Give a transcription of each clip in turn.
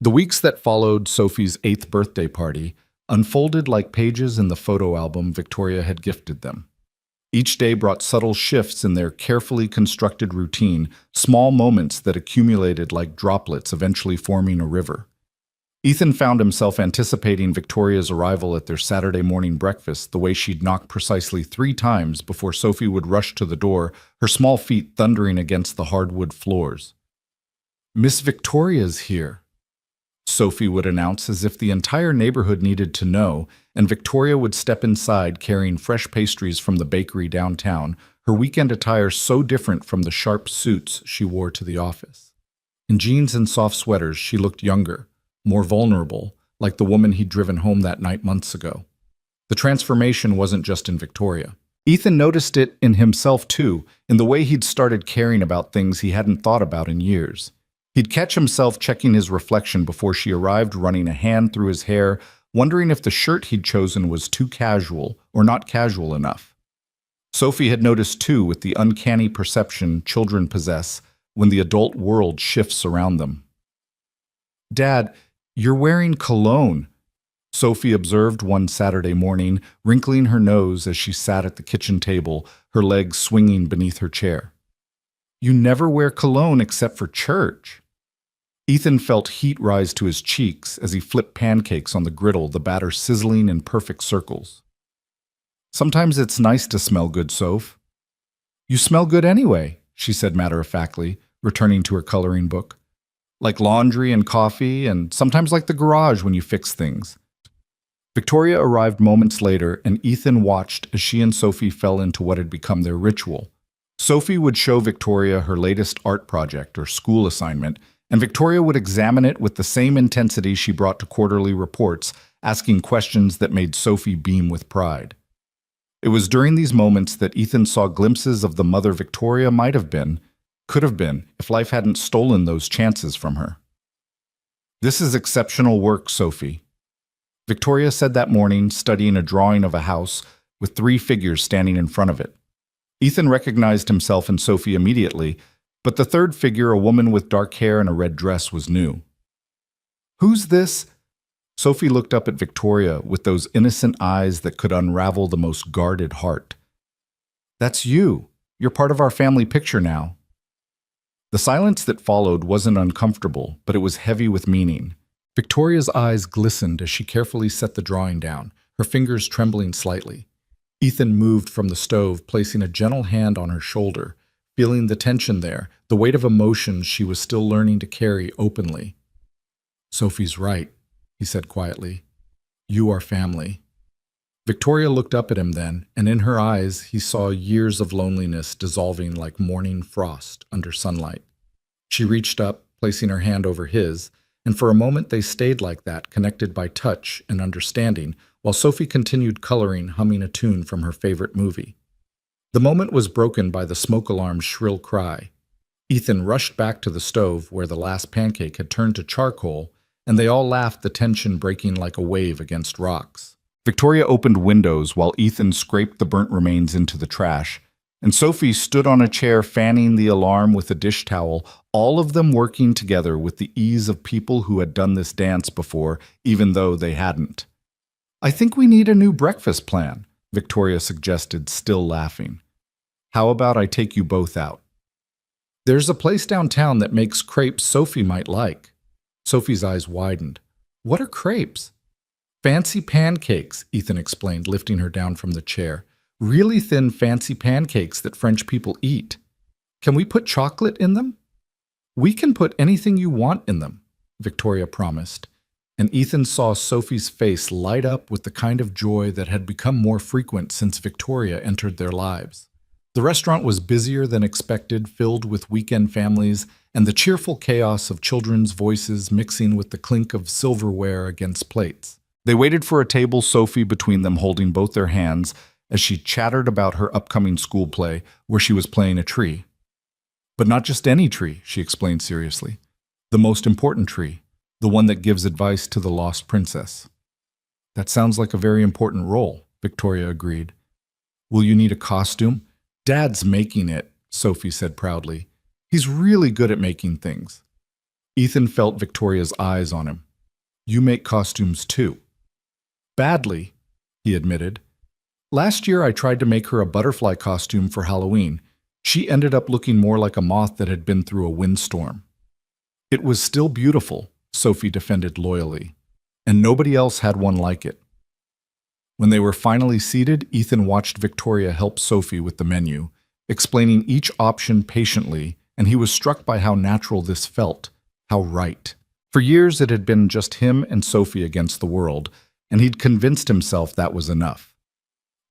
The weeks that followed Sophie's 8th birthday party unfolded like pages in the photo album Victoria had gifted them. Each day brought subtle shifts in their carefully constructed routine, small moments that accumulated like droplets, eventually forming a river. Ethan found himself anticipating Victoria's arrival at their Saturday morning breakfast the way she'd knock precisely 3 times before Sophie would rush to the door, her small feet thundering against the hardwood floors. "Miss Victoria's here," Sophie would announce as if the entire neighborhood needed to know, and Victoria would step inside carrying fresh pastries from the bakery downtown, her weekend attire so different from the sharp suits she wore to the office. In jeans and soft sweaters, she looked younger, more vulnerable, like the woman he'd driven home that night months ago. The transformation wasn't just in Victoria. Ethan noticed it in himself too, in the way he'd started caring about things he hadn't thought about in years. He'd catch himself checking his reflection before she arrived, running a hand through his hair, wondering if the shirt he'd chosen was too casual or not casual enough. Sophie had noticed too, with the uncanny perception children possess when the adult world shifts around them. "Dad, you're wearing cologne," Sophie observed one Saturday morning, wrinkling her nose as she sat at the kitchen table, her legs swinging beneath her chair. "You never wear cologne except for church." Ethan felt heat rise to his cheeks as he flipped pancakes on the griddle, the batter sizzling in perfect circles. "Sometimes it's nice to smell good, Soph." "You smell good anyway," she said matter-of-factly, returning to her coloring book. "Like laundry and coffee, and sometimes like the garage when you fix things." Victoria arrived moments later, and Ethan watched as she and Sophie fell into what had become their ritual. Sophie would show Victoria her latest art project or school assignment, and Victoria would examine it with the same intensity she brought to quarterly reports, asking questions that made Sophie beam with pride. It was during these moments that Ethan saw glimpses of the mother Victoria might have been, could have been, if life hadn't stolen those chances from her. "This is exceptional work, Sophie," Victoria said that morning, studying a drawing of a house with 3 figures standing in front of it. Ethan recognized himself in Sophie immediately, but the third figure, a woman with dark hair and a red dress, was new. "Who's this?" Sophie looked up at Victoria with those innocent eyes that could unravel the most guarded heart. "That's you. You're part of our family picture now." The silence that followed wasn't uncomfortable, but it was heavy with meaning. Victoria's eyes glistened as she carefully set the drawing down, her fingers trembling slightly. Ethan moved from the stove, placing a gentle hand on her shoulder, feeling the tension there, the weight of emotions she was still learning to carry openly. "Sophie's right," he said quietly. "You are family." Victoria looked up at him then, and in her eyes he saw years of loneliness dissolving like morning frost under sunlight. She reached up, placing her hand over his, and for a moment they stayed like that, connected by touch and understanding, while Sophie continued coloring, humming a tune from her favorite movie. The moment was broken by the smoke alarm's shrill cry. Ethan rushed back to the stove where the last pancake had turned to charcoal, and they all laughed, the tension breaking like a wave against rocks. Victoria opened windows while Ethan scraped the burnt remains into the trash, and Sophie stood on a chair fanning the alarm with a dish towel, all of them working together with the ease of people who had done this dance before, even though they hadn't. "I think we need a new breakfast plan," Victoria suggested, still laughing. "How about I take you both out? There's a place downtown that makes crepes Sophie might like." Sophie's eyes widened. "What are crepes?" "Fancy pancakes," Ethan explained, lifting her down from the chair. "Really thin, fancy pancakes that French people eat. Can we put chocolate in them?" "We can put anything you want in them," Victoria promised, and Ethan saw Sophie's face light up with the kind of joy that had become more frequent since Victoria entered their lives. The restaurant was busier than expected, filled with weekend families and the cheerful chaos of children's voices mixing with the clink of silverware against plates. They waited for a table, Sophie between them holding both their hands, as she chattered about her upcoming school play, where she was playing a tree. "But not just any tree," she explained seriously. "The most important tree, the one that gives advice to the lost princess." "That sounds like a very important role," Victoria agreed. "Will you need a costume?" "Dad's making it," Sophie said proudly. "He's really good at making things." Ethan felt Victoria's eyes on him. You make costumes too. Badly, he admitted. Last year I tried to make her a butterfly costume for Halloween. She ended up looking more like a moth that had been through a windstorm. It was still beautiful, Sophie defended loyally, and nobody else had one like it. When they were finally seated, Ethan watched Victoria help Sophie with the menu, explaining each option patiently, and he was struck by how natural this felt, how right. For years it had been just him and Sophie against the world, and he'd convinced himself that was enough.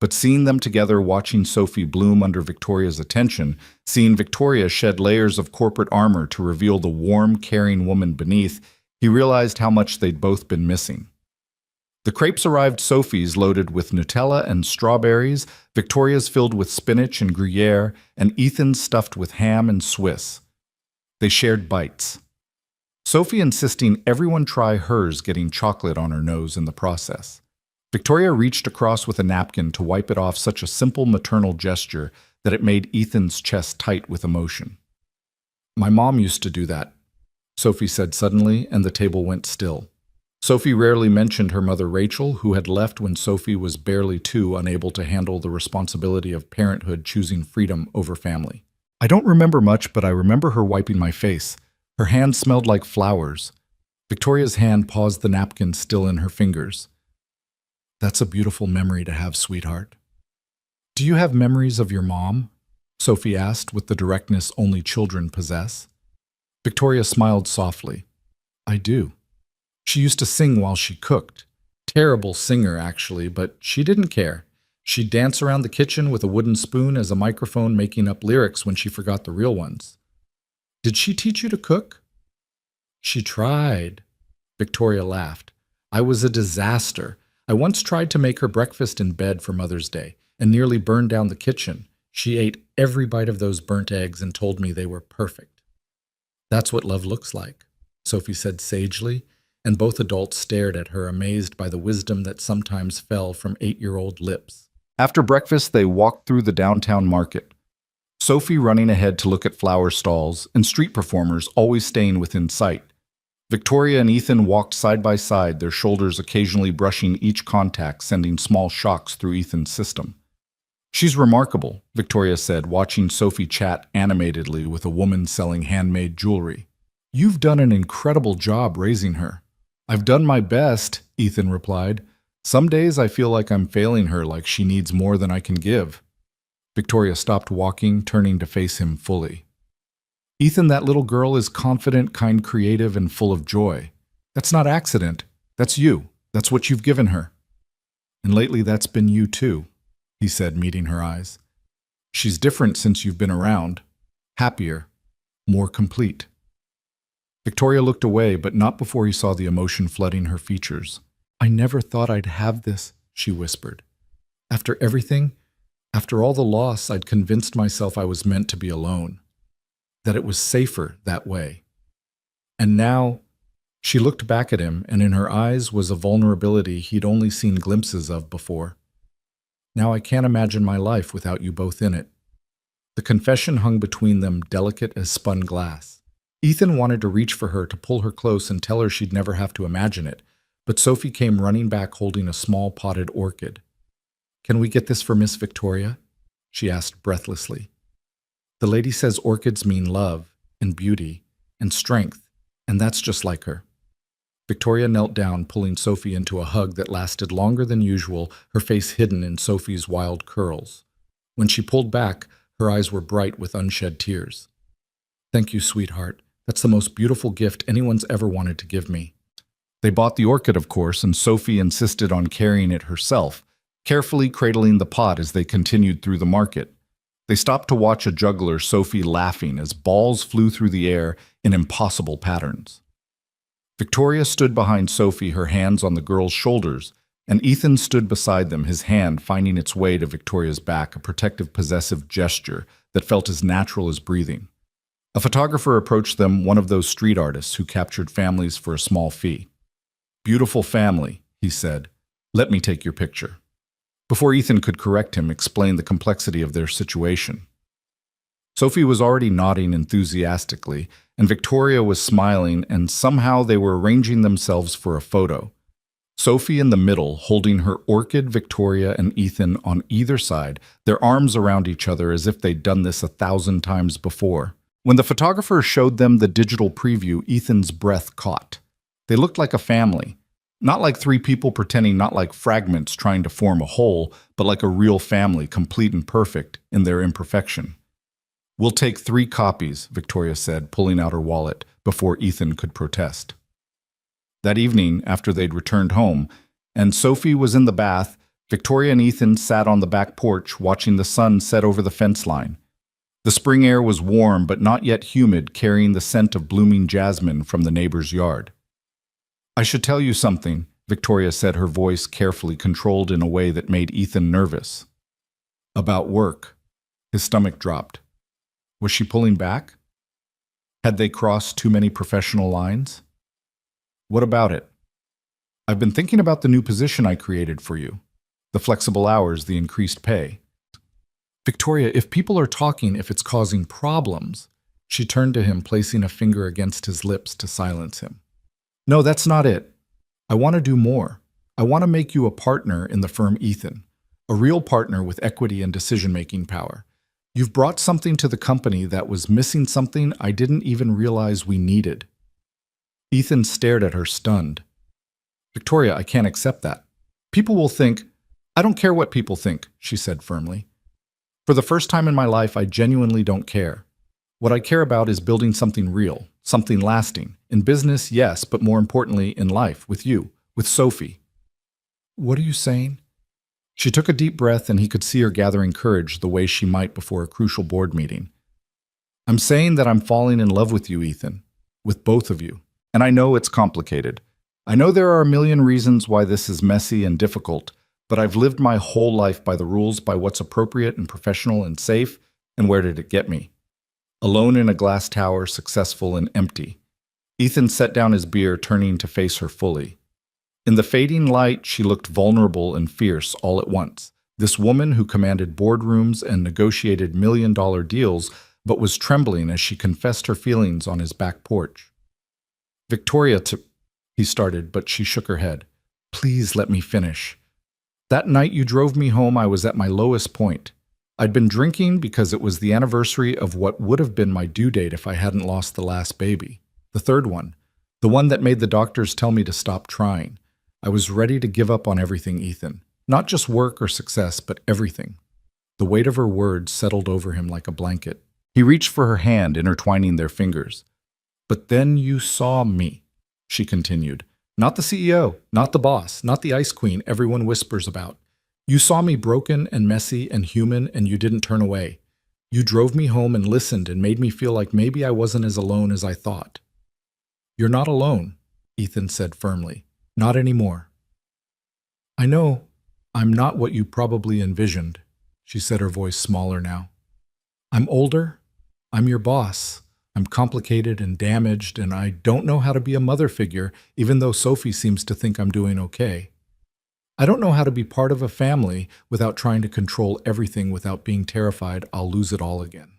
But seeing them together, watching Sophie bloom under Victoria's attention, seeing Victoria shed layers of corporate armor to reveal the warm, caring woman beneath, he realized how much they'd both been missing. The crepes arrived, Sophie's loaded with Nutella and strawberries, Victoria's filled with spinach and Gruyere, and Ethan's stuffed with ham and Swiss. They shared bites. Sophie insisting everyone try hers, getting chocolate on her nose in the process. Victoria reached across with a napkin to wipe it off, such a simple maternal gesture that it made Ethan's chest tight with emotion. My mom used to do that, Sophie said suddenly, and the table went still. Sophie rarely mentioned her mother Rachel, who had left when Sophie was barely 2, unable to handle the responsibility of parenthood, choosing freedom over family. I don't remember much, but I remember her wiping my face. Her hand smelled like flowers. Victoria's hand paused, the napkin still in her fingers. That's a beautiful memory to have, sweetheart. Do you have memories of your mom? Sophie asked with the directness only children possess. Victoria smiled softly. I do. She used to sing while she cooked. Terrible singer, actually, but she didn't care. She'd dance around the kitchen with a wooden spoon as a microphone, making up lyrics when she forgot the real ones. Did she teach you to cook? She tried. Victoria laughed. I was a disaster. I once tried to make her breakfast in bed for Mother's Day and nearly burned down the kitchen. She ate every bite of those burnt eggs and told me they were perfect. That's what love looks like, Sophie said sagely, and both adults stared at her, amazed by the wisdom that sometimes fell from 8-year-old lips. After breakfast, they walked through the downtown market, Sophie running ahead to look at flower stalls and street performers always staying within sight. Victoria and Ethan walked side by side, their shoulders occasionally brushing each contact, sending small shocks through Ethan's system. She's remarkable, Victoria said, watching Sophie chat animatedly with a woman selling handmade jewelry. You've done an incredible job raising her. I've done my best, Ethan replied. Some days I feel like I'm failing her, like she needs more than I can give. Victoria stopped walking, turning to face him fully. Ethan, that little girl is confident, kind, creative, and full of joy. That's not accident. That's you. That's what you've given her. And lately that's been you too, he said, meeting her eyes. She's different since you've been around. Happier. More complete. Victoria looked away, but not before he saw the emotion flooding her features. I never thought I'd have this, she whispered. After everything, after all the loss, I'd convinced myself I was meant to be alone. That it was safer that way. And now, she looked back at him, and in her eyes was a vulnerability he'd only seen glimpses of before. Now I can't imagine my life without you both in it. The confession hung between them, delicate as spun glass. Ethan wanted to reach for her, to pull her close and tell her she'd never have to imagine it, but Sophie came running back holding a small potted orchid. Can we get this for Miss Victoria? She asked breathlessly. The lady says orchids mean love and beauty and strength, and that's just like her. Victoria knelt down, pulling Sophie into a hug that lasted longer than usual, her face hidden in Sophie's wild curls. When she pulled back, her eyes were bright with unshed tears. Thank you, sweetheart. That's the most beautiful gift anyone's ever wanted to give me. They bought the orchid, of course, and Sophie insisted on carrying it herself, carefully cradling the pot as they continued through the market. They stopped to watch a juggler, Sophie laughing as balls flew through the air in impossible patterns. Victoria stood behind Sophie, her hands on the girl's shoulders, and Ethan stood beside them, his hand finding its way to Victoria's back, a protective, possessive gesture that felt as natural as breathing. A photographer approached them, one of those street artists who captured families for a small fee. Beautiful family, he said. Let me take your picture. Before Ethan could correct him, explain the complexity of their situation. Sophie was already nodding enthusiastically, and Victoria was smiling, and somehow they were arranging themselves for a photo. Sophie in the middle, holding her orchid, Victoria and Ethan on either side, their arms around each other as if they'd done this 1,000 times before. When the photographer showed them the digital preview, Ethan's breath caught. They looked like a family. Not like three people pretending, not like fragments trying to form a whole, but like a real family, complete and perfect in their imperfection. "We'll take 3 copies," Victoria said, pulling out her wallet before Ethan could protest. That evening, after they'd returned home, and Sophie was in the bath, Victoria and Ethan sat on the back porch watching the sun set over the fence line. The spring air was warm but not yet humid, carrying the scent of blooming jasmine from the neighbor's yard. "I should tell you something," Victoria said, her voice carefully controlled in a way that made Ethan nervous. "About work." His stomach dropped. Was she pulling back? Had they crossed too many professional lines? "What about it?" "I've been thinking about the new position I created for you. The flexible hours, the increased pay." "Victoria, if people are talking, if it's causing problems..." She turned to him, placing a finger against his lips to silence him. "No, that's not it. I want to do more. I want to make you a partner in the firm, Ethan. A real partner with equity and decision-making power. You've brought something to the company that was missing, something I didn't even realize we needed." Ethan stared at her, stunned. "Victoria, I can't accept that. People will think..." "I don't care what people think," she said firmly. "For the first time in my life, I genuinely don't care. What I care about is building something real, something lasting. In business, yes, but more importantly, in life, with you, with Sophie." "What are you saying?" She took a deep breath, and he could see her gathering courage the way she might before a crucial board meeting. "I'm saying that I'm falling in love with you, Ethan. With both of you. And I know it's complicated. I know there are a million reasons why this is messy and difficult, but I've lived my whole life by the rules, by what's appropriate and professional and safe, and where did it get me? Alone in a glass tower, successful and empty." Ethan set down his beer, turning to face her fully. In the fading light, she looked vulnerable and fierce all at once. This woman who commanded boardrooms and negotiated million-dollar deals, but was trembling as she confessed her feelings on his back porch. "Victoria, he started, but she shook her head. "Please let me finish. That night you drove me home, I was at my lowest point. I'd been drinking because it was the anniversary of what would have been my due date if I hadn't lost the last baby. The third one. The one that made the doctors tell me to stop trying. I was ready to give up on everything, Ethan. Not just work or success, but everything." The weight of her words settled over him like a blanket. He reached for her hand, intertwining their fingers. "But then you saw me," she continued. "Not the CEO, not the boss, not the ice queen everyone whispers about. You saw me broken and messy and human, and you didn't turn away. You drove me home and listened and made me feel like maybe I wasn't as alone as I thought." "You're not alone," Ethan said firmly. "Not anymore." "I know I'm not what you probably envisioned," she said, her voice smaller now. "I'm older. I'm your boss. I'm complicated and damaged, and I don't know how to be a mother figure, even though Sophie seems to think I'm doing okay. I don't know how to be part of a family without trying to control everything, without being terrified I'll lose it all again."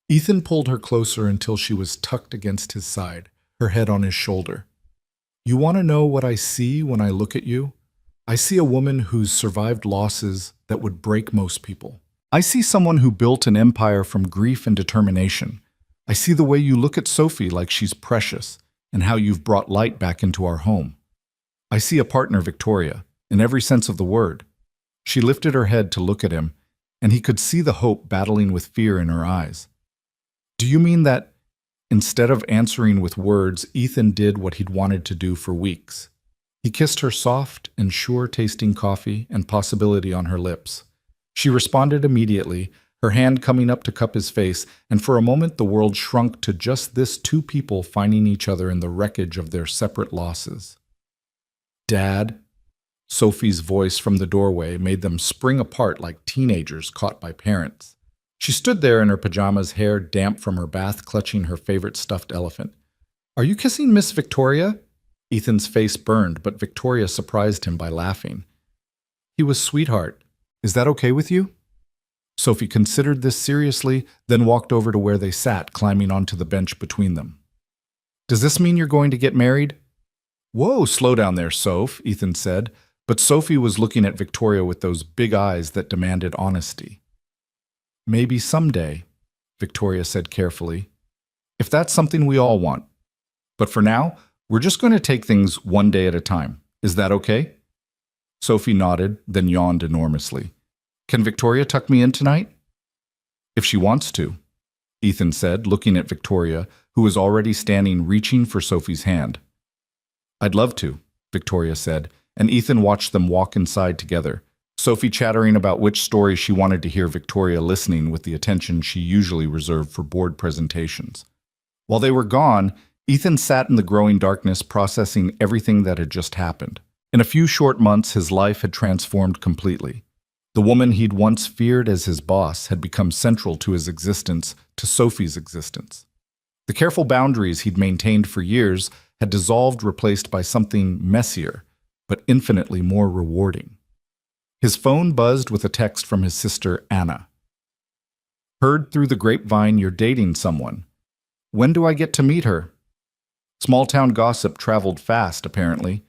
Ethan pulled her closer until she was tucked against his side, her head on his shoulder. "You want to know what I see when I look at you? I see a woman who's survived losses that would break most people. I see someone who built an empire from grief and determination. I see the way you look at Sophie like she's precious, and how you've brought light back into our home. I see a partner, Victoria, in every sense of the word." She lifted her head to look at him, and he could see the hope battling with fear in her eyes. "Do you mean that..." Instead of answering with words, Ethan did what he'd wanted to do for weeks. He kissed her soft and sure-tasting coffee and possibility on her lips. She responded immediately, her hand coming up to cup his face, and for a moment the world shrunk to just this two people finding each other in the wreckage of their separate losses. "Dad?" Sophie's voice from the doorway made them spring apart like teenagers caught by parents. She stood there in her pajamas, hair damp from her bath, clutching her favorite stuffed elephant. "Are you kissing Miss Victoria?" Ethan's face burned, but Victoria surprised him by laughing. "He was sweetheart. Is that okay with you?" Sophie considered this seriously, then walked over to where they sat, climbing onto the bench between them. Does this mean you're going to get married? Whoa, slow down there, Soph, Ethan said, but Sophie was looking at Victoria with those big eyes that demanded honesty. Maybe someday, Victoria said carefully, if that's something we all want. But for now, we're just going to take things one day at a time. Is that okay? Sophie nodded, then yawned enormously. Can Victoria tuck me in tonight? If she wants to, Ethan said, looking at Victoria, who was already standing reaching for Sophie's hand. I'd love to, Victoria said, and Ethan watched them walk inside together, Sophie chattering about which story she wanted to hear, Victoria listening with the attention she usually reserved for board presentations. While they were gone, Ethan sat in the growing darkness processing everything that had just happened. In a few short months, his life had transformed completely. The woman he'd once feared as his boss had become central to his existence, to Sophie's existence. The careful boundaries he'd maintained for years had dissolved, replaced by something messier, but infinitely more rewarding. His phone buzzed with a text from his sister, Anna. Heard through the grapevine you're dating someone. When do I get to meet her? Small-town gossip traveled fast, apparently.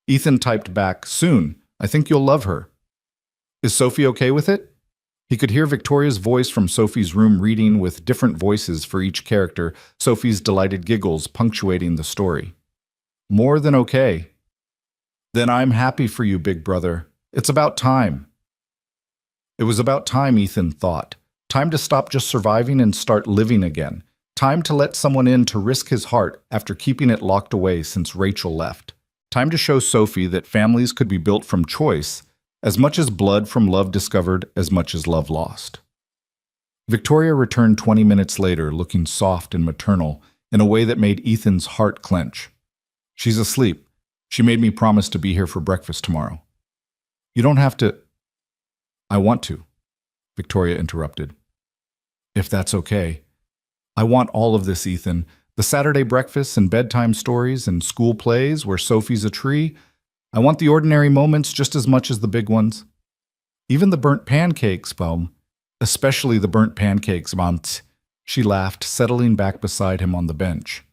Ethan typed back, soon. I think you'll love her. Is Sophie okay with it? He could hear Victoria's voice from Sophie's room reading with different voices for each character, Sophie's delighted giggles punctuating the story. More than okay. Then I'm happy for you, big brother. It's about time. It was about time, Ethan thought. Time to stop just surviving and start living again. Time to let someone in to risk his heart after keeping it locked away since Rachel left. Time to show Sophie that families could be built from choice, as much as blood from love discovered, as much as love lost. Victoria returned 20 minutes later, looking soft and maternal in a way that made Ethan's heart clench. She's asleep. She made me promise to be here for breakfast tomorrow. You don't have to. I want to, Victoria interrupted. If that's okay. I want all of this, Ethan. The Saturday breakfasts and bedtime stories and school plays where Sophie's a tree. I want the ordinary moments just as much as the big ones. Even the burnt pancakes, Mom. Especially the burnt pancakes, Mom. She laughed, settling back beside him on the bench.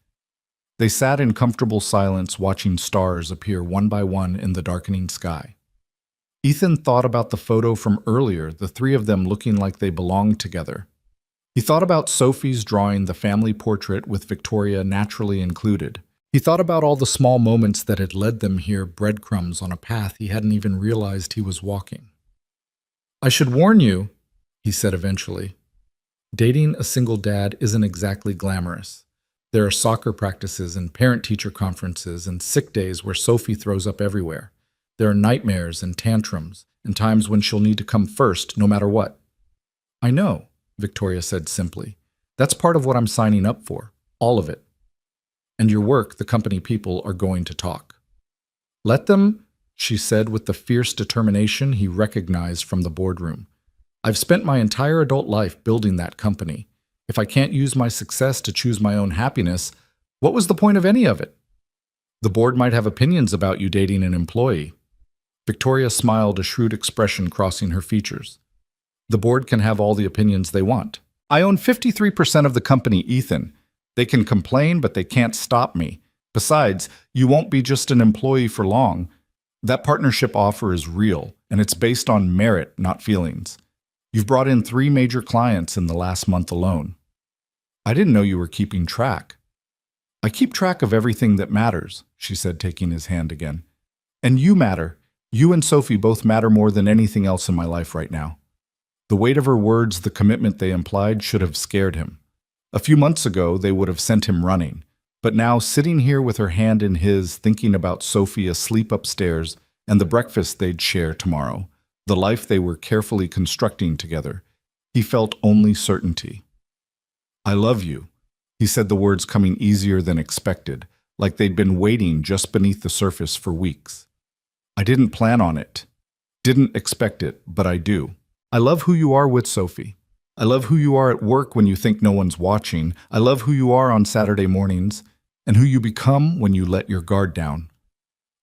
They sat in comfortable silence, watching stars appear one by one in the darkening sky. Ethan thought about the photo from earlier, the three of them looking like they belonged together. He thought about Sophie's drawing the family portrait with Victoria naturally included. He thought about all the small moments that had led them here, breadcrumbs on a path he hadn't even realized he was walking. I should warn you, he said eventually. Dating a single dad isn't exactly glamorous. There are soccer practices and parent-teacher conferences and sick days where Sophie throws up everywhere. There are nightmares and tantrums and times when she'll need to come first, no matter what. I know, Victoria said simply. That's part of what I'm signing up for, all of it. And your work, the company people, are going to talk. Let them, she said with the fierce determination he recognized from the boardroom. I've spent my entire adult life building that company. If I can't use my success to choose my own happiness, what was the point of any of it? The board might have opinions about you dating an employee. Victoria smiled, a shrewd expression crossing her features. The board can have all the opinions they want. I own 53% of the company, Ethan. They can complain, but they can't stop me. Besides, you won't be just an employee for long. That partnership offer is real, and it's based on merit, not feelings. You've brought in 3 major clients in the last month alone. I didn't know you were keeping track. I keep track of everything that matters, she said, taking his hand again. And you matter. You and Sophie both matter more than anything else in my life right now. The weight of her words, the commitment they implied, should have scared him. A few months ago, they would have sent him running. But now, sitting here with her hand in his, thinking about Sophie asleep upstairs and the breakfast they'd share tomorrow, the life they were carefully constructing together, he felt only certainty. I love you, he said, the words coming easier than expected, like they'd been waiting just beneath the surface for weeks. I didn't plan on it, didn't expect it, but I do. I love who you are with Sophie. I love who you are at work when you think no one's watching. I love who you are on Saturday mornings, and who you become when you let your guard down.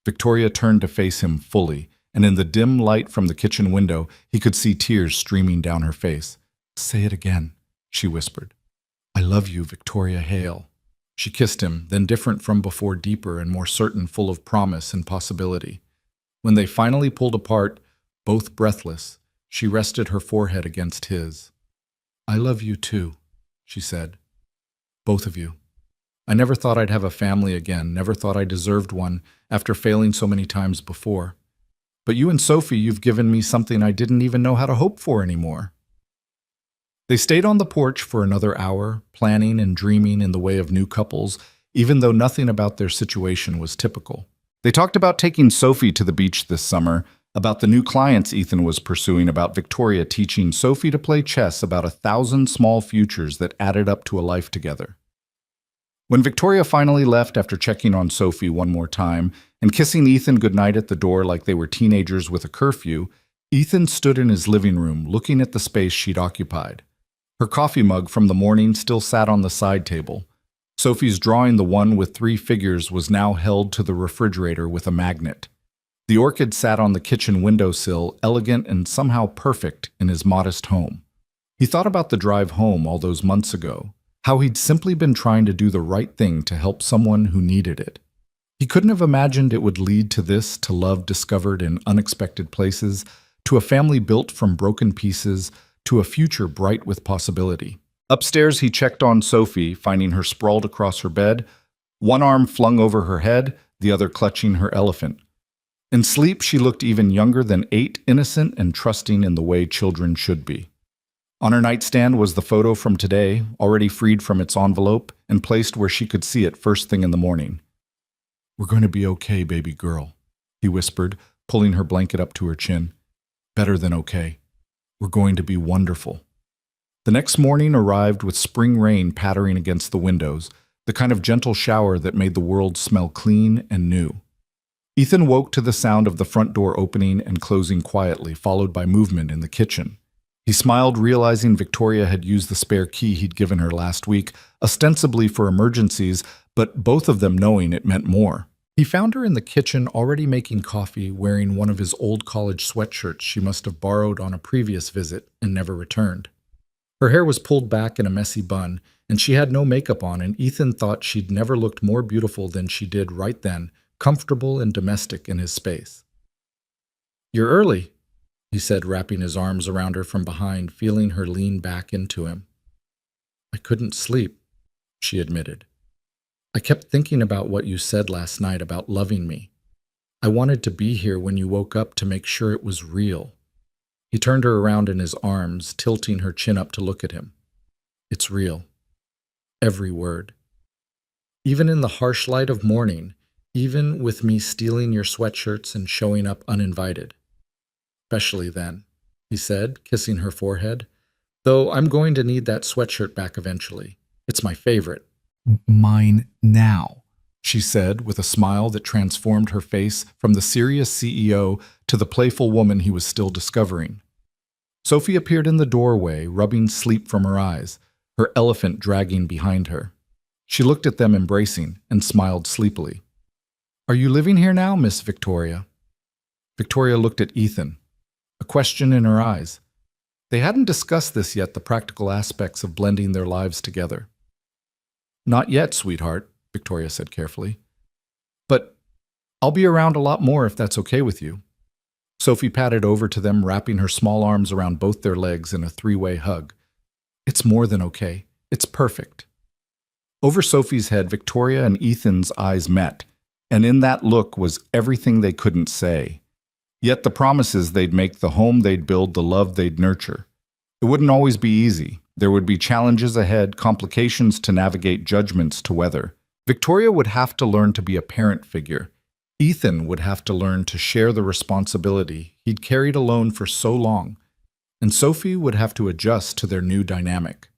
Victoria turned to face him fully, and in the dim light from the kitchen window, he could see tears streaming down her face. Say it again, she whispered. I love you, Victoria Hale. She kissed him, then different from before, deeper and more certain, full of promise and possibility. When they finally pulled apart, both breathless, she rested her forehead against his. I love you too, she said. Both of you. I never thought I'd have a family again, never thought I deserved one after failing so many times before. But you and Sophie, you've given me something I didn't even know how to hope for anymore. They stayed on the porch for another hour, planning and dreaming in the way of new couples, even though nothing about their situation was typical. They talked about taking Sophie to the beach this summer, about the new clients Ethan was pursuing, about Victoria teaching Sophie to play chess, about 1,000 small futures that added up to a life together. When Victoria finally left after checking on Sophie one more time and kissing Ethan goodnight at the door like they were teenagers with a curfew, Ethan stood in his living room looking at the space she'd occupied. Her coffee mug from the morning still sat on the side table. Sophie's drawing, the one with 3 figures, was now held to the refrigerator with a magnet. The orchid sat on the kitchen windowsill, elegant and somehow perfect in his modest home. He thought about the drive home all those months ago, how he'd simply been trying to do the right thing to help someone who needed it. He couldn't have imagined it would lead to this, to love discovered in unexpected places, to a family built from broken pieces, to a future bright with possibility. Upstairs, he checked on Sophie, finding her sprawled across her bed, one arm flung over her head, the other clutching her elephant. In sleep, she looked even younger than 8, innocent and trusting in the way children should be. On her nightstand was the photo from today, already freed from its envelope and placed where she could see it first thing in the morning. We're going to be okay, baby girl, he whispered, pulling her blanket up to her chin. Better than okay. We're going to be wonderful. The next morning arrived with spring rain pattering against the windows, the kind of gentle shower that made the world smell clean and new. Ethan woke to the sound of the front door opening and closing quietly, followed by movement in the kitchen. He smiled, realizing Victoria had used the spare key he'd given her last week, ostensibly for emergencies, but both of them knowing it meant more. He found her in the kitchen, already making coffee, wearing one of his old college sweatshirts she must have borrowed on a previous visit and never returned. Her hair was pulled back in a messy bun, and she had no makeup on, and Ethan thought she'd never looked more beautiful than she did right then, comfortable and domestic in his space. "You're early," he said, wrapping his arms around her from behind, feeling her lean back into him. "I couldn't sleep," she admitted. "I kept thinking about what you said last night about loving me. I wanted to be here when you woke up to make sure it was real." He turned her around in his arms, tilting her chin up to look at him. "It's real. Every word. Even in the harsh light of morning, even with me stealing your sweatshirts and showing up uninvited. Especially then," he said, kissing her forehead. "Though I'm going to need that sweatshirt back eventually. It's my favorite." "Mine now," she said, with a smile that transformed her face from the serious CEO to the playful woman he was still discovering. Sophie appeared in the doorway, rubbing sleep from her eyes, her elephant dragging behind her. She looked at them embracing and smiled sleepily. "Are you living here now, Miss Victoria?" Victoria looked at Ethan, a question in her eyes. They hadn't discussed this yet, the practical aspects of blending their lives together. "Not yet, sweetheart," Victoria said carefully. "But I'll be around a lot more if that's okay with you." Sophie patted over to them, wrapping her small arms around both their legs in a 3-way hug. "It's more than okay. It's perfect." Over Sophie's head, Victoria and Ethan's eyes met, and in that look was everything they couldn't say. Yet the promises they'd make, the home they'd build, the love they'd nurture. It wouldn't always be easy. There would be challenges ahead, complications to navigate, judgments to weather. Victoria would have to learn to be a parent figure. Ethan would have to learn to share the responsibility he'd carried alone for so long, and Sophie would have to adjust to their new dynamic.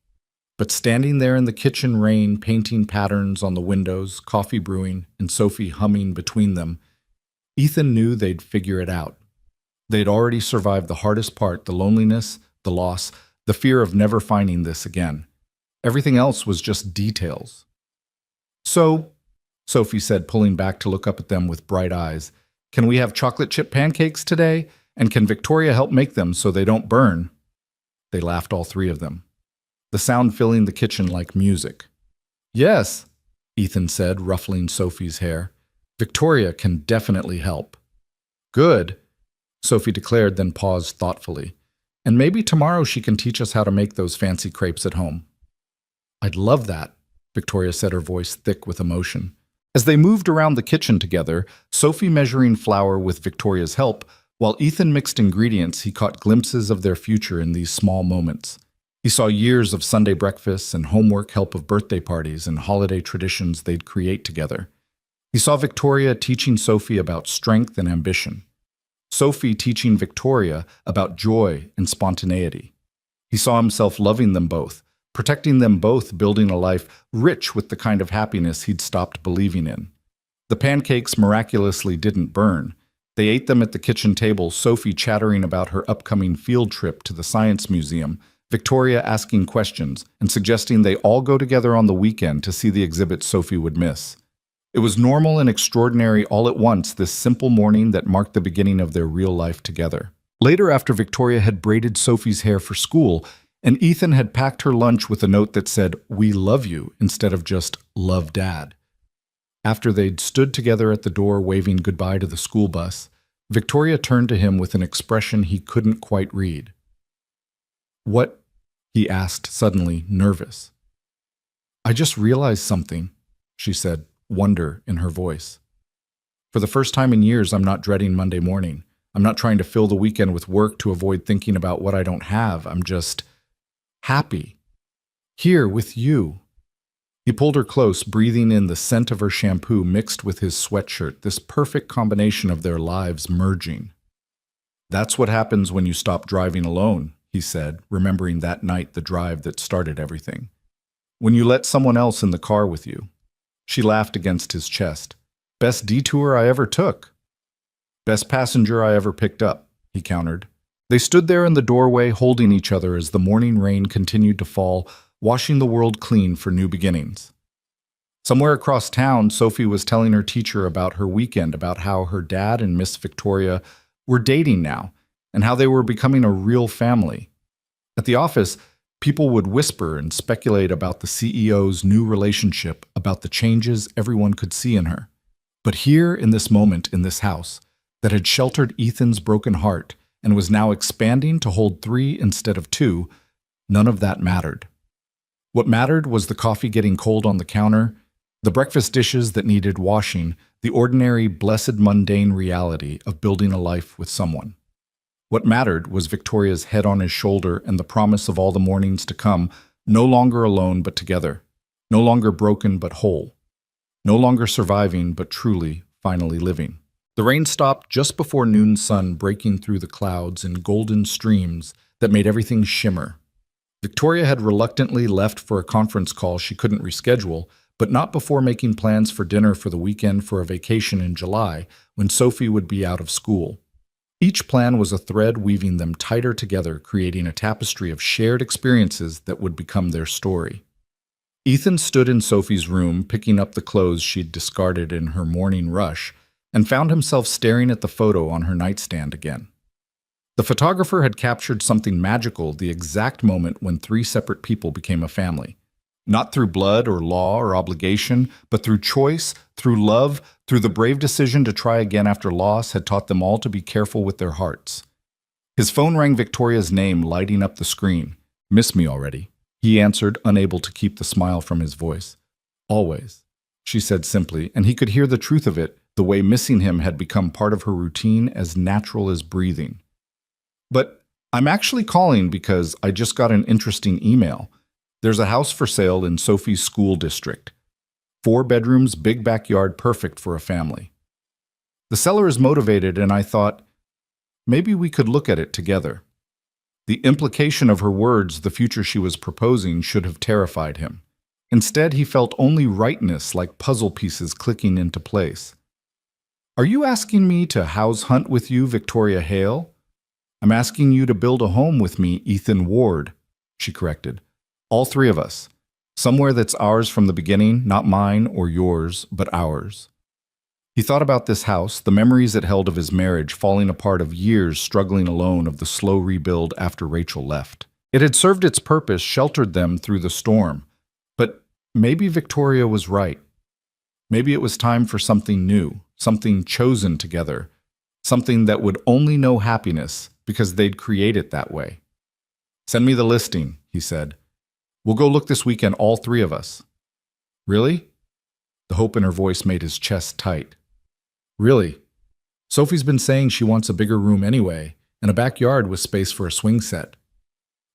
But standing there in the kitchen rain, painting patterns on the windows, coffee brewing, and Sophie humming between them, Ethan knew they'd figure it out. They'd already survived the hardest part, the loneliness, the loss, the fear of never finding this again. Everything else was just details. "So," Sophie said, pulling back to look up at them with bright eyes, "can we have chocolate chip pancakes today? And can Victoria help make them so they don't burn?" They laughed, all three of them, the sound filling the kitchen like music. Yes, Ethan said, ruffling Sophie's hair. Victoria can definitely help. Good, Sophie declared, then paused thoughtfully. And maybe tomorrow she can teach us how to make those fancy crepes at home. I'd love that, Victoria said, her voice thick with emotion. As they moved around the kitchen together, Sophie measuring flour with Victoria's help, while Ethan mixed ingredients, he caught glimpses of their future in these small moments. He saw years of Sunday breakfasts and homework help of birthday parties and holiday traditions they'd create together. He saw Victoria teaching Sophie about strength and ambition. Sophie teaching Victoria about joy and spontaneity. He saw himself loving them both, protecting them both, building a life rich with the kind of happiness he'd stopped believing in. The pancakes miraculously didn't burn. They ate them at the kitchen table, Sophie chattering about her upcoming field trip to the Science Museum, Victoria asking questions and suggesting they all go together on the weekend to see the exhibit Sophie would miss. It was normal and extraordinary all at once, this simple morning that marked the beginning of their real life together. Later, after Victoria had braided Sophie's hair for school, and Ethan had packed her lunch with a note that said, "We love you," instead of just "Love, Dad." After they'd stood together at the door waving goodbye to the school bus, Victoria turned to him with an expression he couldn't quite read. "What?" he asked, suddenly nervous. "I just realized something," she said, wonder in her voice. "For the first time in years, I'm not dreading Monday morning. I'm not trying to fill the weekend with work to avoid thinking about what I don't have. I'm just happy. Here with you." He pulled her close, breathing in the scent of her shampoo mixed with his sweatshirt, this perfect combination of their lives merging. "That's what happens when you stop driving alone," he said, remembering that night the drive that started everything. "When you let someone else in the car with you." She laughed against his chest. "Best detour I ever took." "Best passenger I ever picked up," he countered. They stood there in the doorway holding each other as the morning rain continued to fall, washing the world clean for new beginnings. Somewhere across town, Sophie was telling her teacher about her weekend, about how her dad and Miss Victoria were dating now, and how they were becoming a real family. At the office, people would whisper and speculate about the CEO's new relationship, about the changes everyone could see in her. But here, in this moment, in this house, that had sheltered Ethan's broken heart and was now expanding to hold 3 instead of 2, none of that mattered. What mattered was the coffee getting cold on the counter, the breakfast dishes that needed washing, the ordinary, blessed, mundane reality of building a life with someone. What mattered was Victoria's head on his shoulder and the promise of all the mornings to come, no longer alone but together, no longer broken but whole, no longer surviving but truly, finally living. The rain stopped just before noon sun breaking through the clouds in golden streams that made everything shimmer. Victoria had reluctantly left for a conference call she couldn't reschedule, but not before making plans for dinner for the weekend for a vacation in July when Sophie would be out of school. Each plan was a thread weaving them tighter together, creating a tapestry of shared experiences that would become their story. Ethan stood in Sophie's room, picking up the clothes she'd discarded in her morning rush, and found himself staring at the photo on her nightstand again. The photographer had captured something magical, the exact moment when 3 separate people became a family. Not through blood or law or obligation, but through choice, through love, through the brave decision to try again after loss had taught them all to be careful with their hearts. His phone rang, Victoria's name lighting up the screen. "Miss me already?" he answered, unable to keep the smile from his voice. "Always," she said simply, and he could hear the truth of it, the way missing him had become part of her routine, as natural as breathing. "But I'm actually calling because I just got an interesting email. There's a house for sale in Sophie's school district. 4 bedrooms, big backyard, perfect for a family. The seller is motivated, and I thought, maybe we could look at it together." The implication of her words, the future she was proposing, should have terrified him. Instead, he felt only rightness, like puzzle pieces clicking into place. "Are you asking me to house hunt with you, Victoria Hale?" "I'm asking you to build a home with me, Ethan Ward," she corrected. "All 3 of us. Somewhere that's ours from the beginning, not mine or yours, but ours." He thought about this house, the memories it held of his marriage falling apart, of years struggling alone, of the slow rebuild after Rachel left. It had served its purpose, sheltered them through the storm. But maybe Victoria was right. Maybe it was time for something new, something chosen together, something that would only know happiness because they'd create it that way. "Send me the listing," he said. "We'll go look this weekend, all three of us." "Really?" The hope in her voice made his chest tight. "Really. Sophie's been saying she wants a bigger room anyway, and a backyard with space for a swing set.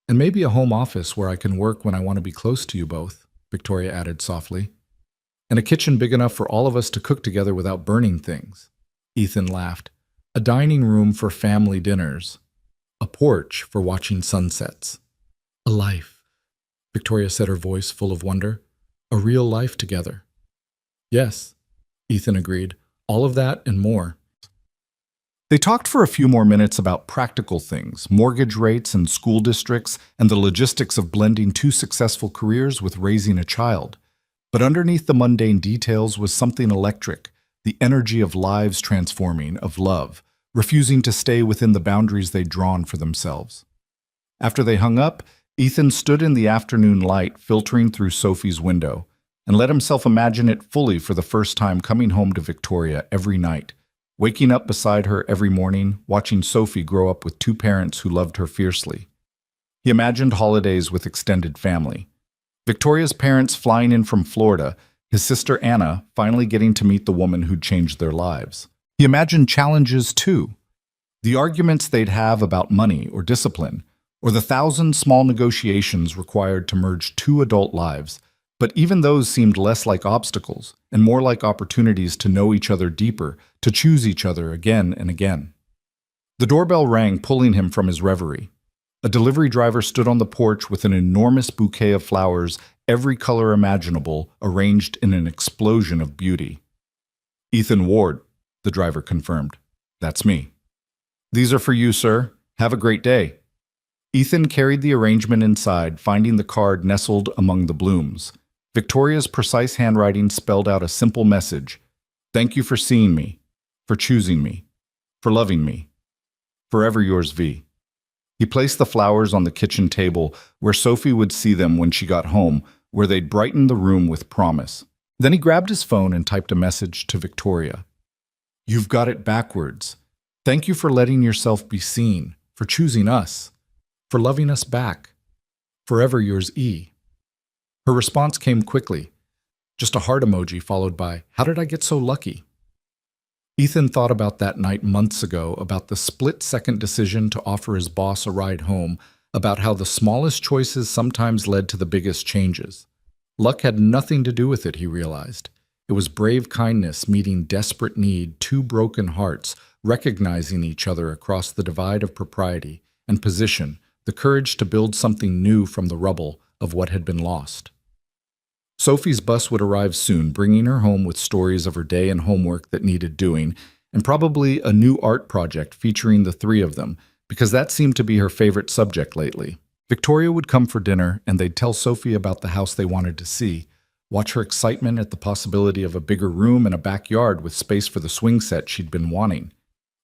And maybe a home office where I can work when I want to be close to you both," Victoria added softly. "And a kitchen big enough for all of us to cook together without burning things." Ethan laughed. "A dining room for family dinners. A porch for watching sunsets. A life," Victoria said, her voice full of wonder. "A real life together." "Yes," Ethan agreed. "All of that and more." They talked for a few more minutes about practical things, mortgage rates and school districts, and the logistics of blending two successful careers with raising a child. But underneath the mundane details was something electric, the energy of lives transforming, of love, refusing to stay within the boundaries they'd drawn for themselves. After they hung up, Ethan stood in the afternoon light filtering through Sophie's window and let himself imagine it fully for the first time, coming home to Victoria every night, waking up beside her every morning, watching Sophie grow up with two parents who loved her fiercely. He imagined holidays with extended family. Victoria's parents flying in from Florida, his sister Anna finally getting to meet the woman who'd changed their lives. He imagined challenges too. The arguments they'd have about money or discipline, or the 1,000 small negotiations required to merge two adult lives. But even those seemed less like obstacles and more like opportunities to know each other deeper, to choose each other again and again. The doorbell rang, pulling him from his reverie. A delivery driver stood on the porch with an enormous bouquet of flowers, every color imaginable, arranged in an explosion of beauty. "Ethan Ward," the driver confirmed. "That's me." "These are for you, sir. Have a great day." Ethan carried the arrangement inside, finding the card nestled among the blooms. Victoria's precise handwriting spelled out a simple message: "Thank you for seeing me, for choosing me, for loving me. Forever yours, V." He placed the flowers on the kitchen table where Sophie would see them when she got home, where they'd brighten the room with promise. Then he grabbed his phone and typed a message to Victoria. "You've got it backwards. Thank you for letting yourself be seen, for choosing us, for loving us back. Forever yours, E." Her response came quickly, just a heart emoji followed by, "How did I get so lucky?" Ethan thought about that night months ago, about the split-second decision to offer his boss a ride home, about how the smallest choices sometimes led to the biggest changes. Luck had nothing to do with it, he realized. It was brave kindness meeting desperate need, two broken hearts, recognizing each other across the divide of propriety and position, the courage to build something new from the rubble of what had been lost. Sophie's bus would arrive soon, bringing her home with stories of her day and homework that needed doing, and probably a new art project featuring the three of them, because that seemed to be her favorite subject lately. Victoria would come for dinner, and they'd tell Sophie about the house they wanted to see, watch her excitement at the possibility of a bigger room and a backyard with space for the swing set she'd been wanting.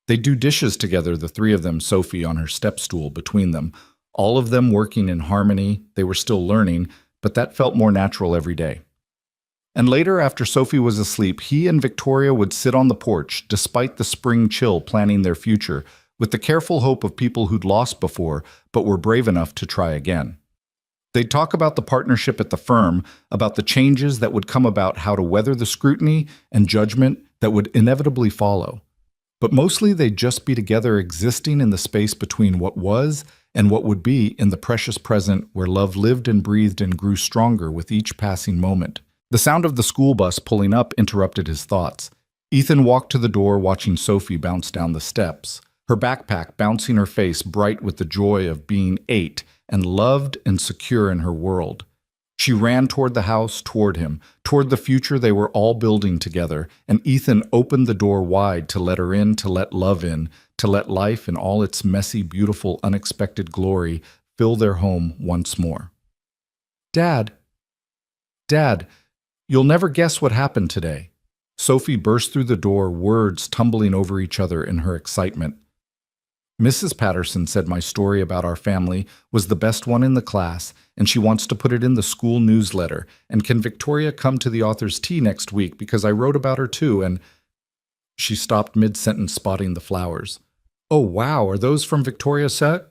They'd do dishes together, the three of them, Sophie on her step stool between them, all of them working in harmony. They were still learning, but that felt more natural every day. And later, after Sophie was asleep, he and Victoria would sit on the porch, despite the spring chill, planning their future, with the careful hope of people who'd lost before, but were brave enough to try again. They'd talk about the partnership at the firm, about the changes that would come about, how to weather the scrutiny and judgment that would inevitably follow. But mostly they'd just be together, existing in the space between what was and what would be, in the precious present where love lived and breathed and grew stronger with each passing moment. The sound of the school bus pulling up interrupted his thoughts. Ethan walked to the door, watching Sophie bounce down the steps, her backpack bouncing her face bright with the joy of being 8 and loved and secure in her world. She ran toward the house, toward him, toward the future they were all building together, and Ethan opened the door wide to let her in, to let love in, to let life in all its messy, beautiful, unexpected glory fill their home once more. Dad, you'll never guess what happened today." Sophie burst through the door, words tumbling over each other in her excitement. Mrs. Patterson said my story about our family was the best one in the class, and she wants to put it in the school newsletter. And can Victoria come to the author's tea next week because I wrote about her too, and she stopped mid-sentence, spotting the flowers. Oh, wow, are those from Victoria's set?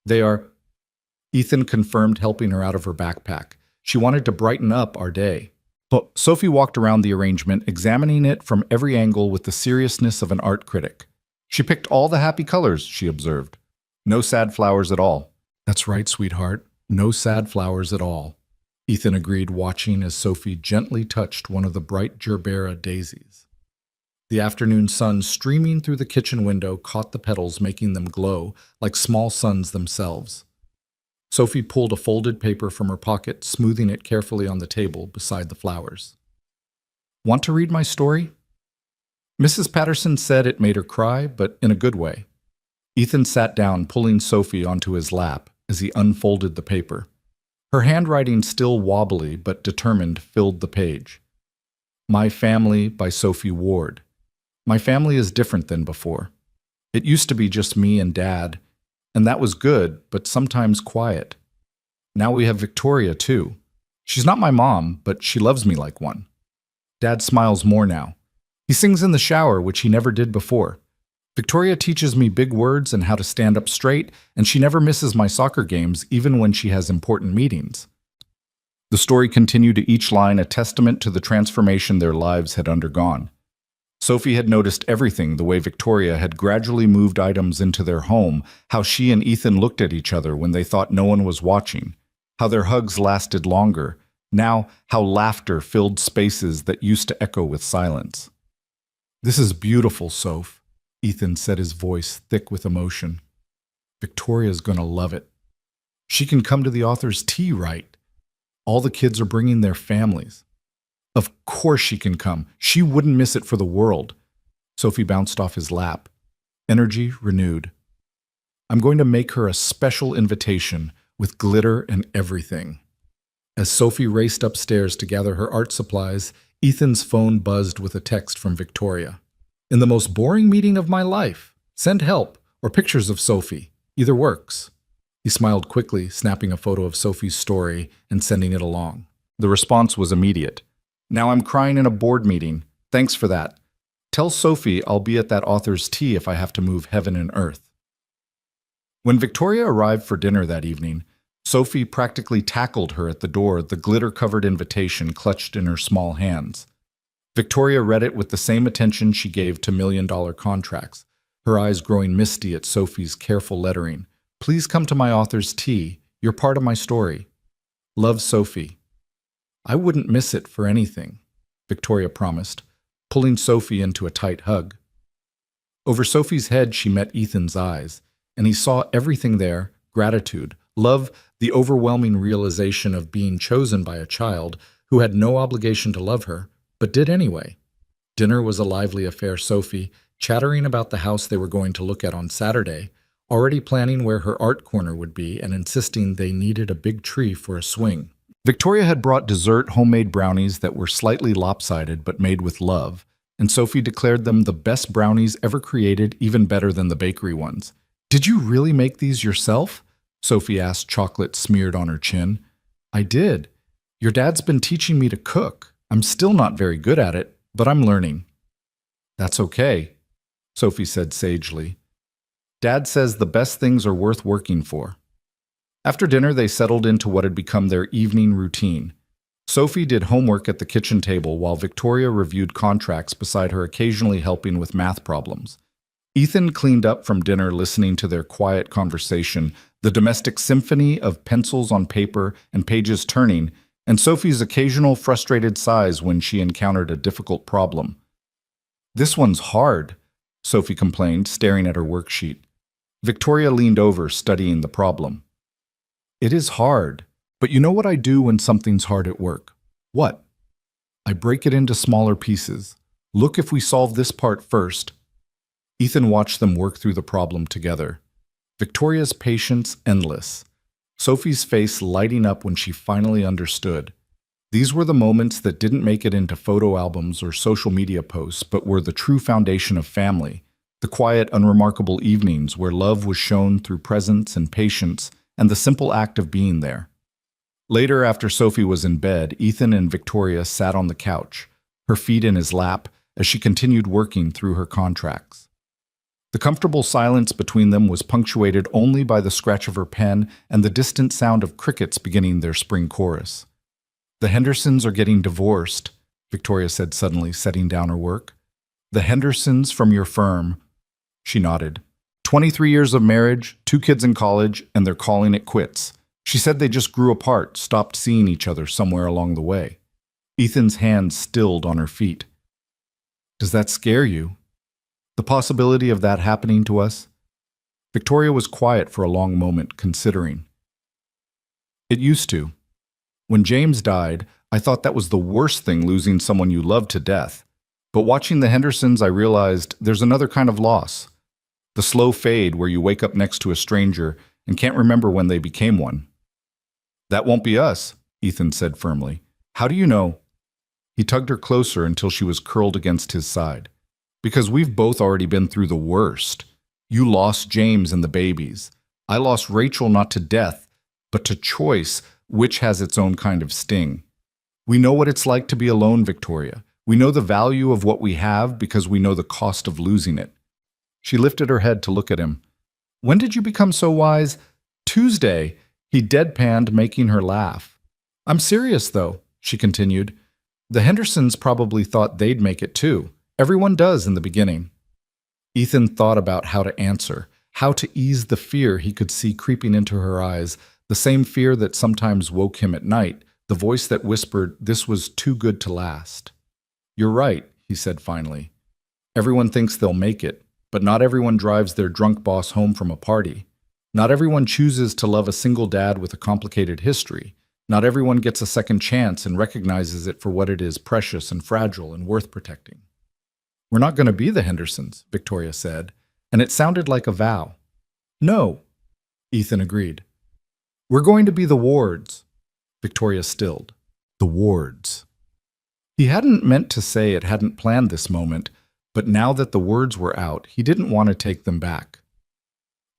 They are. Ethan confirmed, helping her out of her backpack. She wanted to brighten up our day. But Sophie walked around the arrangement, examining it from every angle with the seriousness of an art critic. She picked all the happy colors, she observed. No sad flowers at all. That's right, sweetheart. No sad flowers at all. Ethan agreed, watching as Sophie gently touched one of the bright gerbera daisies. The afternoon sun streaming through the kitchen window caught the petals, making them glow like small suns themselves. Sophie pulled a folded paper from her pocket, smoothing it carefully on the table beside the flowers. Want to read my story? Mrs. Patterson said it made her cry, but in a good way. Ethan sat down, pulling Sophie onto his lap as he unfolded the paper. Her handwriting, still wobbly but determined, filled the page. My Family by Sophie Ward. My family is different than before. It used to be just me and Dad, and that was good, but sometimes quiet. Now we have Victoria, too. She's not my mom, but she loves me like one. Dad smiles more now. He sings in the shower, which he never did before. Victoria teaches me big words and how to stand up straight, and she never misses my soccer games, even when she has important meetings. The story continued, to each line a testament to the transformation their lives had undergone. Sophie had noticed everything, the way Victoria had gradually moved items into their home, how she and Ethan looked at each other when they thought no one was watching, how their hugs lasted longer, now how laughter filled spaces that used to echo with silence. This is beautiful, Soph, Ethan said, his voice thick with emotion. Victoria's gonna love it. She can come to the author's tea, right? All the kids are bringing their families. Of course she can come. She wouldn't miss it for the world. Sophie bounced off his lap, energy renewed. I'm going to make her a special invitation with glitter and everything. As Sophie raced upstairs to gather her art supplies, Ethan's phone buzzed with a text from Victoria. In the most boring meeting of my life. Send help or pictures of Sophie. Either works. He smiled quickly, snapping a photo of Sophie's story and sending it along. The response was immediate. Now I'm crying in a board meeting. Thanks for that. Tell Sophie I'll be at that author's tea if I have to move heaven and earth. When Victoria arrived for dinner that evening, Sophie practically tackled her at the door, the glitter-covered invitation clutched in her small hands. Victoria read it with the same attention she gave to million-dollar contracts, her eyes growing misty at Sophie's careful lettering. Please come to my author's tea. You're part of my story. Love, Sophie. I wouldn't miss it for anything, Victoria promised, pulling Sophie into a tight hug. Over Sophie's head she met Ethan's eyes, and he saw everything there: gratitude, love, the overwhelming realization of being chosen by a child who had no obligation to love her, but did anyway. Dinner was a lively affair, Sophie, chattering about the house they were going to look at on Saturday, already planning where her art corner would be and insisting they needed a big tree for a swing. Victoria had brought dessert homemade brownies that were slightly lopsided but made with love, and Sophie declared them the best brownies ever created, even better than the bakery ones. Did you really make these yourself? Sophie asked, chocolate smeared on her chin. I did. Your dad's been teaching me to cook. I'm still not very good at it, but I'm learning. That's okay, Sophie said sagely. Dad says the best things are worth working for. After dinner, they settled into what had become their evening routine. Sophie did homework at the kitchen table while Victoria reviewed contracts beside her, occasionally helping with math problems. Ethan cleaned up from dinner, listening to their quiet conversation, the domestic symphony of pencils on paper and pages turning, and Sophie's occasional frustrated sighs when she encountered a difficult problem. This one's hard, Sophie complained, staring at her worksheet. Victoria leaned over, studying the problem. It is hard, but you know what I do when something's hard at work? What? I break it into smaller pieces. Look, if we solve this part first. Ethan watched them work through the problem together. Victoria's patience endless. Sophie's face lighting up when she finally understood. These were the moments that didn't make it into photo albums or social media posts, but were the true foundation of family. The quiet, unremarkable evenings where love was shown through presence and patience and the simple act of being there. Later, after Sophie was in bed, Ethan and Victoria sat on the couch, her feet in his lap, as she continued working through her contracts. The comfortable silence between them was punctuated only by the scratch of her pen and the distant sound of crickets beginning their spring chorus. "The Hendersons are getting divorced," Victoria said suddenly, setting down her work. "The Hendersons from your firm." She nodded. 23 years of marriage, 2 kids in college, and they're calling it quits. She said they just grew apart, stopped seeing each other somewhere along the way. Ethan's hands stilled on her feet. "Does that scare you? The possibility of that happening to us?" Victoria was quiet for a long moment, considering. "It used to. When James died, I thought that was the worst thing, losing someone you loved to death. But watching the Hendersons, I realized there's another kind of loss. The slow fade where you wake up next to a stranger and can't remember when they became one." "That won't be us," Ethan said firmly. "How do you know?" He tugged her closer until she was curled against his side. "Because we've both already been through the worst. You lost James and the babies. I lost Rachel not to death, but to choice, which has its own kind of sting. We know what it's like to be alone, Victoria. We know the value of what we have because we know the cost of losing it." She lifted her head to look at him. "When did you become so wise?" "Tuesday," he deadpanned, making her laugh. "I'm serious, though," she continued. "The Hendersons probably thought they'd make it too. Everyone does in the beginning." Ethan thought about how to answer, how to ease the fear he could see creeping into her eyes, the same fear that sometimes woke him at night, the voice that whispered this was too good to last. "You're right," he said finally. "Everyone thinks they'll make it, but not everyone drives their drunk boss home from a party. Not everyone chooses to love a single dad with a complicated history. Not everyone gets a second chance and recognizes it for what it is, precious and fragile and worth protecting." "We're not going to be the Hendersons," Victoria said, and it sounded like a vow. "No," Ethan agreed. "We're going to be the Wards." Victoria stilled. The Wards. He hadn't meant to say it, hadn't planned this moment, but now that the words were out, he didn't want to take them back.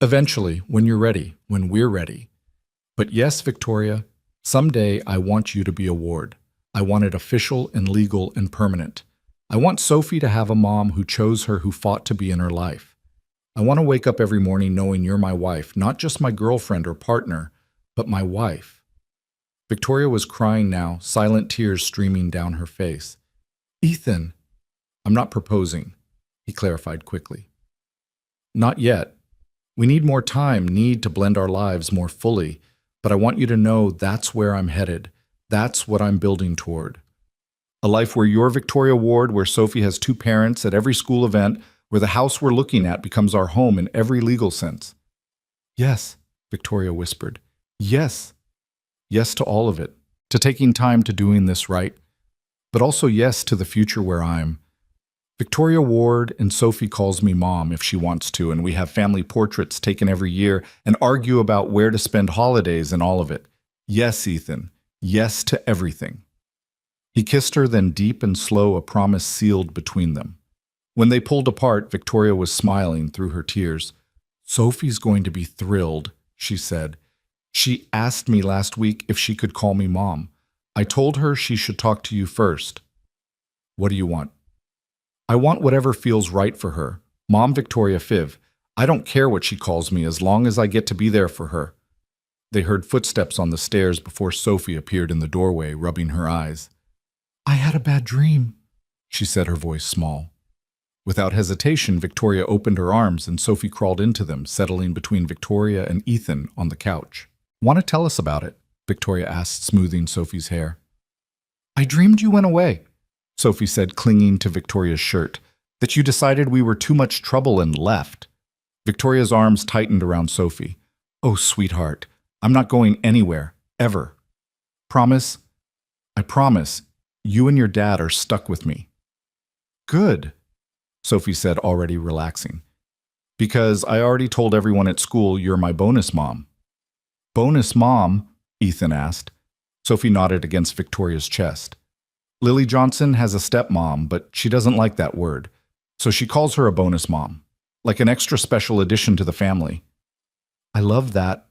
"Eventually, when you're ready, when we're ready. But yes, Victoria, someday I want you to be a ward. I want it official and legal and permanent. I want Sophie to have a mom who chose her, who fought to be in her life. I want to wake up every morning knowing you're my wife, not just my girlfriend or partner, but my wife." Victoria was crying now, silent tears streaming down her face. "Ethan." "I'm not proposing," he clarified quickly. "Not yet. We need more time, need to blend our lives more fully, but I want you to know that's where I'm headed. That's what I'm building toward. A life where you're Victoria Ward, where Sophie has 2 parents at every school event, where the house we're looking at becomes our home in every legal sense." "Yes," Victoria whispered. "Yes. Yes to all of it, to taking time to doing this right, but also yes to the future where I'm Victoria Ward, and Sophie calls me mom if she wants to, and we have family portraits taken every year and argue about where to spend holidays and all of it. Yes, Ethan. Yes to everything." He kissed her, then deep and slow, a promise sealed between them. When they pulled apart, Victoria was smiling through her tears. "Sophie's going to be thrilled," she said. "She asked me last week if she could call me mom. I told her she should talk to you first." "What do you want?" "I want whatever feels right for her. Mom Victoria Fiv. I don't care what she calls me as long as I get to be there for her." They heard footsteps on the stairs before Sophie appeared in the doorway, rubbing her eyes. "I had a bad dream," she said, her voice small. Without hesitation, Victoria opened her arms and Sophie crawled into them, settling between Victoria and Ethan on the couch. "Want to tell us about it?" Victoria asked, smoothing Sophie's hair. "I dreamed you went away," Sophie said, clinging to Victoria's shirt, "that you decided we were too much trouble and left." Victoria's arms tightened around Sophie. "Oh, sweetheart, I'm not going anywhere, ever. Promise?" "I promise. You and your dad are stuck with me." "Good," Sophie said, already relaxing. "Because I already told everyone at school you're my bonus mom." "Bonus mom?" Ethan asked. Sophie nodded against Victoria's chest. "Lily Johnson has a stepmom, but she doesn't like that word, so she calls her a bonus mom." like an extra special addition to the family. I love that,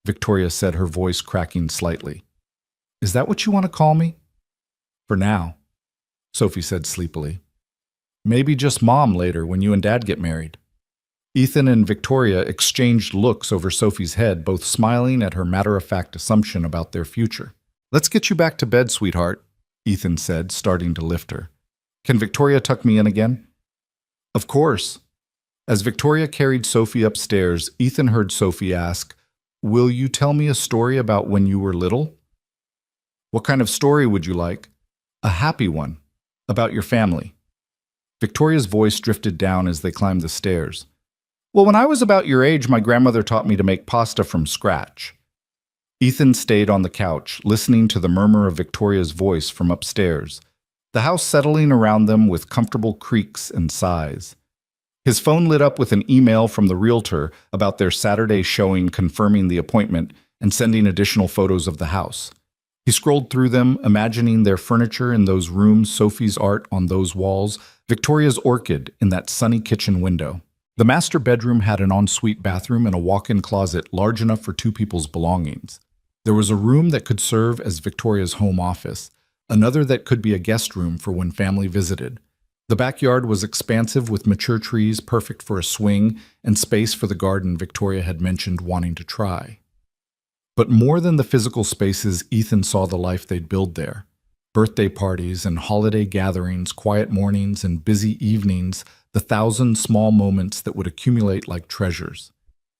Victoria said, her voice cracking slightly. Is that what you want to call me? For now, Sophie said sleepily. Maybe just Mom later when you and Dad get married. Ethan and Victoria exchanged looks over Sophie's head, both smiling at her matter-of-fact assumption about their future. Let's get you back to bed, sweetheart, Ethan said, starting to lift her. Can Victoria tuck me in again? Of course. As Victoria carried Sophie upstairs, Ethan heard Sophie ask, Will you tell me a story about when you were little? What kind of story would you like? A happy one, about your family. Victoria's voice drifted down as they climbed the stairs. Well, when I was about your age, my grandmother taught me to make pasta from scratch. Ethan stayed on the couch, listening to the murmur of Victoria's voice from upstairs, the house settling around them with comfortable creaks and sighs. His phone lit up with an email from the realtor about their Saturday showing, confirming the appointment and sending additional photos of the house. He scrolled through them, imagining their furniture in those rooms, Sophie's art on those walls, Victoria's orchid in that sunny kitchen window. The master bedroom had an ensuite bathroom and a walk-in closet large enough for two people's belongings. There was a room that could serve as Victoria's home office, another that could be a guest room for when family visited. The backyard was expansive with mature trees perfect for a swing and space for the garden Victoria had mentioned wanting to try. But more than the physical spaces, Ethan saw the life they'd build there. Birthday parties and holiday gatherings, quiet mornings and busy evenings, the 1,000 small moments that would accumulate like treasures.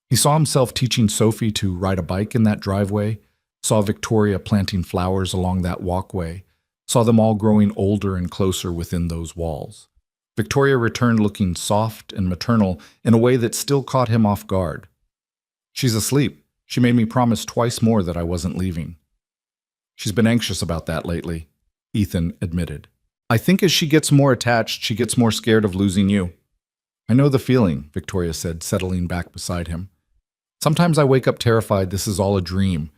He saw himself teaching Sophie to ride a bike in that driveway, saw Victoria planting flowers along that walkway, saw them all growing older and closer within those walls. Victoria returned looking soft and maternal in a way that still caught him off guard. She's asleep. She made me promise twice more that I wasn't leaving. She's been anxious about that lately, Ethan admitted. I think as she gets more attached, she gets more scared of losing you. I know the feeling, Victoria said, settling back beside him. Sometimes I wake up terrified this is all a dream,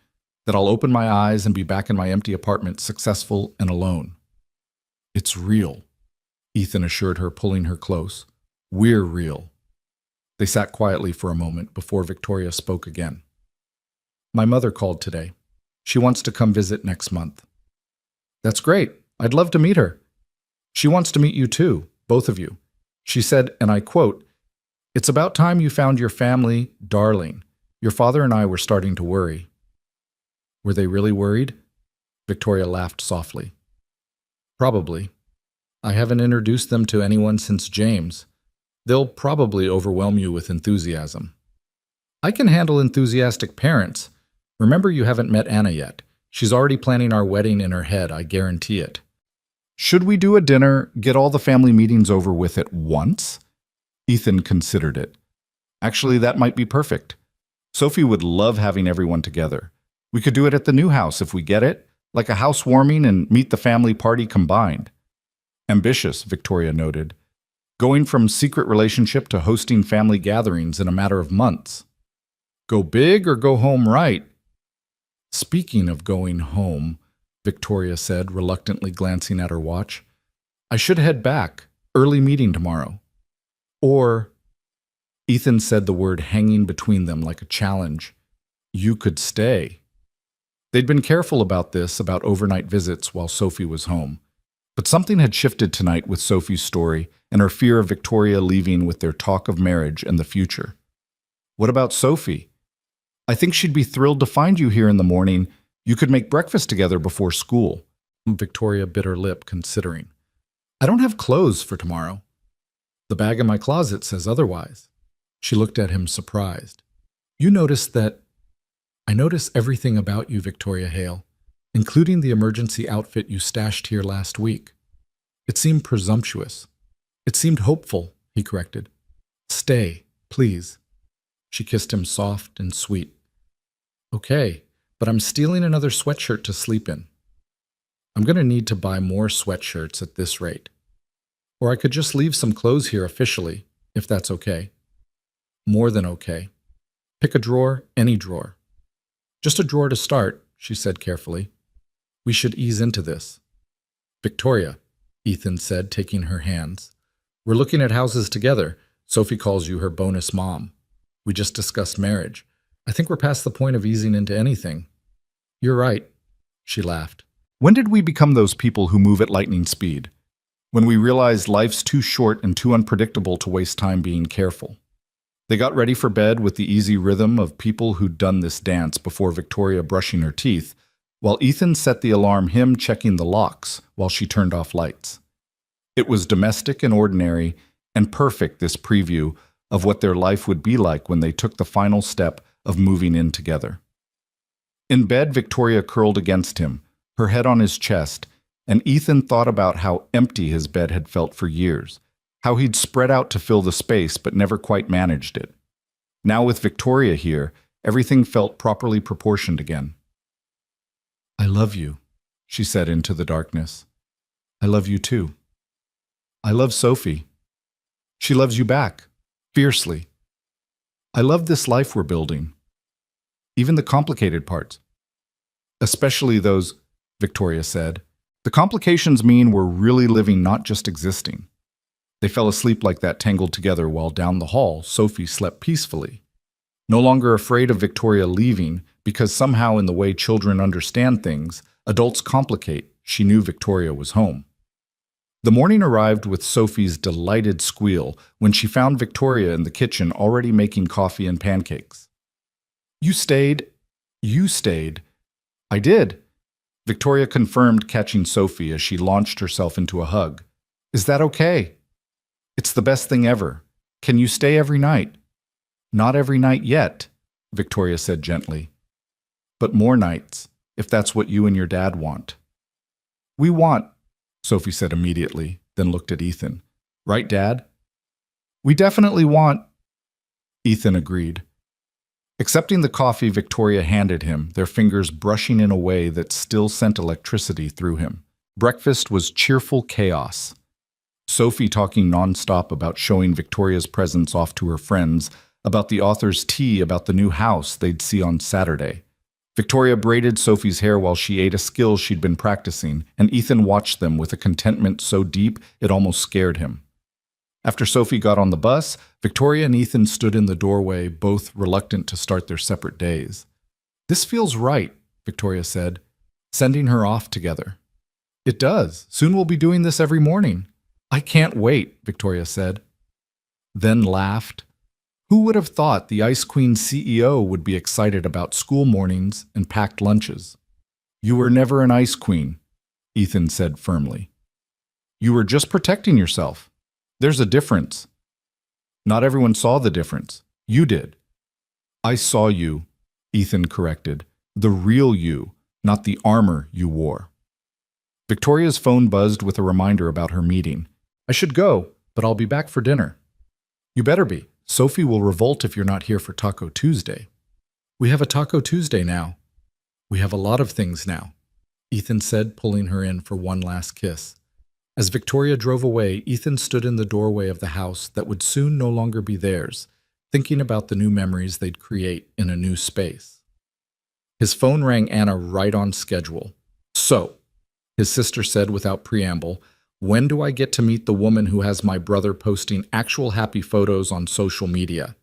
that I'll open my eyes and be back in my empty apartment, successful and alone. It's real, Ethan assured her, pulling her close. We're real. They sat quietly for a moment before Victoria spoke again. My mother called today. She wants to come visit next month. That's great. I'd love to meet her. She wants to meet you too, both of you. She said, and I quote, It's about time you found your family, darling. Your father and I were starting to worry. Were they really worried? Victoria laughed softly. Probably. I haven't introduced them to anyone since James. They'll probably overwhelm you with enthusiasm. I can handle enthusiastic parents. Remember, you haven't met Anna yet. She's already planning our wedding in her head, I guarantee it. Should we do a dinner, get all the family meetings over with at once? Ethan considered it. Actually, that might be perfect. Sophie would love having everyone together. We could do it at the new house if we get it, like a housewarming and meet the family party combined. Ambitious, Victoria noted. Going from secret relationship to hosting family gatherings in a matter of months. Go big or go home right? Speaking of going home, Victoria said, reluctantly glancing at her watch, I should head back. Early meeting tomorrow. Or, Ethan said the word hanging between them like a challenge, you could stay. They'd been careful about this, about overnight visits while Sophie was home. But something had shifted tonight with Sophie's story and her fear of Victoria leaving with their talk of marriage and the future. What about Sophie? I think she'd be thrilled to find you here in the morning. You could make breakfast together before school. Victoria bit her lip, considering. I don't have clothes for tomorrow. The bag in my closet says otherwise. She looked at him surprised. You noticed that I notice everything about you, Victoria Hale, including the emergency outfit you stashed here last week. It seemed presumptuous. It seemed hopeful, he corrected. Stay, please. She kissed him soft and sweet. Okay, but I'm stealing another sweatshirt to sleep in. I'm going to need to buy more sweatshirts at this rate. Or I could just leave some clothes here officially, if that's okay. More than okay. Pick a drawer, any drawer. Just a drawer to start, she said carefully. We should ease into this. Victoria, Ethan said, taking her hands. We're looking at houses together, Sophie calls you her bonus mom. We just discussed marriage. I think we're past the point of easing into anything. You're right, she laughed. When did we become those people who move at lightning speed? When we realized life's too short and too unpredictable to waste time being careful. They got ready for bed with the easy rhythm of people who'd done this dance before Victoria brushing her teeth, while Ethan set the alarm, him checking the locks while she turned off lights. It was domestic and ordinary and perfect, this preview of what their life would be like when they took the final step of moving in together. In bed, Victoria curled against him, her head on his chest, and Ethan thought about how empty his bed had felt for years, how he'd spread out to fill the space but never quite managed it. Now with Victoria here, everything felt properly proportioned again. I love you, she said into the darkness. I love you too. I love Sophie. She loves you back, fiercely. I love this life we're building. Even the complicated parts. Especially those, Victoria said. The complications mean we're really living, not just existing. They fell asleep like that, tangled together, while down the hall, Sophie slept peacefully. No longer afraid of Victoria leaving, because somehow in the way children understand things, adults complicate, she knew Victoria was home. The morning arrived with Sophie's delighted squeal when she found Victoria in the kitchen already making coffee and pancakes. You stayed. You stayed. I did, Victoria confirmed, catching Sophie as she launched herself into a hug. Is that okay? It's the best thing ever. Can you stay every night? Not every night yet, Victoria said gently. But more nights, if that's what you and your dad want. We want, Sophie said immediately, then looked at Ethan. Right, Dad? We definitely want, Ethan agreed. Accepting the coffee Victoria handed him, their fingers brushing in a way that still sent electricity through him. Breakfast was cheerful chaos. Sophie talking nonstop about showing Victoria's presents off to her friends, about the author's tea, about the new house they'd see on Saturday. Victoria braided Sophie's hair while she ate a skill she'd been practicing, and Ethan watched them with a contentment so deep it almost scared him. After Sophie got on the bus, Victoria and Ethan stood in the doorway, both reluctant to start their separate days. This feels right, Victoria said, sending her off together. It does. Soon we'll be doing this every morning. I can't wait, Victoria said. Then laughed. Who would have thought the Ice Queen CEO would be excited about school mornings and packed lunches? You were never an Ice Queen, Ethan said firmly. You were just protecting yourself. There's a difference. Not everyone saw the difference. You did. I saw you, Ethan corrected. The real you, not the armor you wore. Victoria's phone buzzed with a reminder about her meeting. I should go, but I'll be back for dinner. You better be. Sophie will revolt if you're not here for Taco Tuesday. We have a Taco Tuesday now. We have a lot of things now, Ethan said, pulling her in for one last kiss. As Victoria drove away, Ethan stood in the doorway of the house that would soon no longer be theirs, thinking about the new memories they'd create in a new space. His phone rang Anna right on schedule. So, his sister said without preamble, when do I get to meet the woman who has my brother posting actual happy photos on social media?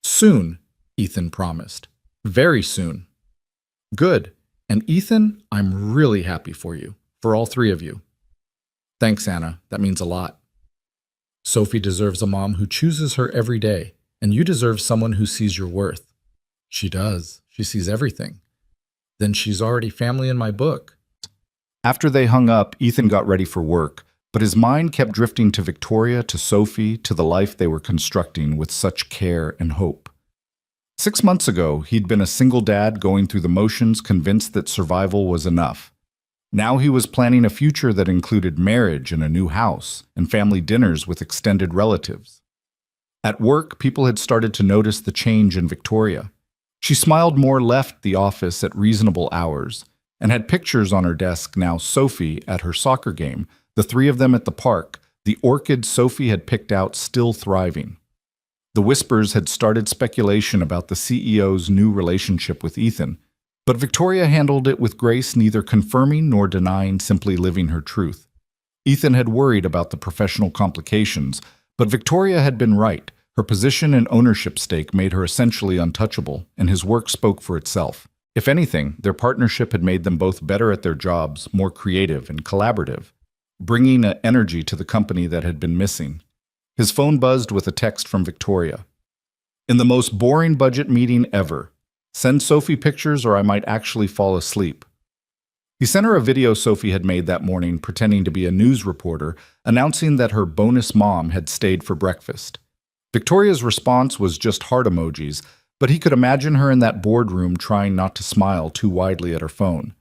Soon, Ethan promised. Very soon. Good. And Ethan, I'm really happy for you, for all three of you. Thanks, Anna. That means a lot. Sophie deserves a mom who chooses her every day, and you deserve someone who sees your worth. She does. She sees everything. Then she's already family in my book. After they hung up, Ethan got ready for work, but his mind kept drifting to Victoria, to Sophie, to the life they were constructing with such care and hope. 6 months ago, he'd been a single dad going through the motions, convinced that survival was enough. Now he was planning a future that included marriage and a new house and family dinners with extended relatives. At work, people had started to notice the change in Victoria. She smiled more, left the office at reasonable hours, and had pictures on her desk now. Sophie at her soccer game, the three of them at the park, the orchid Sophie had picked out still thriving. The whispers had started speculation about the CEO's new relationship with Ethan, but Victoria handled it with grace, neither confirming nor denying, simply living her truth. Ethan had worried about the professional complications, but Victoria had been right. Her position and ownership stake made her essentially untouchable, and his work spoke for itself. If anything, their partnership had made them both better at their jobs, more creative and collaborative, bringing an energy to the company that had been missing. His phone buzzed with a text from Victoria. In the most boring budget meeting ever. Send Sophie pictures or I might actually fall asleep. He sent her a video Sophie had made that morning pretending to be a news reporter, announcing that her bonus mom had stayed for breakfast. Victoria's response was just heart emojis, but he could imagine her in that boardroom trying not to smile too widely at her phone.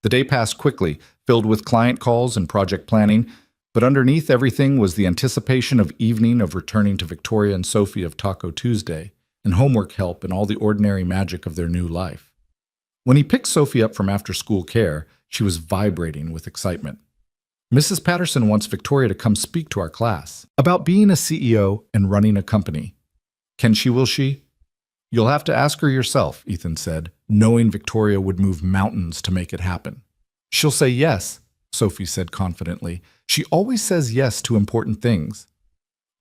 The day passed quickly, filled with client calls and project planning, but underneath everything was the anticipation of evening of returning to Victoria and Sophie of Taco Tuesday, and homework help and all the ordinary magic of their new life. When he picked Sophie up from after-school care, she was vibrating with excitement. Mrs. Patterson wants Victoria to come speak to our class about being a CEO and running a company. Can she, will she? You'll have to ask her yourself, Ethan said, knowing Victoria would move mountains to make it happen. She'll say yes, Sophie said confidently. She always says yes to important things.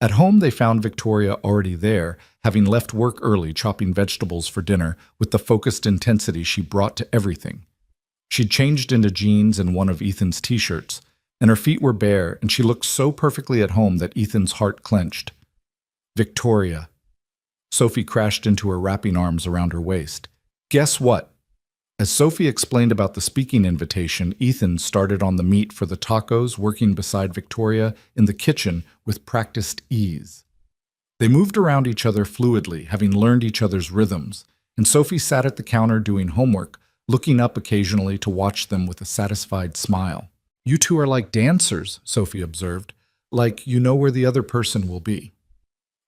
At home, they found Victoria already there, having left work early chopping vegetables for dinner with the focused intensity she brought to everything. She'd changed into jeans and one of Ethan's t-shirts, and her feet were bare, and she looked so perfectly at home that Ethan's heart clenched. Victoria. Sophie crashed into her, wrapping arms around her waist. Guess what? As Sophie explained about the speaking invitation, Ethan started on the meat for the tacos, working beside Victoria in the kitchen with practiced ease. They moved around each other fluidly, having learned each other's rhythms, and Sophie sat at the counter doing homework, looking up occasionally to watch them with a satisfied smile. You two are like dancers, Sophie observed, like you know where the other person will be.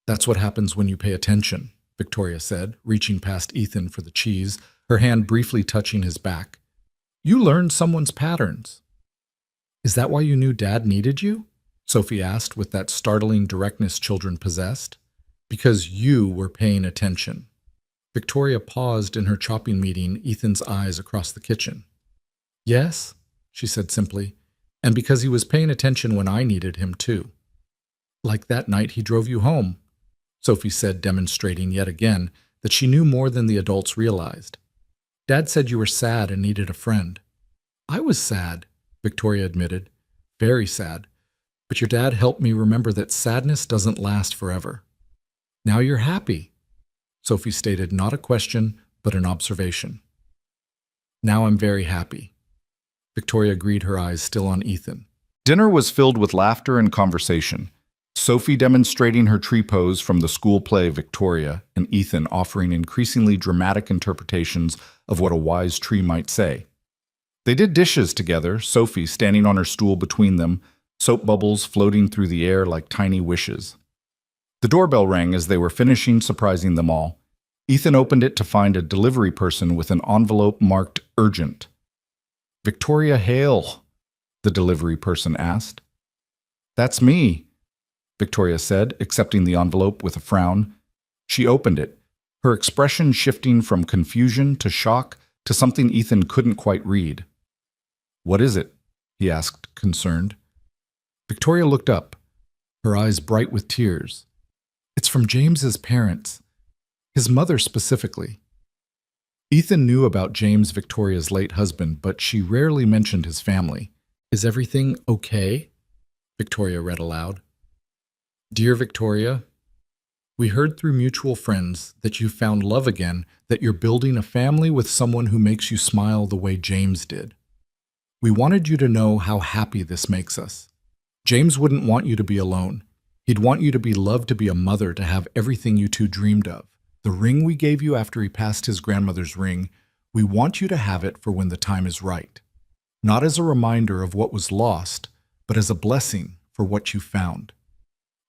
That's what happens when you pay attention, Victoria said, reaching past Ethan for the cheese, her hand briefly touching his back. You learned someone's patterns. Is that why you knew Dad needed you? Sophie asked with that startling directness children possessed. Because you were paying attention. Victoria paused in her chopping meeting, Ethan's eyes across the kitchen. Yes, she said simply, and because he was paying attention when I needed him too. Like that night he drove you home, Sophie said, demonstrating yet again that she knew more than the adults realized. Dad said you were sad and needed a friend. I was sad, Victoria admitted. Very sad. But your dad helped me remember that sadness doesn't last forever. Now you're happy, Sophie stated, not a question, but an observation. Now I'm very happy. Victoria agreed, her eyes still on Ethan. Dinner was filled with laughter and conversation. Sophie demonstrating her tree pose from the school play Victoria, and Ethan offering increasingly dramatic interpretations of what a wise tree might say. They did dishes together, Sophie standing on her stool between them, soap bubbles floating through the air like tiny wishes. The doorbell rang as they were finishing, surprising them all. Ethan opened it to find a delivery person with an envelope marked urgent. Victoria Hale, the delivery person asked. That's me, Victoria said, accepting the envelope with a frown. She opened it, her expression shifting from confusion to shock to something Ethan couldn't quite read. What is it? He asked, concerned. Victoria looked up, her eyes bright with tears. It's from James's parents, his mother specifically. Ethan knew about James, Victoria's late husband, but she rarely mentioned his family. Is everything okay? Victoria read aloud. Dear Victoria, we heard through mutual friends that you found love again, that you're building a family with someone who makes you smile the way James did. We wanted you to know how happy this makes us. James wouldn't want you to be alone. He'd want you to be loved, to be a mother, to have everything you two dreamed of. The ring we gave you after he passed his grandmother's ring, we want you to have it for when the time is right. Not as a reminder of what was lost, but as a blessing for what you found.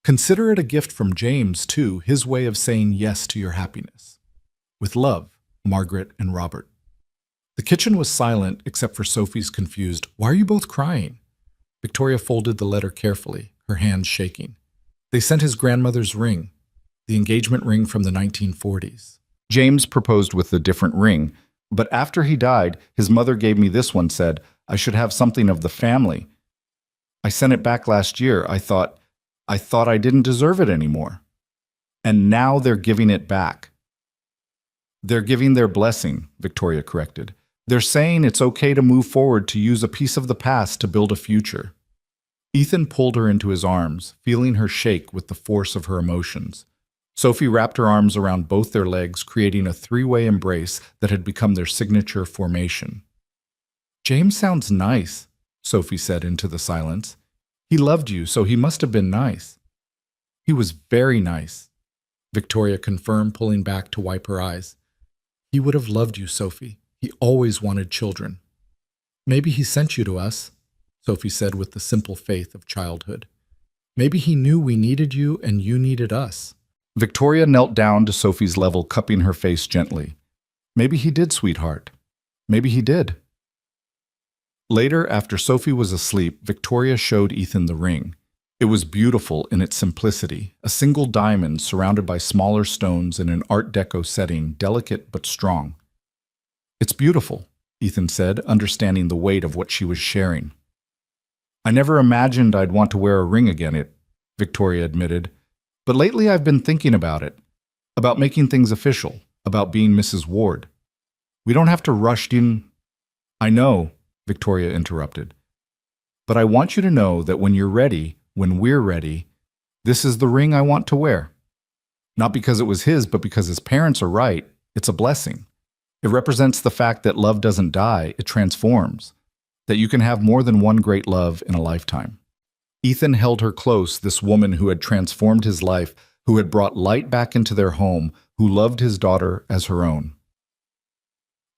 Consider it a gift from James, too, his way of saying yes to your happiness. With love, Margaret and Robert. The kitchen was silent except for Sophie's confused, "Why are you both crying?" Victoria folded the letter carefully, her hands shaking. They sent his grandmother's ring, the engagement ring from the 1940s. James proposed with a different ring, but after he died, his mother gave me this one, said, I should have something of the family. I sent it back last year. I thought I didn't deserve it anymore. And now they're giving it back. They're giving their blessing, Victoria corrected. They're saying it's okay to move forward, to use a piece of the past to build a future. Ethan pulled her into his arms, feeling her shake with the force of her emotions. Sophie wrapped her arms around both their legs, creating a three-way embrace that had become their signature formation. "James sounds nice," Sophie said into the silence. "He loved you, so he must have been nice." "He was very nice," Victoria confirmed, pulling back to wipe her eyes. "He would have loved you, Sophie. He always wanted children." "Maybe he sent you to us," Sophie said with the simple faith of childhood. "Maybe he knew we needed you and you needed us." Victoria knelt down to Sophie's level, cupping her face gently. "Maybe he did, sweetheart. Maybe he did." Later, after Sophie was asleep, Victoria showed Ethan the ring. It was beautiful in its simplicity, a single diamond surrounded by smaller stones in an Art Deco setting, delicate but strong. "It's beautiful," Ethan said, understanding the weight of what she was sharing. "I never imagined I'd want to wear a ring again," Victoria admitted. "But lately I've been thinking about it, about making things official, about being Mrs. Ward. We don't have to rush in." "I know," Victoria interrupted. "But I want you to know that when you're ready, when we're ready, this is the ring I want to wear. Not because it was his, but because his parents are right. It's a blessing. It represents the fact that love doesn't die, it transforms. That you can have more than one great love in a lifetime." Ethan held her close, this woman who had transformed his life, who had brought light back into their home, who loved his daughter as her own.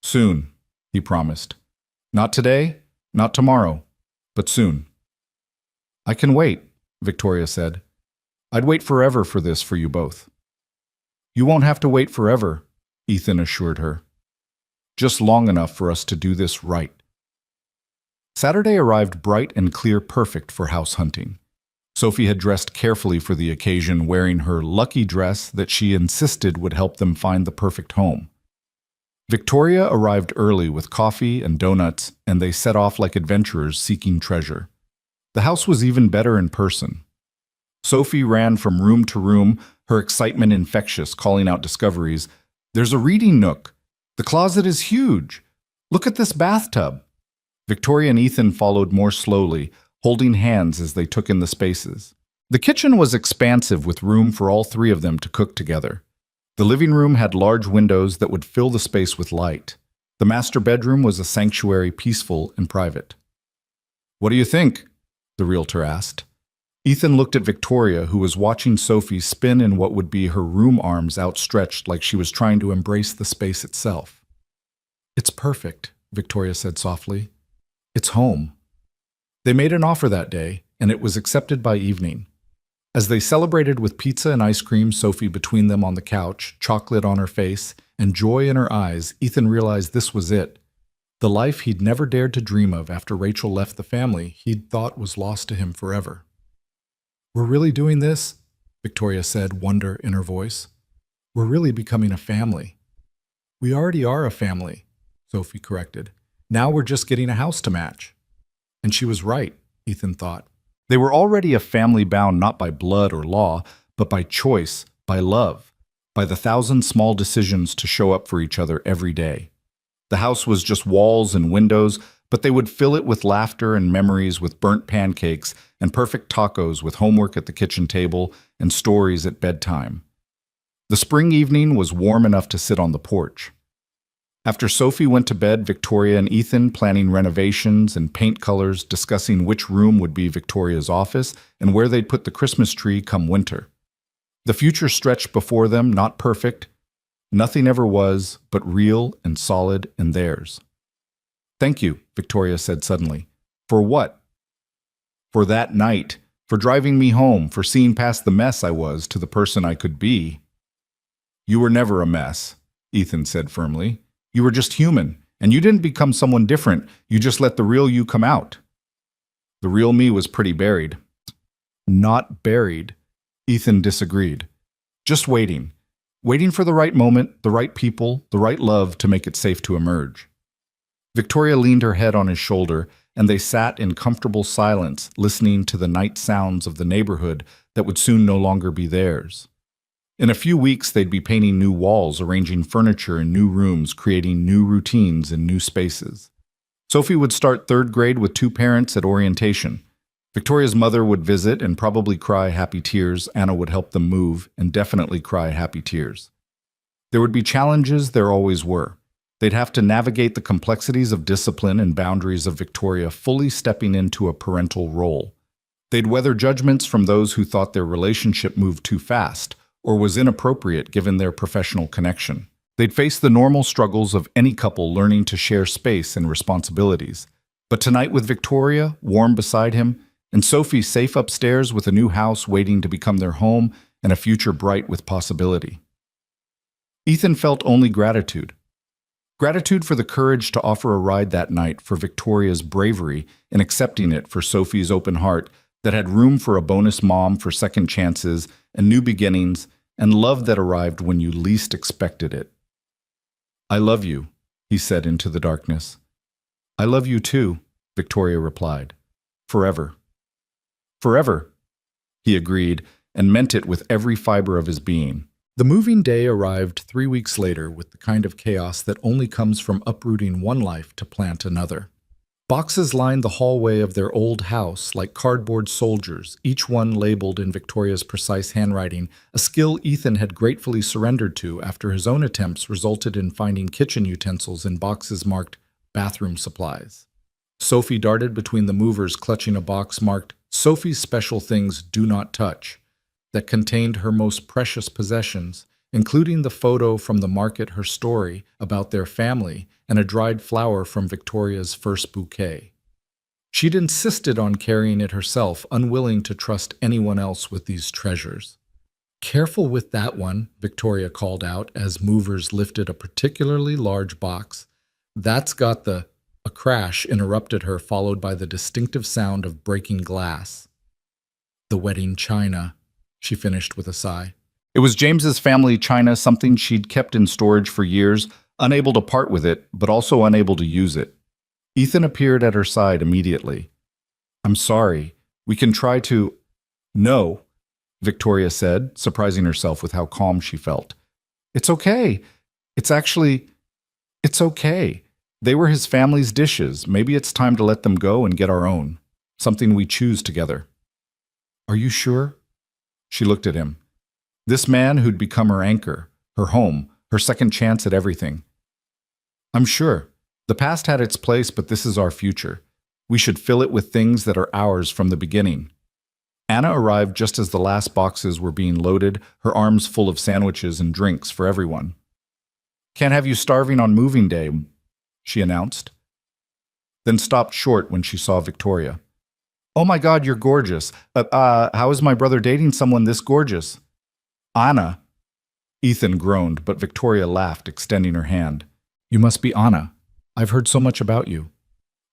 "Soon," he promised. "Not today, not tomorrow, but soon." "I can wait," Victoria said. "I'd wait forever for this for you both." "You won't have to wait forever," Ethan assured her. "Just long enough for us to do this right." Saturday arrived bright and clear, perfect for house hunting. Sophie had dressed carefully for the occasion, wearing her lucky dress that she insisted would help them find the perfect home. Victoria arrived early with coffee and donuts, and they set off like adventurers seeking treasure. The house was even better in person. Sophie ran from room to room, her excitement infectious, calling out discoveries. "There's a reading nook. The closet is huge. Look at this bathtub." Victoria and Ethan followed more slowly, holding hands as they took in the spaces. The kitchen was expansive, with room for all three of them to cook together. The living room had large windows that would fill the space with light. The master bedroom was a sanctuary, peaceful and private. "What do you think?" the realtor asked. Ethan looked at Victoria, who was watching Sophie spin in what would be her room, arms outstretched like she was trying to embrace the space itself. "It's perfect," Victoria said softly. "It's home." They made an offer that day, and it was accepted by evening. As they celebrated with pizza and ice cream, Sophie between them on the couch, chocolate on her face, and joy in her eyes, Ethan realized this was it. The life he'd never dared to dream of after Rachel left the family he'd thought was lost to him forever. "We're really doing this?" Victoria said, wonder in her voice. "We're really becoming a family." "We already are a family," Sophie corrected. "Now we're just getting a house to match." And she was right, Ethan thought. They were already a family bound not by blood or law, but by choice, by love, by the 1,000 small decisions to show up for each other every day. The house was just walls and windows, but they would fill it with laughter and memories, with burnt pancakes and perfect tacos, with homework at the kitchen table and stories at bedtime. The spring evening was warm enough to sit on the porch. After Sophie went to bed, Victoria and Ethan, planning renovations and paint colors, discussing which room would be Victoria's office and where they'd put the Christmas tree come winter. The future stretched before them, not perfect. Nothing ever was, but real and solid and theirs. "Thank you," Victoria said suddenly. "For what?" "For that night, for driving me home, for seeing past the mess I was to the person I could be." "You were never a mess," Ethan said firmly. "You were just human, and you didn't become someone different. You just let the real you come out." "The real me was pretty buried." "Not buried," Ethan disagreed. "Just waiting. Waiting for the right moment, the right people, the right love to make it safe to emerge." Victoria leaned her head on his shoulder, and they sat in comfortable silence, listening to the night sounds of the neighborhood that would soon no longer be theirs. In a few weeks, they'd be painting new walls, arranging furniture in new rooms, creating new routines in new spaces. Sophie would start third grade with two parents at orientation. Victoria's mother would visit and probably cry happy tears. Anna would help them move and definitely cry happy tears. There would be challenges, there always were. They'd have to navigate the complexities of discipline and boundaries of Victoria fully stepping into a parental role. They'd weather judgments from those who thought their relationship moved too fast or was inappropriate given their professional connection. They'd face the normal struggles of any couple learning to share space and responsibilities. But tonight with Victoria, warm beside him, and Sophie safe upstairs with a new house waiting to become their home and a future bright with possibility. Ethan felt only gratitude. Gratitude for the courage to offer a ride that night, for Victoria's bravery in accepting it, for Sophie's open heart that had room for a bonus mom, for second chances and new beginnings, and love that arrived when you least expected it. "I love you," he said into the darkness. "I love you too," Victoria replied. "Forever." "Forever," he agreed, and meant it with every fiber of his being. The moving day arrived 3 weeks later with the kind of chaos that only comes from uprooting one life to plant another. Boxes lined the hallway of their old house like cardboard soldiers, each one labeled in Victoria's precise handwriting, a skill Ethan had gratefully surrendered to after his own attempts resulted in finding kitchen utensils in boxes marked bathroom supplies. Sophie darted between the movers, clutching a box marked "Sophie's Special Things Do Not Touch," that contained her most precious possessions, including the photo from the market, her story about their family, and a dried flower from Victoria's first bouquet. She'd insisted on carrying it herself, unwilling to trust anyone else with these treasures. "Careful with that one," Victoria called out as movers lifted a particularly large box. "That's got the—" A crash interrupted her, followed by the distinctive sound of breaking glass. "The wedding china," she finished with a sigh. It was James's family china, something she'd kept in storage for years, unable to part with it, but also unable to use it. Ethan appeared at her side immediately. "I'm sorry. We can try to—" "No," Victoria said, surprising herself with how calm she felt. "It's okay. It's okay. They were his family's dishes. Maybe it's time to let them go and get our own. Something we choose together." "Are you sure?" She looked at him. This man who'd become her anchor, her home, her second chance at everything. "I'm sure. The past had its place, but this is our future. We should fill it with things that are ours from the beginning." Anna arrived just as the last boxes were being loaded, her arms full of sandwiches and drinks for everyone. "Can't have you starving on moving day," she announced, then stopped short when she saw Victoria. "Oh my God, you're gorgeous. How is my brother dating someone this gorgeous?" "Anna." Ethan groaned, but Victoria laughed, extending her hand. "You must be Anna. I've heard so much about you."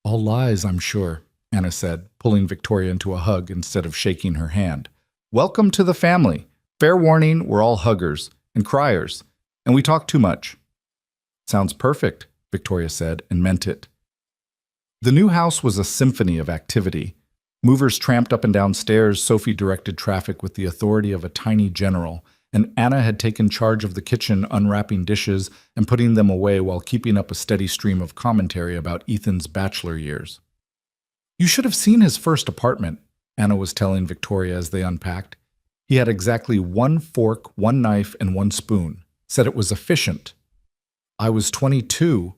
"All lies, I'm sure," Anna said, pulling Victoria into a hug instead of shaking her hand. "Welcome to the family. Fair warning, we're all huggers and criers, and we talk too much." "Sounds perfect," Victoria said, and meant it. The new house was a symphony of activity. Movers tramped up and down stairs, Sophie directed traffic with the authority of a tiny general, and Anna had taken charge of the kitchen, unwrapping dishes and putting them away while keeping up a steady stream of commentary about Ethan's bachelor years. "You should have seen his first apartment," Anna was telling Victoria as they unpacked. "He had exactly 1 fork, 1 knife, and 1 spoon. Said it was efficient." "I was 22,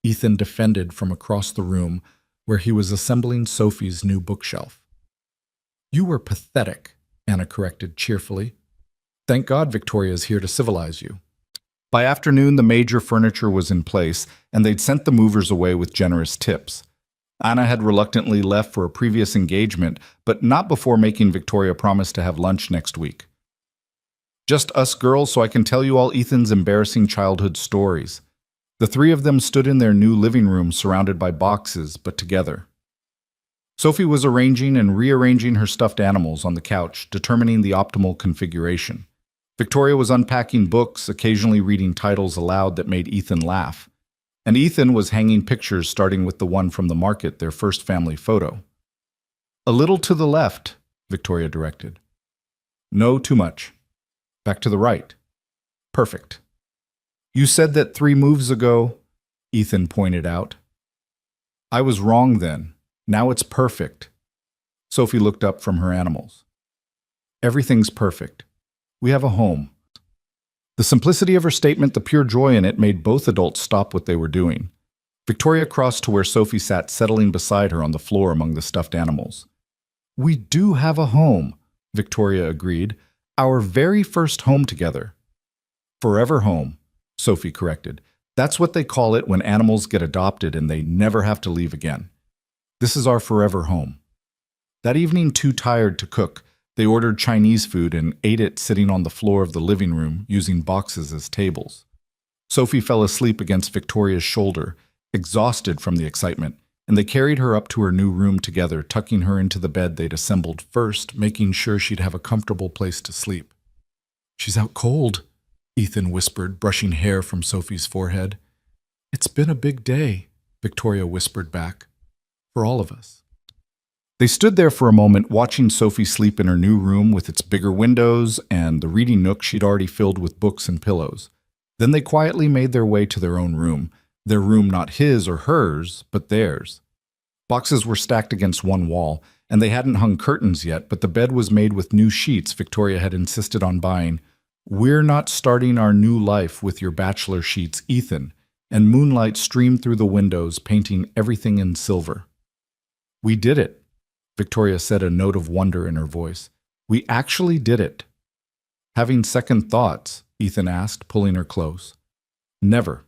Ethan defended from across the room, where he was assembling Sophie's new bookshelf. "You were pathetic," Anna corrected cheerfully. "Thank God Victoria's here to civilize you." By afternoon, the major furniture was in place, and they'd sent the movers away with generous tips. Anna had reluctantly left for a previous engagement, but not before making Victoria promise to have lunch next week. "Just us girls, so I can tell you all Ethan's embarrassing childhood stories." The 3 of them stood in their new living room surrounded by boxes, but together. Sophie was arranging and rearranging her stuffed animals on the couch, determining the optimal configuration. Victoria was unpacking books, occasionally reading titles aloud that made Ethan laugh. And Ethan was hanging pictures, starting with the one from the market, their first family photo. "A little to the left," Victoria directed. "No, too much." Back to the right. Perfect. You said that 3 moves ago, Ethan pointed out. I was wrong then. Now it's perfect. Sophie looked up from her animals. Everything's perfect. We have a home. The simplicity of her statement, the pure joy in it, made both adults stop what they were doing. Victoria crossed to where Sophie sat, settling beside her on the floor among the stuffed animals. We do have a home, Victoria agreed. Our very first home together. Forever home, Sophie corrected. That's what they call it when animals get adopted and they never have to leave again. This is our forever home. That evening, too tired to cook, they ordered Chinese food and ate it sitting on the floor of the living room, using boxes as tables. Sophie fell asleep against Victoria's shoulder, exhausted from the excitement, and they carried her up to her new room together, tucking her into the bed they'd assembled first, making sure she'd have a comfortable place to sleep. She's out cold, Ethan whispered, brushing hair from Sophie's forehead. It's been a big day, Victoria whispered back. For all of us. They stood there for a moment, watching Sophie sleep in her new room with its bigger windows and the reading nook she'd already filled with books and pillows. Then they quietly made their way to their own room. Their room not his or hers, but theirs. Boxes were stacked against one wall, and they hadn't hung curtains yet, but the bed was made with new sheets Victoria had insisted on buying. We're not starting our new life with your bachelor sheets, Ethan, and moonlight streamed through the windows, painting everything in silver. We did it, Victoria said, a note of wonder in her voice. We actually did it. Having second thoughts? Ethan asked, pulling her close. Never.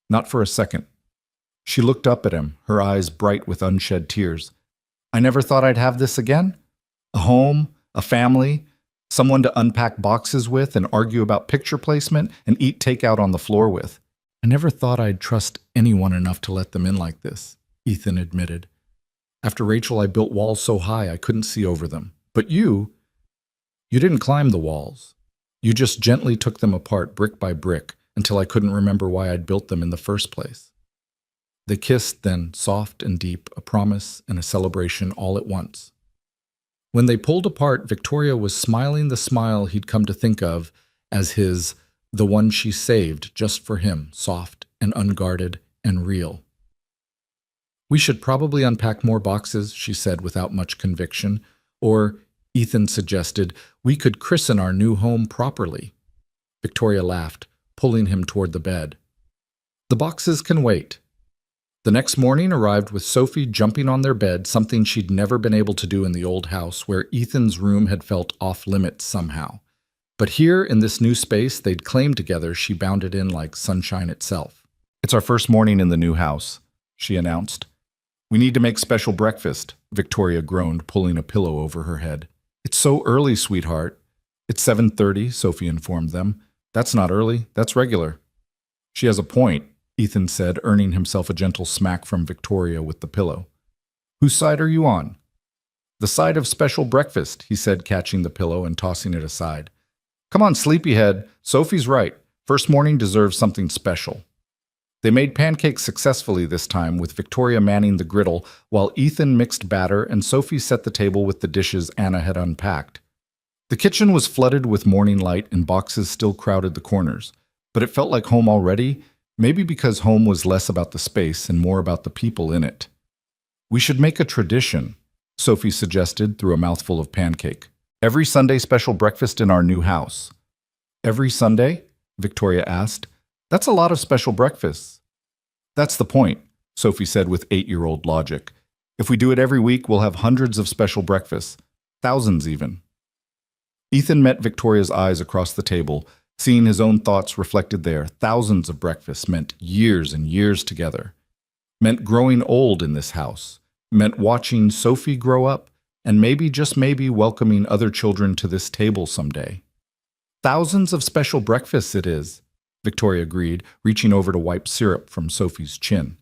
Not for a second. She looked up at him, her eyes bright with unshed tears. I never thought I'd have this again? A home, a family, someone to unpack boxes with and argue about picture placement and eat takeout on the floor with. I never thought I'd trust anyone enough to let them in like this, Ethan admitted. After Rachel, I built walls so high I couldn't see over them. But you didn't climb the walls. You just gently took them apart brick by brick until I couldn't remember why I'd built them in the first place. They kissed then, soft and deep, a promise and a celebration all at once. When they pulled apart, Victoria was smiling the smile he'd come to think of as the one she saved just for him, soft and unguarded and real. We should probably unpack more boxes, she said without much conviction. Or, Ethan suggested, we could christen our new home properly. Victoria laughed, pulling him toward the bed. The boxes can wait. The next morning arrived with Sophie jumping on their bed, something she'd never been able to do in the old house, where Ethan's room had felt off-limits somehow. But here, in this new space they'd claimed together, she bounded in like sunshine itself. It's our first morning in the new house, she announced. We need to make special breakfast, Victoria groaned, pulling a pillow over her head. It's so early, sweetheart. It's 7:30, Sophie informed them. That's not early, that's regular. She has a point, Ethan said, earning himself a gentle smack from Victoria with the pillow. Whose side are you on? The side of special breakfast, he said, catching the pillow and tossing it aside. Come on, sleepyhead. Sophie's right. First morning deserves something special. They made pancakes successfully this time, with Victoria manning the griddle, while Ethan mixed batter and Sophie set the table with the dishes Anna had unpacked. The kitchen was flooded with morning light and boxes still crowded the corners, but it felt like home already, maybe because home was less about the space and more about the people in it. We should make a tradition, Sophie suggested through a mouthful of pancake. Every Sunday special breakfast in our new house. Every Sunday? Victoria asked. That's a lot of special breakfasts. That's the point, Sophie said with 8-year-old logic. If we do it every week, we'll have hundreds of special breakfasts, thousands even. Ethan met Victoria's eyes across the table, seeing his own thoughts reflected there. Thousands of breakfasts meant years and years together. Meant growing old in this house. Meant watching Sophie grow up, and maybe, just maybe, welcoming other children to this table someday. Thousands of special breakfasts it is, Victoria agreed, reaching over to wipe syrup from Sophie's chin.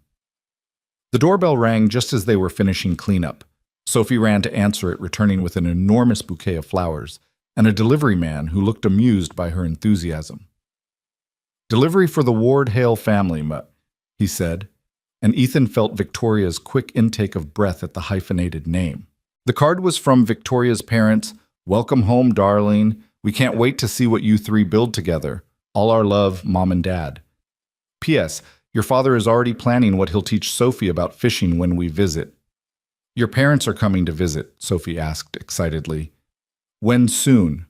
The doorbell rang just as they were finishing cleanup. Sophie ran to answer it, returning with an enormous bouquet of flowers, and a delivery man who looked amused by her enthusiasm. Delivery for the Ward Hale family, he said, and Ethan felt Victoria's quick intake of breath at the hyphenated name. The card was from Victoria's parents, Welcome home, darling. We can't wait to see what you three build together. All our love, Mom and Dad. P.S. Your father is already planning what he'll teach Sophie about fishing when we visit. Your parents are coming to visit, Sophie asked excitedly. When soon?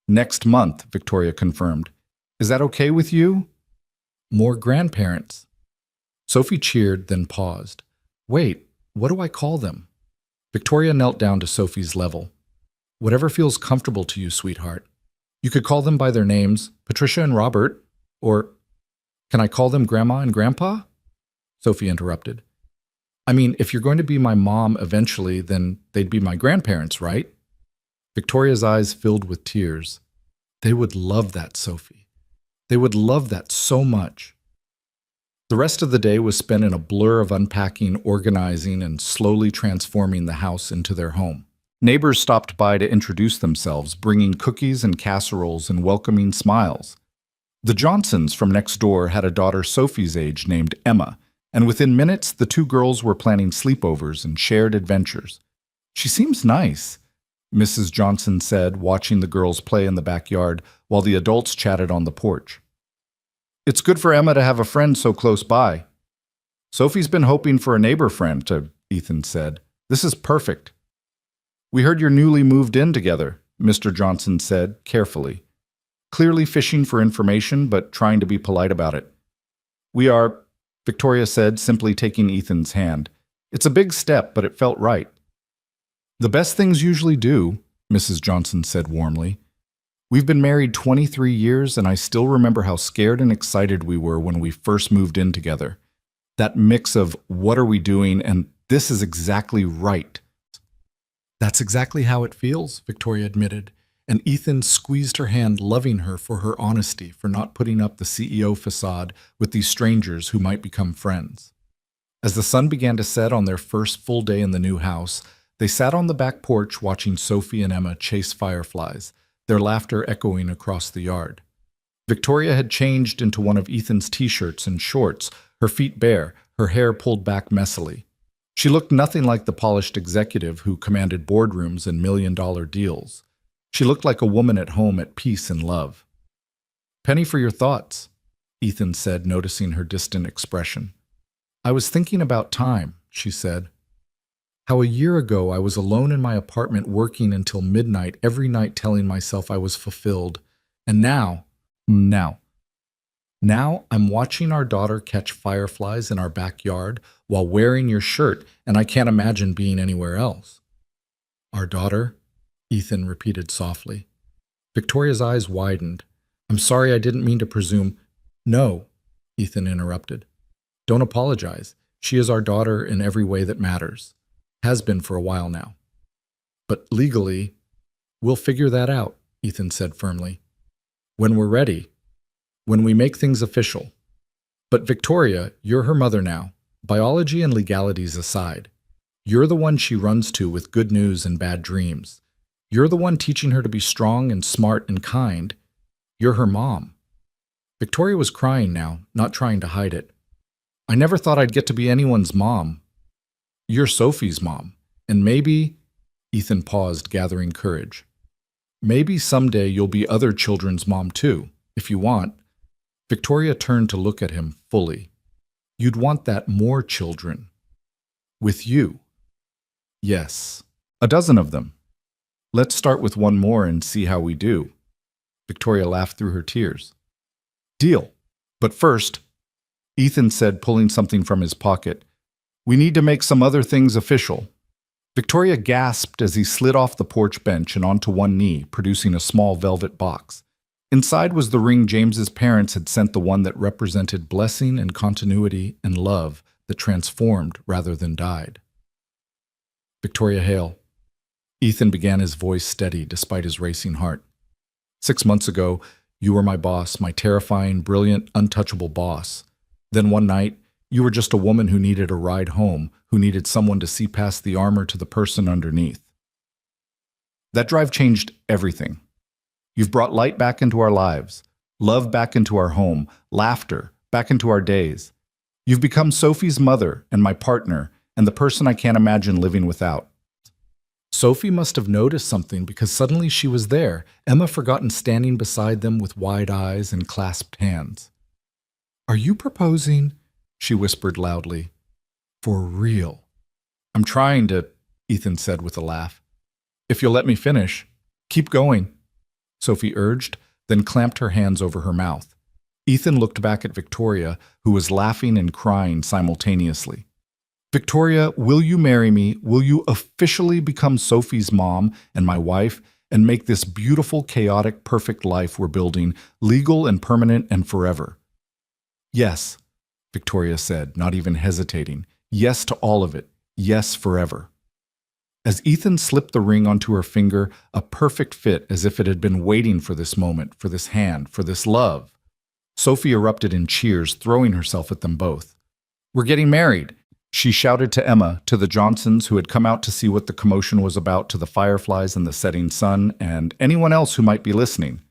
Next month, Victoria confirmed. Is that okay with you? More grandparents. Sophie cheered, then paused. Wait, what do I call them? Victoria knelt down to Sophie's level. Whatever feels comfortable to you, sweetheart. You could call them by their names, Patricia and Robert, or can I call them Grandma and Grandpa? Sophie interrupted. I mean, if you're going to be my mom eventually, then they'd be my grandparents, right? Victoria's eyes filled with tears. They would love that, Sophie. They would love that so much. The rest of the day was spent in a blur of unpacking, organizing, and slowly transforming the house into their home. Neighbors stopped by to introduce themselves, bringing cookies and casseroles and welcoming smiles. The Johnsons from next door had a daughter Sophie's age named Emma, and within minutes the two girls were planning sleepovers and shared adventures. She seems nice, Mrs. Johnson said, watching the girls play in the backyard while the adults chatted on the porch. It's good for Emma to have a friend so close by. Sophie's been hoping for a neighbor friend, Ethan said. This is perfect. We heard you're newly moved in together, Mr. Johnson said, carefully. Clearly fishing for information, but trying to be polite about it. We are, Victoria said, simply taking Ethan's hand. It's a big step, but it felt right. The best things usually do, Mrs. Johnson said warmly. We've been married 23 years, and I still remember how scared and excited we were when we first moved in together. That mix of what are we doing and this is exactly right. That's exactly how it feels, Victoria admitted, and Ethan squeezed her hand, loving her for her honesty, for not putting up the CEO facade with these strangers who might become friends. As the sun began to set on their first full day in the new house, they sat on the back porch watching Sophie and Emma chase fireflies, their laughter echoing across the yard. Victoria had changed into one of Ethan's t-shirts and shorts, her feet bare, her hair pulled back messily. She looked nothing like the polished executive who commanded boardrooms and million-dollar deals. She looked like a woman at home at peace and love. Penny for your thoughts, Ethan said, noticing her distant expression. I was thinking about time, she said. How a year ago I was alone in my apartment working until midnight every night telling myself I was fulfilled. And now I'm watching our daughter catch fireflies in our backyard while wearing your shirt, and I can't imagine being anywhere else. Our daughter? Ethan repeated softly. Victoria's eyes widened. I'm sorry, I didn't mean to presume. No, Ethan interrupted. Don't apologize. She is our daughter in every way that matters. Has been for a while now. But legally, we'll figure that out, Ethan said firmly. When we're ready. When we make things official. But Victoria, you're her mother now, biology and legalities aside. You're the one she runs to with good news and bad dreams. You're the one teaching her to be strong and smart and kind. You're her mom. Victoria was crying now, not trying to hide it. I never thought I'd get to be anyone's mom. You're Sophie's mom, and maybe, Ethan paused, gathering courage. Maybe someday you'll be other children's mom too, if you want. Victoria turned to look at him fully. You'd want that more children. With you. Yes, 12 of them. Let's start with one more and see how we do. Victoria laughed through her tears. Deal. But first, Ethan said, pulling something from his pocket, we need to make some other things official. Victoria gasped as he slid off the porch bench and onto one knee, producing a small velvet box. Inside was the ring James's parents had sent, the one that represented blessing and continuity and love that transformed rather than died. Victoria Hale. Ethan began, his voice steady despite his racing heart. 6 months ago, you were my boss, my terrifying, brilliant, untouchable boss. Then one night, you were just a woman who needed a ride home, who needed someone to see past the armor to the person underneath. That drive changed everything. You've brought light back into our lives, love back into our home, laughter back into our days. You've become Sophie's mother and my partner and the person I can't imagine living without. Sophie must have noticed something because suddenly she was there, Emma forgotten standing beside them with wide eyes and clasped hands. "Are you proposing?" she whispered loudly. "For real?" "I'm trying to," Ethan said with a laugh. "If you'll let me finish." "Keep going," Sophie urged, then clamped her hands over her mouth. Ethan looked back at Victoria, who was laughing and crying simultaneously. "Victoria, will you marry me? Will you officially become Sophie's mom and my wife and make this beautiful, chaotic, perfect life we're building legal and permanent and forever?" "Yes," Victoria said, not even hesitating. "Yes to all of it. Yes forever." As Ethan slipped the ring onto her finger, a perfect fit as if it had been waiting for this moment, for this hand, for this love, Sophie erupted in cheers, throwing herself at them both. "We're getting married!" She shouted to Emma, to the Johnsons who had come out to see what the commotion was about, to the fireflies and the setting sun, and anyone else who might be listening.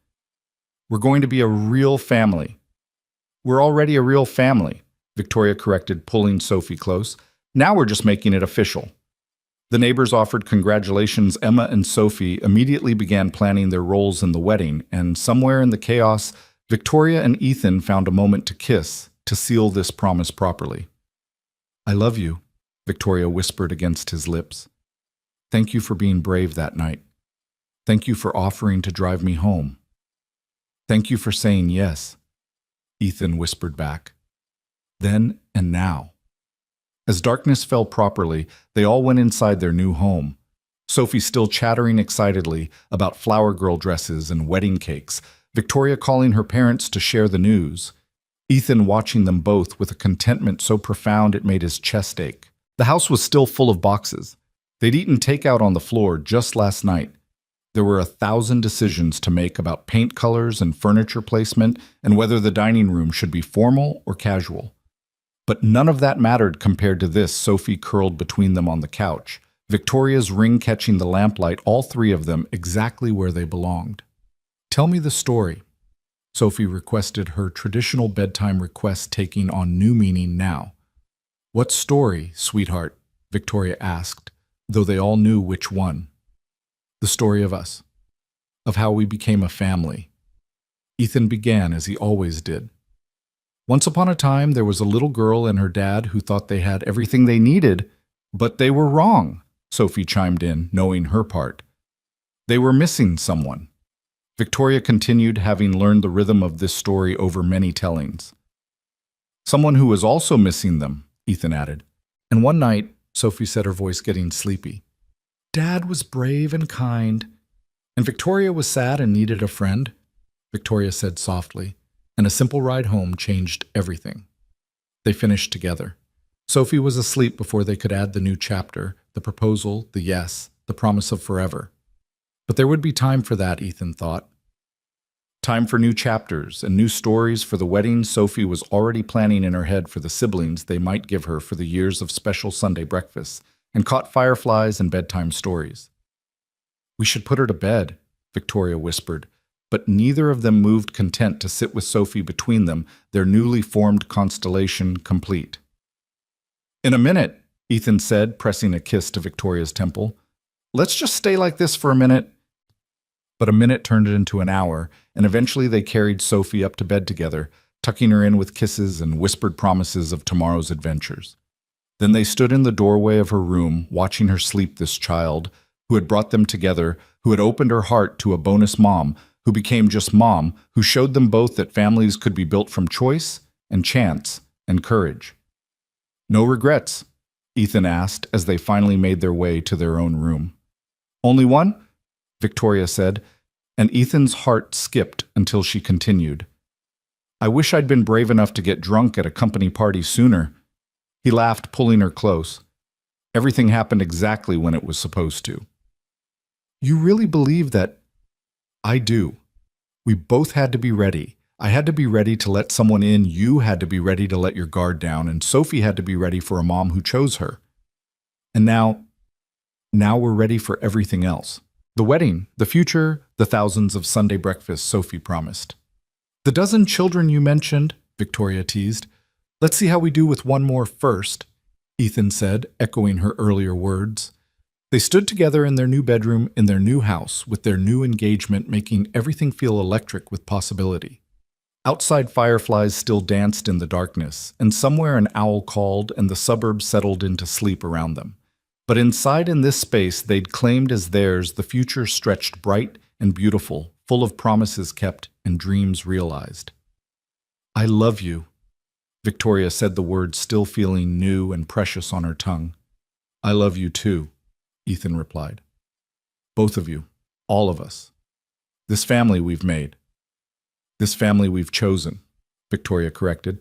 "We're going to be a real family." "We're already a real family," Victoria corrected, pulling Sophie close. "Now we're just making it official." The neighbors offered congratulations. Emma and Sophie immediately began planning their roles in the wedding, and somewhere in the chaos, Victoria and Ethan found a moment to kiss, to seal this promise properly. "I love you," Victoria whispered against his lips. "Thank you for being brave that night. Thank you for offering to drive me home. Thank you for saying yes," Ethan whispered back. Then and now. As darkness fell properly, they all went inside their new home. Sophie still chattering excitedly about flower girl dresses and wedding cakes, Victoria calling her parents to share the news, Ethan watching them both with a contentment so profound it made his chest ache. The house was still full of boxes. They'd eaten takeout on the floor just last night. There were 1,000 decisions to make about paint colors and furniture placement and whether the dining room should be formal or casual. But none of that mattered compared to this. Sophie curled between them on the couch, Victoria's ring catching the lamplight, all three of them exactly where they belonged. "Tell me the story," Sophie requested, her traditional bedtime request taking on new meaning now. "What story, sweetheart?" Victoria asked, though they all knew which one. "The story of us, of how we became a family." Ethan began as he always did. "Once upon a time, there was a little girl and her dad who thought they had everything they needed, but they were wrong," Sophie chimed in, knowing her part. "They were missing someone." Victoria continued, having learned the rhythm of this story over many tellings. "Someone who was also missing them," Ethan added. "And one night," Sophie said, her voice getting sleepy, "Dad was brave and kind, and Victoria was sad and needed a friend," Victoria said softly. And a simple ride home changed everything. They finished together. Sophie was asleep before they could add the new chapter, the proposal, the yes, the promise of forever. But there would be time for that, Ethan thought. Time for new chapters and new stories for the wedding Sophie was already planning in her head for the siblings they might give her for the years of special Sunday breakfasts and caught fireflies and bedtime stories. "We should put her to bed," Victoria whispered. But neither of them moved, content to sit with Sophie between them, their newly formed constellation complete. "In a minute," Ethan said, pressing a kiss to Victoria's temple. "Let's just stay like this for a minute." But a minute turned into an hour, and eventually they carried Sophie up to bed together, tucking her in with kisses and whispered promises of tomorrow's adventures. Then they stood in the doorway of her room, watching her sleep, this child, who had brought them together, who had opened her heart to a bonus mom, who became just mom, who showed them both that families could be built from choice and chance and courage. "No regrets?" Ethan asked as they finally made their way to their own room. "Only one?" Victoria said, and Ethan's heart skipped until she continued. "I wish I'd been brave enough to get drunk at a company party sooner." He laughed, pulling her close. "Everything happened exactly when it was supposed to." "You really believe that?" "I do. We both had to be ready. I had to be ready to let someone in, you had to be ready to let your guard down, and Sophie had to be ready for a mom who chose her. And now we're ready for everything else. The wedding, the future, the thousands of Sunday breakfasts Sophie promised. The dozen children you mentioned," Victoria teased. "Let's see how we do with one more first," Ethan said, echoing her earlier words. They stood together in their new bedroom in their new house, with their new engagement making everything feel electric with possibility. Outside fireflies still danced in the darkness, and somewhere an owl called and the suburbs settled into sleep around them. But inside in this space they'd claimed as theirs, the future stretched bright and beautiful, full of promises kept and dreams realized. "I love you," Victoria said, the words still feeling new and precious on her tongue. "I love you too," Ethan replied. "Both of you, all of us. This family we've made. This family we've chosen," Victoria corrected.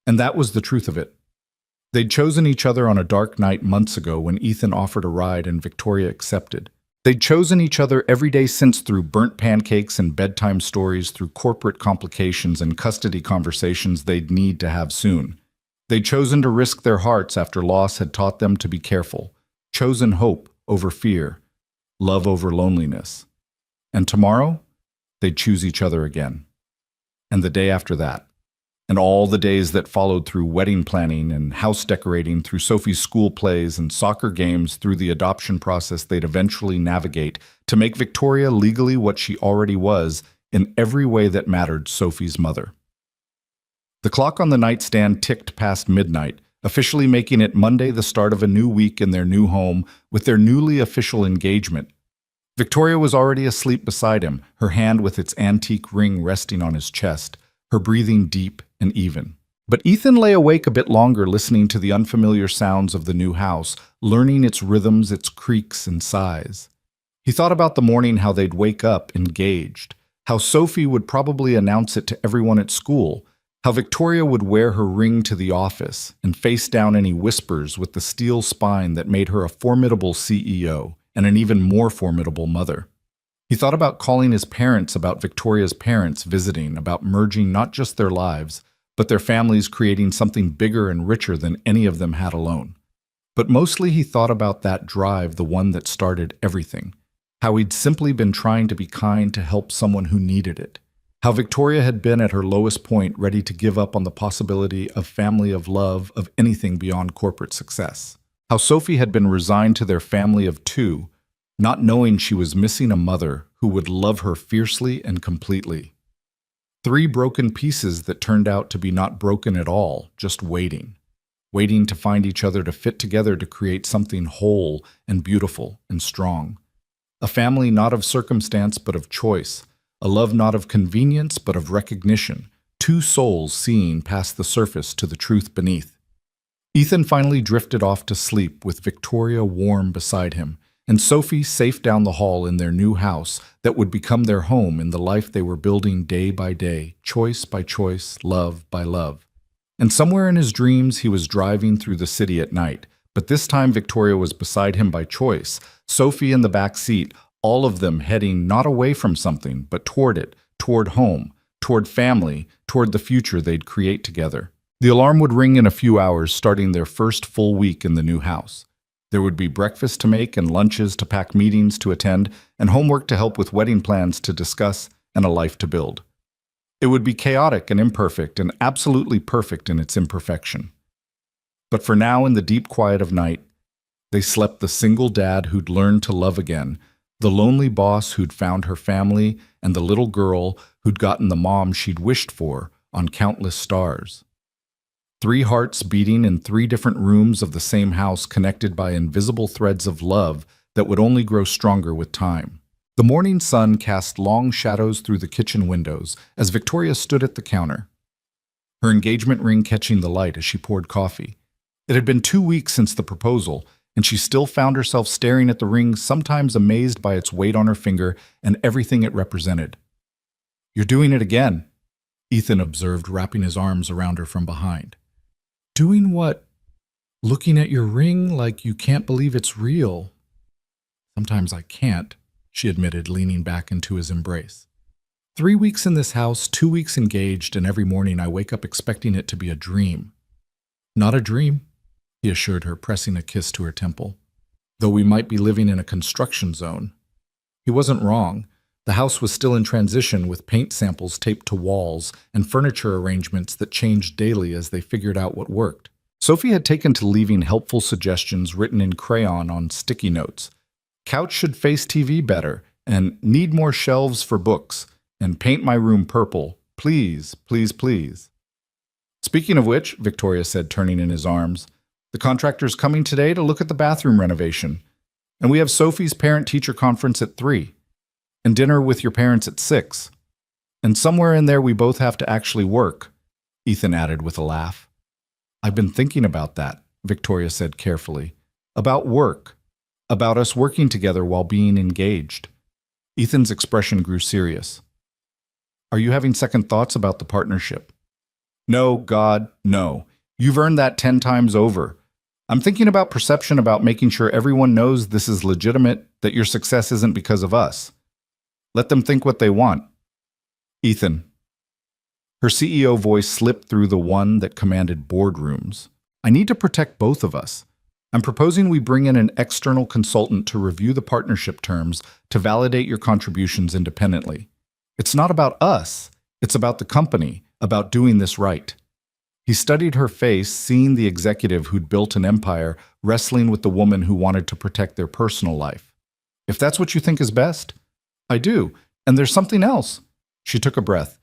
And that was the truth of it. They'd chosen each other on a dark night months ago when Ethan offered a ride and Victoria accepted. They'd chosen each other every day since, through burnt pancakes and bedtime stories, through corporate complications and custody conversations they'd need to have soon. They'd chosen to risk their hearts after loss had taught them to be careful, chosen hope over fear, love over loneliness. And tomorrow, they'd choose each other again. And the day after that. And all the days that followed, through wedding planning and house decorating, through Sophie's school plays and soccer games, through the adoption process they'd eventually navigate to make Victoria legally what she already was in every way that mattered, Sophie's mother. The clock on the nightstand ticked past midnight, officially making it Monday, the start of a new week in their new home with their newly official engagement. Victoria was already asleep beside him, her hand with its antique ring resting on his chest, her breathing deep and even. But Ethan lay awake a bit longer, listening to the unfamiliar sounds of the new house, learning its rhythms, its creaks and sighs. He thought about the morning, how they'd wake up engaged, how Sophie would probably announce it to everyone at school, how Victoria would wear her ring to the office and face down any whispers with the steel spine that made her a formidable CEO and an even more formidable mother. He thought about calling his parents, about Victoria's parents visiting, about merging not just their lives, but their families, creating something bigger and richer than any of them had alone. But mostly he thought about that drive, the one that started everything, how he'd simply been trying to be kind to help someone who needed it, how Victoria had been at her lowest point, ready to give up on the possibility of family, of love, of anything beyond corporate success, how Sophie had been resigned to their family of two, not knowing she was missing a mother who would love her fiercely and completely. 3 broken pieces that turned out to be not broken at all, just waiting to find each other, to fit together, to create something whole and beautiful and strong. A family not of circumstance but of choice, a love not of convenience but of recognition, 2 souls seeing past the surface to the truth beneath. Ethan finally drifted off to sleep with Victoria warm beside him, and Sophie safe down the hall in their new house that would become their home in the life they were building day by day, choice by choice, love by love. And somewhere in his dreams he was driving through the city at night, but this time Victoria was beside him by choice, Sophie in the back seat, all of them heading not away from something, but toward it, toward home, toward family, toward the future they'd create together. The alarm would ring in a few hours, starting their first full week in the new house. There would be breakfast to make and lunches to pack, meetings to attend, and homework to help with, wedding plans to discuss, and a life to build. It would be chaotic and imperfect, and absolutely perfect in its imperfection. But for now, in the deep quiet of night, they slept, the single dad who'd learned to love again, the lonely boss who'd found her family, and the little girl who'd gotten the mom she'd wished for on countless stars. 3 hearts beating in 3 different rooms of the same house, connected by invisible threads of love that would only grow stronger with time. The morning sun cast long shadows through the kitchen windows as Victoria stood at the counter, her engagement ring catching the light as she poured coffee. It had been 2 weeks since the proposal, and she still found herself staring at the ring, sometimes amazed by its weight on her finger and everything it represented. "You're doing it again," Ethan observed, wrapping his arms around her from behind. "Doing what?" "Looking at your ring like you can't believe it's real." "Sometimes I can't," she admitted, leaning back into his embrace. 3 weeks in this house, 2 weeks engaged, and every morning I wake up expecting it to be a dream. "Not a dream," he assured her, pressing a kiss to her temple. "Though we might be living in a construction zone." He wasn't wrong. The house was still in transition, with paint samples taped to walls and furniture arrangements that changed daily as they figured out what worked. Sophie had taken to leaving helpful suggestions written in crayon on sticky notes. Couch should face TV better, and need more shelves for books, and paint my room purple. Please, please, please. Speaking of which, Victoria said, turning in his arms, the contractor's coming today to look at the bathroom renovation. And we have Sophie's parent-teacher conference at 3. And dinner with your parents at 6. And somewhere in there we both have to actually work, Ethan added with a laugh. I've been thinking about that, Victoria said carefully. About work. About us working together while being engaged. Ethan's expression grew serious. Are you having second thoughts about the partnership? No, God, no. You've earned that 10 times over. I'm thinking about perception, about making sure everyone knows this is legitimate, that your success isn't because of us. Let them think what they want. Ethan. Her CEO voice slipped through the one that commanded boardrooms. I need to protect both of us. I'm proposing we bring in an external consultant to review the partnership terms to validate your contributions independently. It's not about us. It's about the company, about doing this right. He studied her face, seeing the executive who'd built an empire wrestling with the woman who wanted to protect their personal life. If that's what you think is best, I do. And there's something else. She took a breath.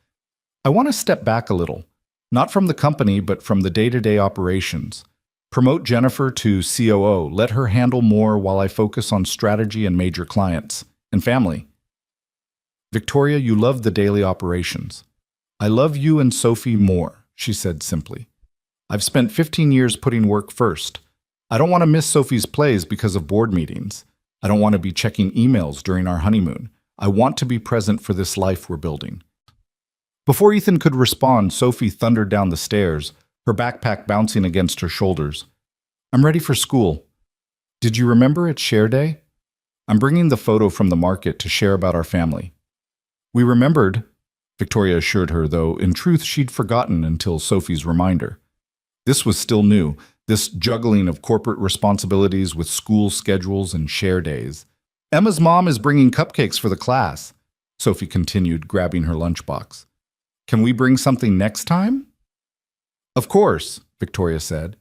I want to step back a little, not from the company, but from the day-to-day operations. Promote Jennifer to COO. Let her handle more while I focus on strategy and major clients and family. Victoria, you love the daily operations. I love you and Sophie more, she said simply. I've spent 15 years putting work first. I don't want to miss Sophie's plays because of board meetings. I don't want to be checking emails during our honeymoon. I want to be present for this life we're building. Before Ethan could respond, Sophie thundered down the stairs, her backpack bouncing against her shoulders. I'm ready for school. Did you remember it's Share Day? I'm bringing the photo from the market to share about our family. We remembered, Victoria assured her, though in truth she'd forgotten until Sophie's reminder. This was still new, this juggling of corporate responsibilities with school schedules and share days. Emma's mom is bringing cupcakes for the class, Sophie continued, grabbing her lunchbox. Can we bring something next time? Of course, Victoria said.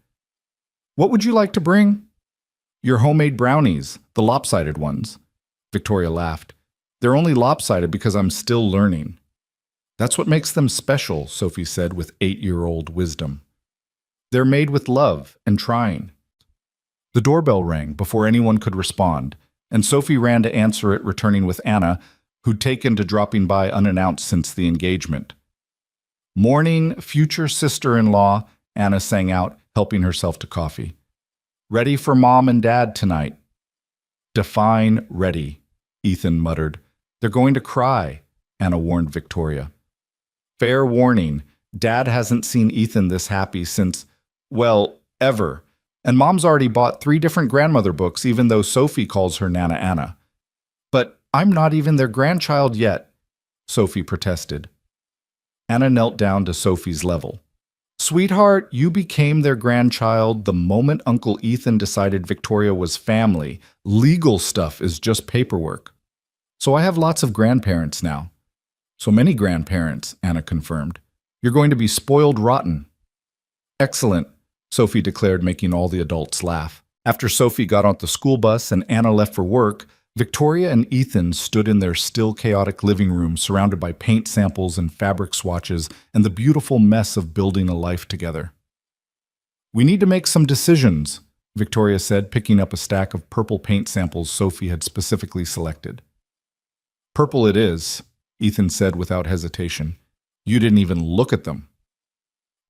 What would you like to bring? Your homemade brownies, the lopsided ones. Victoria laughed. They're only lopsided because I'm still learning. That's what makes them special, Sophie said with 8-year-old wisdom. They're made with love and trying. The doorbell rang before anyone could respond, and Sophie ran to answer it, returning with Anna, who'd taken to dropping by unannounced since the engagement. Morning, future sister-in-law, Anna sang out, helping herself to coffee. Ready for Mom and Dad tonight. Define ready, Ethan muttered. They're going to cry, Anna warned Victoria. Fair warning, Dad hasn't seen Ethan this happy since, well, ever. And Mom's already bought 3 different grandmother books, even though Sophie calls her Nana Anna. But I'm not even their grandchild yet, Sophie protested. Anna knelt down to Sophie's level. Sweetheart, you became their grandchild the moment Uncle Ethan decided Victoria was family. Legal stuff is just paperwork. So I have lots of grandparents now. So many grandparents, Anna confirmed. You're going to be spoiled rotten. Excellent, Sophie declared, making all the adults laugh. After Sophie got on the school bus and Anna left for work, Victoria and Ethan stood in their still chaotic living room surrounded by paint samples and fabric swatches and the beautiful mess of building a life together. We need to make some decisions, Victoria said, picking up a stack of purple paint samples Sophie had specifically selected. Purple it is, Ethan said without hesitation. You didn't even look at them.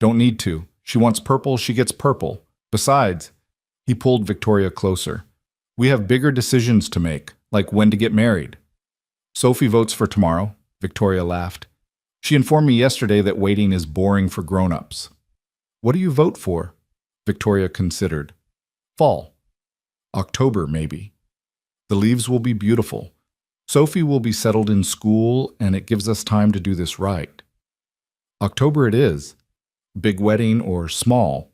Don't need to. She wants purple, she gets purple. Besides, he pulled Victoria closer. We have bigger decisions to make, like when to get married. Sophie votes for tomorrow, Victoria laughed. She informed me yesterday that waiting is boring for grown-ups. What do you vote for? Victoria considered. Fall. October, maybe. The leaves will be beautiful. Sophie will be settled in school, and it gives us time to do this right. October it is. Big wedding or small?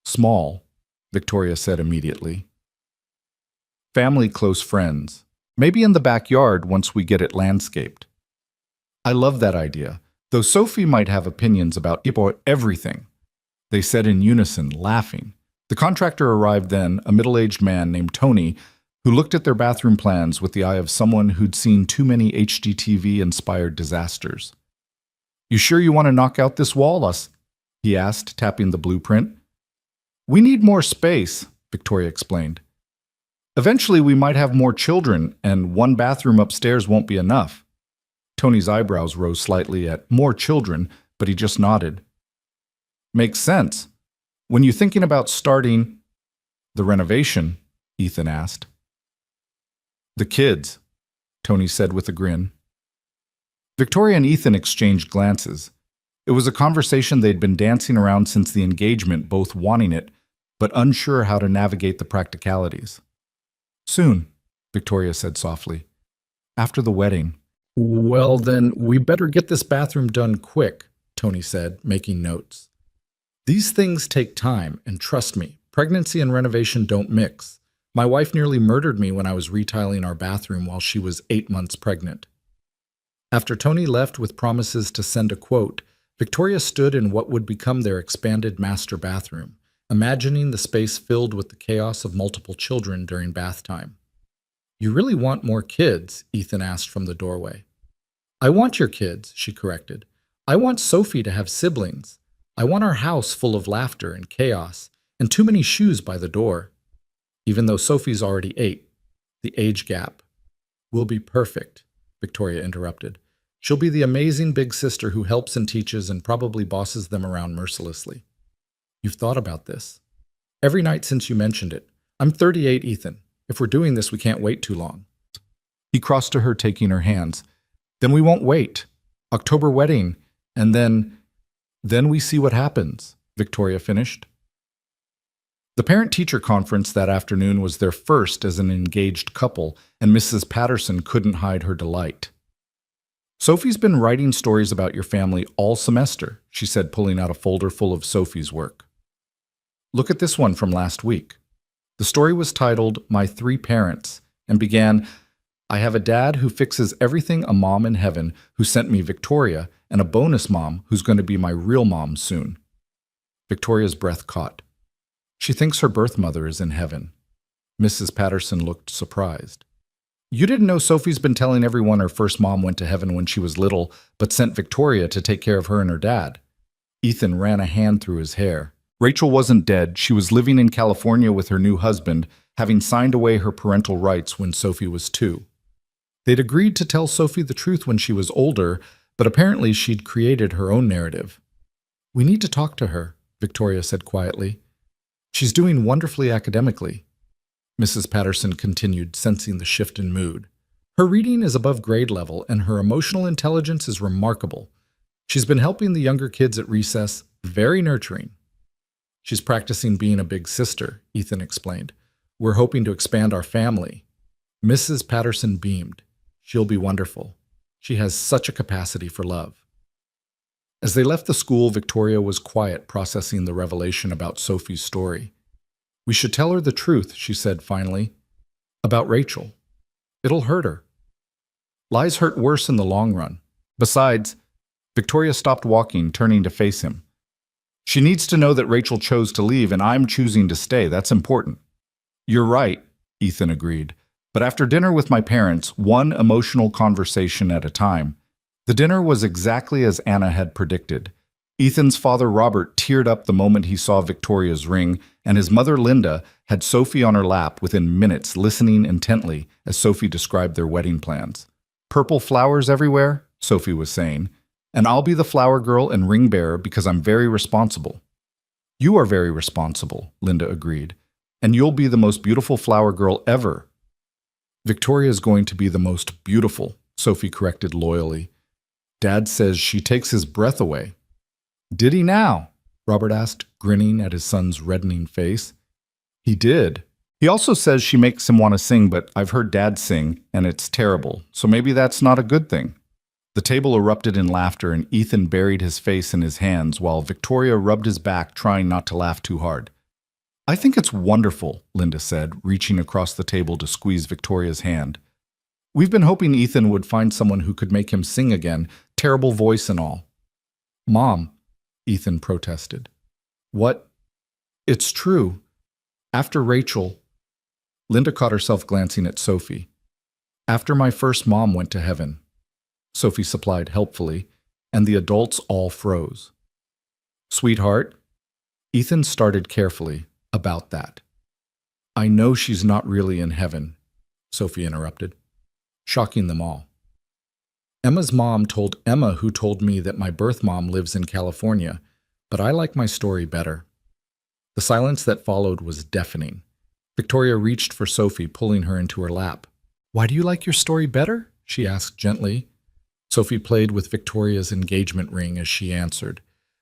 Small, Victoria said immediately. Family, close friends. Maybe in the backyard once we get it landscaped. I love that idea, though Sophie might have opinions about everything. they said in unison, laughing. The contractor arrived then, a middle-aged man named Tony, who looked at their bathroom plans with the eye of someone who'd seen too many HGTV-inspired disasters. "You sure you want to knock out this wall, us?" he asked, tapping the blueprint. "We need more space," Victoria explained. "Eventually we might have more children, and one bathroom upstairs won't be enough." Tony's eyebrows rose slightly at "more children," but he just nodded. "Makes sense. When you're thinking about starting the renovation," Ethan asked. "The kids," Tony said with a grin. Victoria and Ethan exchanged glances. It was a conversation they'd been dancing around since the engagement, both wanting it, but unsure how to navigate the practicalities. "Soon," Victoria said softly. "After the wedding." "Well, then, we better get this bathroom done quick," Tony said, making notes. "These things take time, and trust me, pregnancy and renovation don't mix. My wife nearly murdered me when I was retiling our bathroom while she was 8 months pregnant." After Tony left with promises to send a quote, Victoria stood in what would become their expanded master bathroom, imagining the space filled with the chaos of multiple children during bath time. "You really want more kids?" Ethan asked from the doorway. "I want your kids," she corrected. "I want Sophie to have siblings. I want our house full of laughter and chaos, and too many shoes by the door. Even though Sophie's already 8, the age gap." "Will be perfect," Victoria interrupted. "She'll be the amazing big sister who helps and teaches and probably bosses them around mercilessly." "You've thought about this?" "Every night since you mentioned it. I'm 38, Ethan. If we're doing this, we can't wait too long." He crossed to her, taking her hands. "Then we won't wait. October wedding, and then we see what happens," Victoria finished. The parent-teacher conference that afternoon was their first as an engaged couple, and Mrs. Patterson couldn't hide her delight. "Sophie's been writing stories about your family all semester," she said, pulling out a folder full of Sophie's work. "Look at this one from last week." The story was titled "My Three Parents" and began, "I have a dad who fixes everything, a mom in heaven who sent me Victoria, and a bonus mom who's going to be my real mom soon." Victoria's breath caught. She thinks her birth mother is in heaven. Mrs. Patterson looked surprised. "You didn't know Sophie's been telling everyone her first mom went to heaven when she was little, but sent Victoria to take care of her and her dad." Ethan ran a hand through his hair. "Rachel wasn't dead. She was living in California with her new husband, having signed away her parental rights when Sophie was 2. They'd agreed to tell Sophie the truth when she was older, but apparently she'd created her own narrative." "We need to talk to her," Victoria said quietly. "She's doing wonderfully academically." Mrs. Patterson continued, sensing the shift in mood. "Her reading is above grade level, and her emotional intelligence is remarkable. She's been helping the younger kids at recess, very nurturing." "She's practicing being a big sister," Ethan explained. "We're hoping to expand our family." Mrs. Patterson beamed. "She'll be wonderful. She has such a capacity for love." As they left the school, Victoria was quiet, processing the revelation about Sophie's story. "We should tell her the truth," she said finally. "About Rachel. It'll hurt her. Lies hurt worse in the long run. Besides," Victoria stopped walking, turning to face him. "She needs to know that Rachel chose to leave and I'm choosing to stay. That's important." "You're right," Ethan agreed. "But after dinner with my parents, one emotional conversation at a time." The dinner was exactly as Anna had predicted. Ethan's father, Robert, teared up the moment he saw Victoria's ring, and his mother, Linda, had Sophie on her lap within minutes, listening intently as Sophie described their wedding plans. "Purple flowers everywhere," Sophie was saying, "and I'll be the flower girl and ring bearer because I'm very responsible." "You are very responsible," Linda agreed, "and you'll be the most beautiful flower girl ever." "Victoria's going to be the most beautiful," Sophie corrected loyally. "Dad says she takes his breath away." "Did he now?" Robert asked, grinning at his son's reddening face. "He did. He also says she makes him want to sing, but I've heard Dad sing, and it's terrible, so maybe that's not a good thing." The table erupted in laughter, and Ethan buried his face in his hands while Victoria rubbed his back, trying not to laugh too hard. "I think it's wonderful," Linda said, reaching across the table to squeeze Victoria's hand. "We've been hoping Ethan would find someone who could make him sing again, terrible voice and all." "Mom," Ethan protested. What? It's true. After Rachel, Linda caught herself glancing at Sophie. After my first mom went to heaven, Sophie supplied helpfully, and the adults all froze. Sweetheart, Ethan started carefully about that. I know she's not really in heaven, Sophie interrupted, shocking them all. Emma's mom told Emma, who told me that my birth mom lives in California, but I like my story better. The silence that followed was deafening. Victoria reached for Sophie, pulling her into her lap. Why do you like your story better? She asked gently. Sophie played with Victoria's engagement ring as she answered.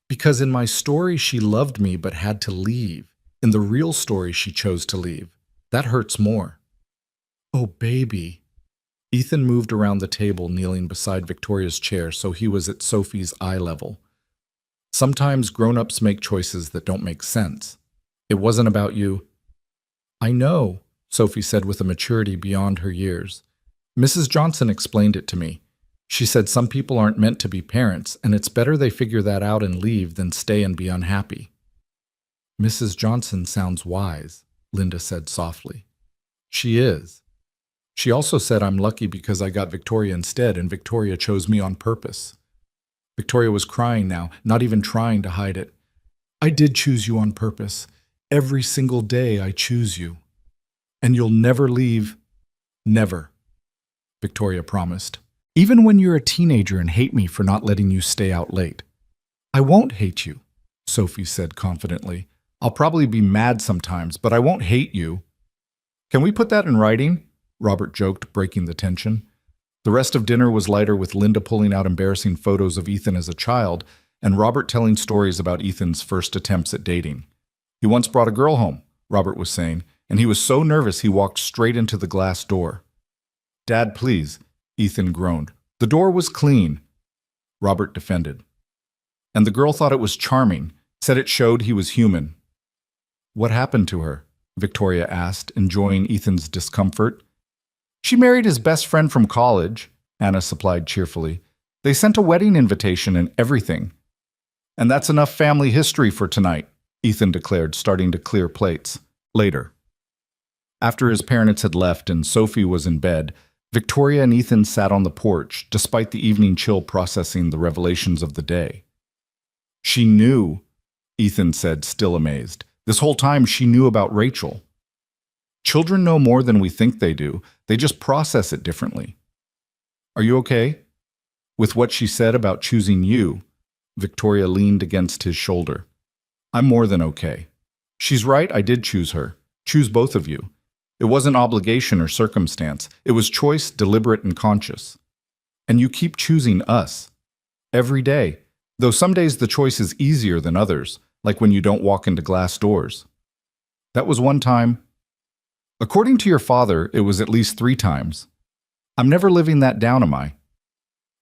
Because in my story she loved me but had to leave. In the real story she chose to leave. That hurts more. Oh, baby. Ethan moved around the table, kneeling beside Victoria's chair so he was at Sophie's eye level. Sometimes grown-ups make choices that don't make sense. It wasn't about you. I know, Sophie said with a maturity beyond her years. Mrs. Johnson explained it to me. She said some people aren't meant to be parents, and it's better they figure that out and leave than stay and be unhappy. Mrs. Johnson sounds wise, Linda said softly. She is. She also said I'm lucky because I got Victoria instead, and Victoria chose me on purpose. Victoria was crying now, not even trying to hide it. I did choose you on purpose. Every single day I choose you. And you'll never leave. Never, Victoria promised. Even when you're a teenager and hate me for not letting you stay out late. I won't hate you, Sophie said confidently. I'll probably be mad sometimes, but I won't hate you. Can we put that in writing? Robert joked, breaking the tension. The rest of dinner was lighter, with Linda pulling out embarrassing photos of Ethan as a child and Robert telling stories about Ethan's first attempts at dating. He once brought a girl home, Robert was saying, and he was so nervous he walked straight into the glass door. Dad, please, Ethan groaned. The door was clean, Robert defended. And the girl thought it was charming, said it showed he was human. What happened to her? Victoria asked, enjoying Ethan's discomfort. She married his best friend from college, Anna supplied cheerfully. They sent a wedding invitation and everything. And that's enough family history for tonight, Ethan declared, starting to clear plates. Later. After his parents had left and Sophie was in bed, Victoria and Ethan sat on the porch, despite the evening chill, processing the revelations of the day. She knew, Ethan said, still amazed. This whole time she knew about Rachel. Children know more than we think they do. They just process it differently. Are you okay? With what she said about choosing you, Victoria leaned against his shoulder. I'm more than okay. She's right, I did choose her. Choose both of you. It wasn't obligation or circumstance. It was choice, deliberate and conscious. And you keep choosing us. Every day. Though some days the choice is easier than others, like when you don't walk into glass doors. That was one time. According to your father, it was at least 3 times. I'm never living that down, am I?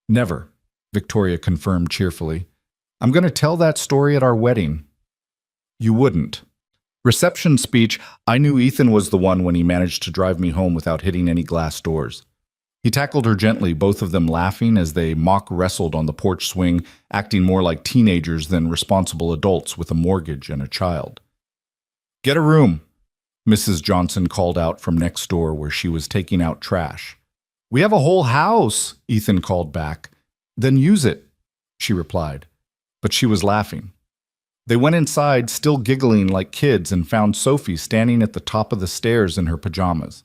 Never, Victoria confirmed cheerfully. I'm going to tell that story at our wedding. You wouldn't. Reception speech, I knew Ethan was the one when he managed to drive me home without hitting any glass doors. He tackled her gently, both of them laughing as they mock wrestled on the porch swing, acting more like teenagers than responsible adults with a mortgage and a child. Get a room, Mrs. Johnson called out from next door where she was taking out trash. We have a whole house, Ethan called back. Then use it, she replied. But she was laughing. They went inside, still giggling like kids, and found Sophie standing at the top of the stairs in her pajamas.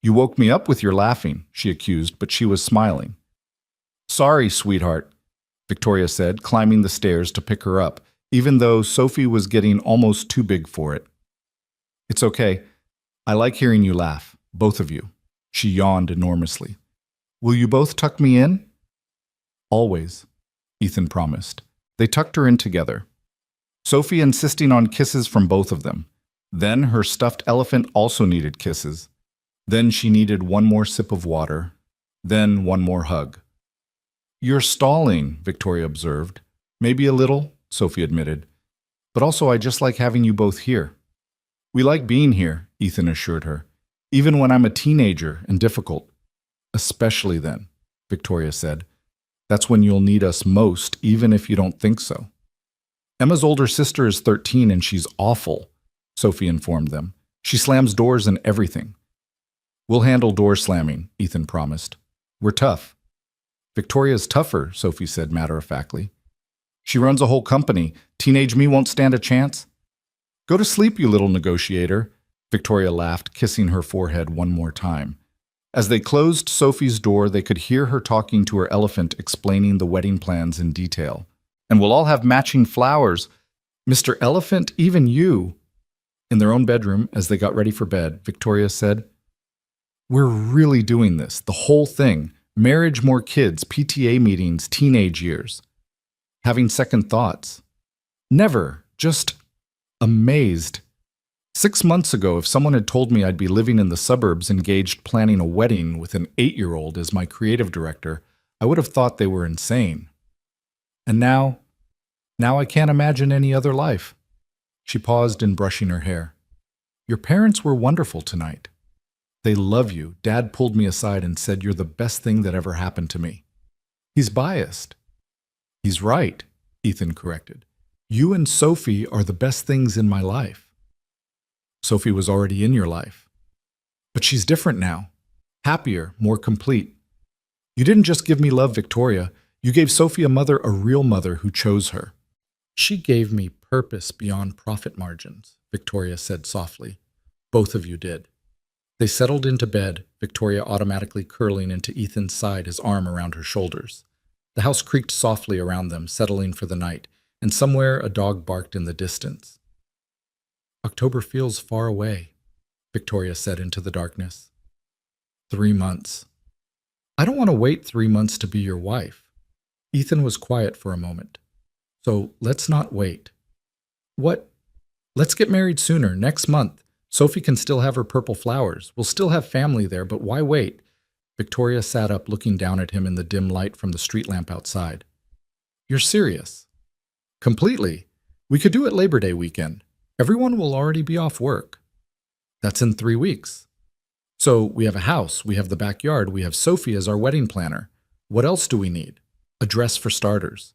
You woke me up with your laughing, she accused, but she was smiling. Sorry, sweetheart, Victoria said, climbing the stairs to pick her up, even though Sophie was getting almost too big for it. It's okay. I like hearing you laugh, both of you. She yawned enormously. Will you both tuck me in? Always, Ethan promised. They tucked her in together. Sophie insisting on kisses from both of them. Then her stuffed elephant also needed kisses. Then she needed one more sip of water. Then one more hug. You're stalling, Victoria observed. Maybe a little, Sophie admitted. But also I just like having you both here. We like being here, Ethan assured her. Even when I'm a teenager and difficult. Especially then, Victoria said. That's when you'll need us most, even if you don't think so. Emma's older sister is 13 and she's awful, Sophie informed them. She slams doors and everything. We'll handle door slamming, Ethan promised. We're tough. Victoria's tougher, Sophie said matter-of-factly. She runs a whole company. Teenage me won't stand a chance. Go to sleep, you little negotiator, Victoria laughed, kissing her forehead one more time. As they closed Sophie's door, they could hear her talking to her elephant, explaining the wedding plans in detail. And we'll all have matching flowers. Mr. Elephant, even you. In their own bedroom, as they got ready for bed, Victoria said, We're really doing this, the whole thing. Marriage, more kids, PTA meetings, teenage years. Having second thoughts. Never, just amazed. 6 months ago, if someone had told me I'd be living in the suburbs engaged planning a wedding with an 8-year-old as my creative director, I would have thought they were insane. And now I can't imagine any other life. She paused in brushing her hair. Your parents were wonderful tonight. They love you. Dad pulled me aside and said you're the best thing that ever happened to me. He's biased. He's right, Ethan corrected. You and Sophie are the best things in my life. Sophie was already in your life. But she's different now. Happier, more complete. You didn't just give me love, Victoria. You gave Sophie a mother, a real mother who chose her. She gave me purpose beyond profit margins, Victoria said softly. Both of you did. They settled into bed, Victoria automatically curling into Ethan's side, his arm around her shoulders. The house creaked softly around them, settling for the night, and somewhere a dog barked in the distance. October feels far away, Victoria said into the darkness. 3 months. I don't want to wait 3 months to be your wife. Ethan was quiet for a moment. So let's not wait. What? Let's get married sooner, next month. Sophie can still have her purple flowers. We'll still have family there, but why wait? Victoria sat up, looking down at him in the dim light from the street lamp outside. You're serious? Completely. We could do it Labor Day weekend. Everyone will already be off work. That's in 3 weeks. So we have a house, we have the backyard, we have Sophie as our wedding planner. What else do we need? A dress for starters.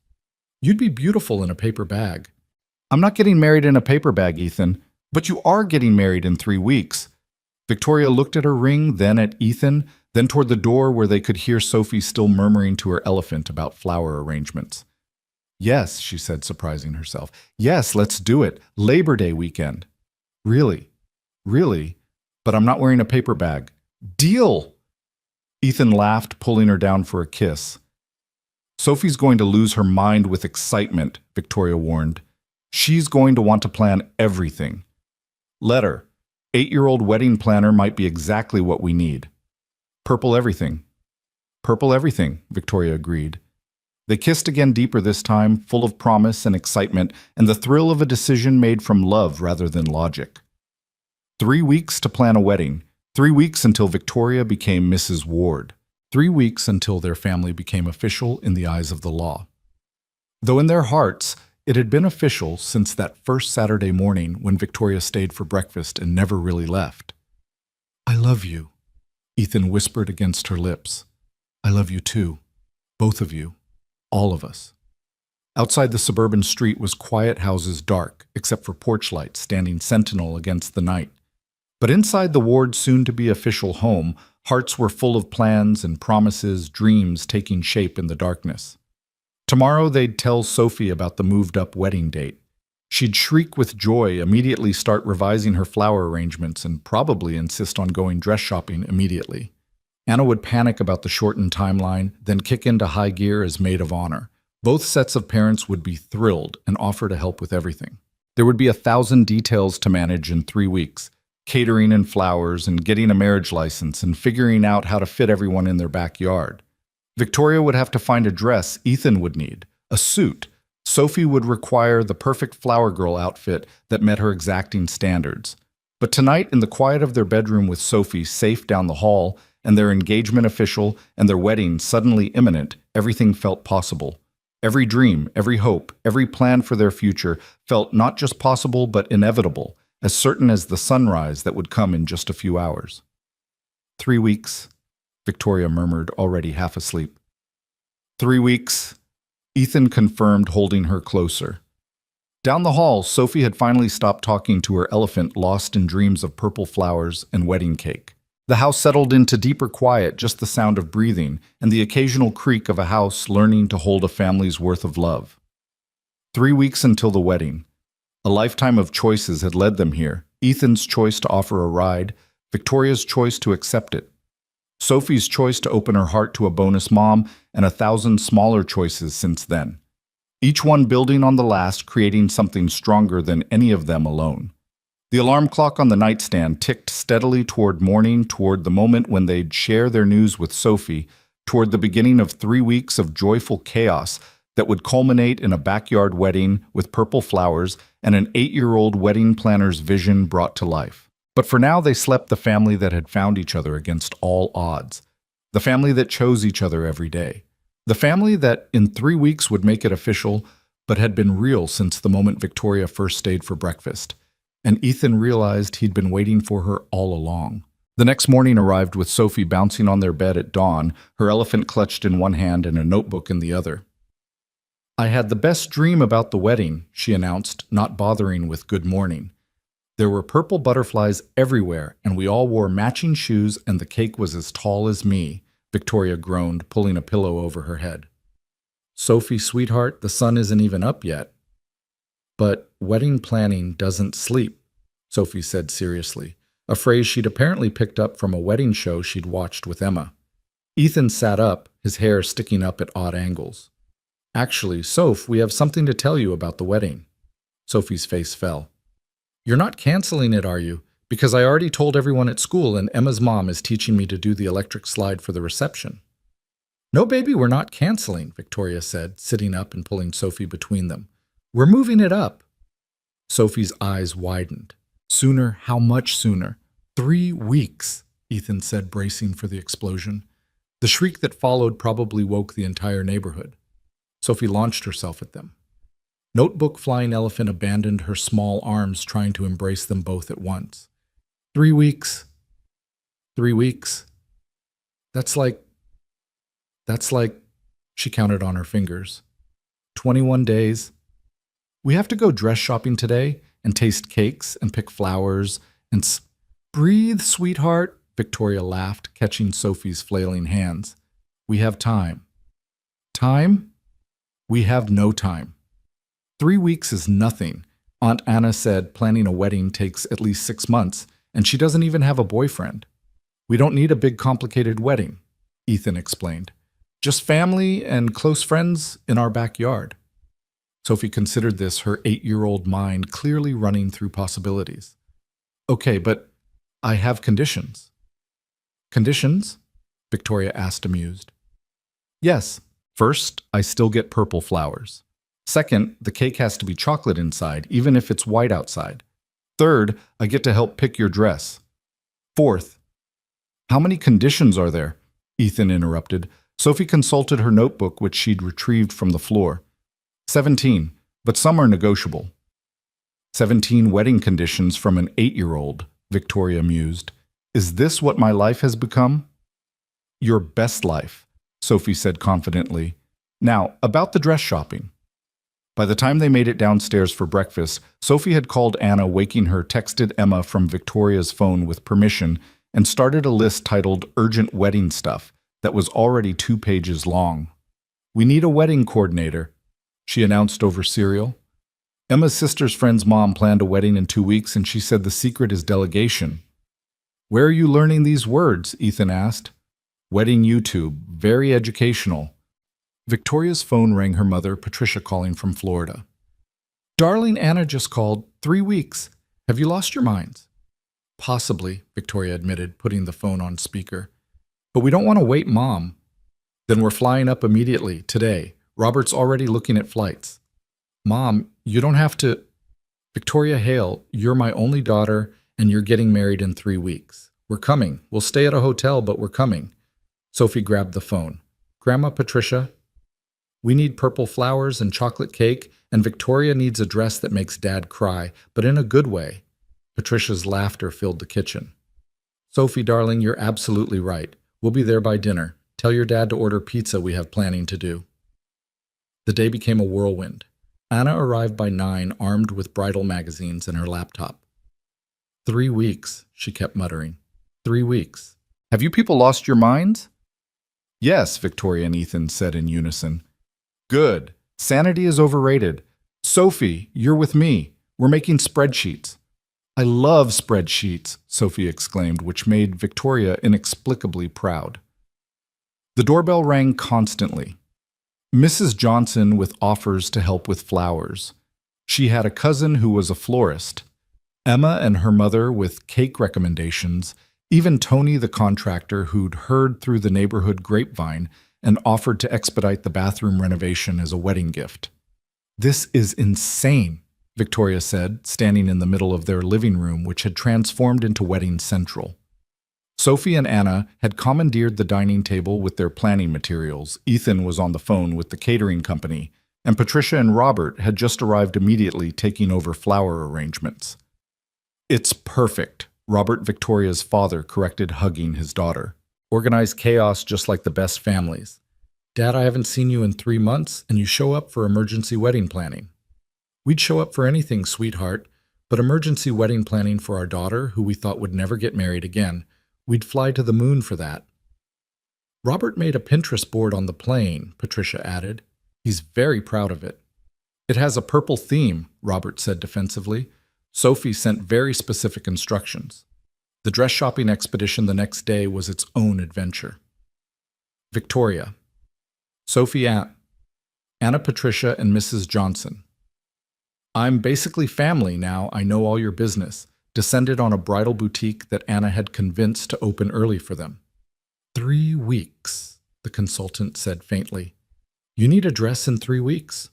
You'd be beautiful in a paper bag. I'm not getting married in a paper bag, Ethan, but you are getting married in 3 weeks. Victoria looked at her ring, then at Ethan, then toward the door where they could hear Sophie still murmuring to her elephant about flower arrangements. Yes, she said, surprising herself. Yes, let's do it. Labor Day weekend. Really? Really? But I'm not wearing a paper bag. Deal! Ethan laughed, pulling her down for a kiss. Sophie's going to lose her mind with excitement, Victoria warned. She's going to want to plan everything. Let her. 8-year-old wedding planner might be exactly what we need. Purple everything. Purple everything, Victoria agreed. They kissed again deeper this time, full of promise and excitement and the thrill of a decision made from love rather than logic. 3 weeks to plan a wedding. 3 weeks until Victoria became Mrs. Ward. 3 weeks until their family became official in the eyes of the law. Though in their hearts, it had been official since that first Saturday morning when Victoria stayed for breakfast and never really left. I love you, Ethan whispered against her lips. I love you too. Both of you. All of us. Outside the suburban street was quiet houses dark, except for porch lights standing sentinel against the night. But inside the Ward's soon-to-be official home, hearts were full of plans and promises, dreams taking shape in the darkness. Tomorrow they'd tell Sophie about the moved-up wedding date. She'd shriek with joy, immediately start revising her flower arrangements, and probably insist on going dress shopping immediately. Anna would panic about the shortened timeline, then kick into high gear as maid of honor. Both sets of parents would be thrilled and offer to help with everything. There would be 1,000 details to manage in 3 weeks. Catering and flowers and getting a marriage license and figuring out how to fit everyone in their backyard. Victoria would have to find a dress Ethan would need, a suit. Sophie would require the perfect flower girl outfit that met her exacting standards. But tonight, in the quiet of their bedroom with Sophie safe down the hall, and their engagement official, and their wedding suddenly imminent, everything felt possible. Every dream, every hope, every plan for their future felt not just possible but inevitable, as certain as the sunrise that would come in just a few hours. 3 weeks, Victoria murmured, already half asleep. 3 weeks, Ethan confirmed, holding her closer. Down the hall, Sophie had finally stopped talking to her elephant, lost in dreams of purple flowers and wedding cake. The house settled into deeper quiet, just the sound of breathing and the occasional creak of a house learning to hold a family's worth of love. 3 weeks until the wedding. A lifetime of choices had led them here. Ethan's choice to offer a ride, Victoria's choice to accept it, Sophie's choice to open her heart to a bonus mom, and 1,000 smaller choices since then. Each one building on the last, creating something stronger than any of them alone. The alarm clock on the nightstand ticked steadily toward morning, toward the moment when they'd share their news with Sophie, toward the beginning of 3 weeks of joyful chaos that would culminate in a backyard wedding with purple flowers and an 8-year-old wedding planner's vision brought to life. But for now, they slept the family that had found each other against all odds, the family that chose each other every day, the family that in 3 weeks would make it official, but had been real since the moment Victoria first stayed for breakfast. And Ethan realized he'd been waiting for her all along. The next morning arrived with Sophie bouncing on their bed at dawn, her elephant clutched in one hand and a notebook in the other. "I had the best dream about the wedding," she announced, not bothering with good morning. "There were purple butterflies everywhere, and we all wore matching shoes, and the cake was as tall as me," Victoria groaned, pulling a pillow over her head. "Sophie, sweetheart, the sun isn't even up yet." "But wedding planning doesn't sleep," Sophie said seriously, a phrase she'd apparently picked up from a wedding show she'd watched with Emma. Ethan sat up, his hair sticking up at odd angles. "Actually, Soph, we have something to tell you about the wedding." Sophie's face fell. "You're not canceling it, are you? Because I already told everyone at school and Emma's mom is teaching me to do the electric slide for the reception." "No, baby, we're not canceling," Victoria said, sitting up and pulling Sophie between them. "We're moving it up." Sophie's eyes widened. "Sooner? How much sooner?" 3 weeks, Ethan said, bracing for the explosion. The shriek that followed probably woke the entire neighborhood. Sophie launched herself at them. Notebook Flying Elephant abandoned her small arms, trying to embrace them both at once. 3 weeks. 3 weeks. That's like, she counted on her fingers. 21 days. We have to go dress shopping today and taste cakes and pick flowers and breathe, sweetheart, Victoria laughed, catching Sophie's flailing hands. We have time. Time? We have no time. 3 weeks is nothing. Aunt Anna said planning a wedding takes at least 6 months, and she doesn't even have a boyfriend. We don't need a big complicated wedding, Ethan explained. Just family and close friends in our backyard. Sophie considered this, her 8-year-old mind clearly running through possibilities. Okay, but I have conditions. Conditions? Victoria asked, amused. Yes. First, I still get purple flowers. Second, the cake has to be chocolate inside, even if it's white outside. Third, I get to help pick your dress. Fourth, how many conditions are there? Ethan interrupted. Sophie consulted her notebook, which she'd retrieved from the floor. 17, but some are negotiable. 17 wedding conditions from an 8-year-old, Victoria mused. Is this what my life has become? Your best life, Sophie said confidently. Now, about the dress shopping. By the time they made it downstairs for breakfast, Sophie had called Anna, waking her, texted Emma from Victoria's phone with permission, and started a list titled Urgent Wedding Stuff that was already 2 pages long. We need a wedding coordinator, she announced over cereal. Emma's sister's friend's mom planned a wedding in 2 weeks, and she said the secret is delegation. Where are you learning these words? Ethan asked. Wedding YouTube, very educational. Victoria's phone rang, her mother, Patricia, calling from Florida. Darling, Anna just called. 3 weeks. Have you lost your minds? Possibly, Victoria admitted, putting the phone on speaker. But we don't want to wait, Mom. Then we're flying up immediately, today. Robert's already looking at flights. Mom, you don't have to. Victoria Hale, you're my only daughter, and you're getting married in 3 weeks. We're coming. We'll stay at a hotel, but we're coming. Sophie grabbed the phone. Grandma Patricia, we need purple flowers and chocolate cake, and Victoria needs a dress that makes Dad cry, but in a good way. Patricia's laughter filled the kitchen. Sophie, darling, you're absolutely right. We'll be there by dinner. Tell your dad to order pizza we have planning to do. The day became a whirlwind. Anna arrived by 9, armed with bridal magazines and her laptop. 3 weeks, she kept muttering. 3 weeks. Have you people lost your minds? Yes, Victoria and Ethan said in unison. Good. Sanity is overrated. Sophie, you're with me. We're making spreadsheets. I love spreadsheets, Sophie exclaimed, which made Victoria inexplicably proud. The doorbell rang constantly. Mrs. Johnson with offers to help with flowers. She had a cousin who was a florist. Emma and her mother with cake recommendations. Even Tony the contractor who'd heard through the neighborhood grapevine and offered to expedite the bathroom renovation as a wedding gift. This is insane, Victoria said, standing in the middle of their living room, which had transformed into Wedding Central. Sophie and Anna had commandeered the dining table with their planning materials. Ethan was on the phone with the catering company, and Patricia and Robert had just arrived immediately, taking over flower arrangements. It's perfect, Robert, Victoria's father, corrected, hugging his daughter. Organized chaos just like the best families. Dad, I haven't seen you in 3 months, and you show up for emergency wedding planning. We'd show up for anything, sweetheart, but emergency wedding planning for our daughter, who we thought would never get married again. We'd fly to the moon for that. Robert made a Pinterest board on the plane, Patricia added. He's very proud of it. It has a purple theme, Robert said defensively. Sophie sent very specific instructions. The dress shopping expedition the next day was its own adventure. Victoria. Sophie, Anna, Patricia, and Mrs. Johnson. I'm basically family now. I know all your business. Descended on a bridal boutique that Anna had convinced to open early for them. 3 weeks, the consultant said faintly. You need a dress in 3 weeks.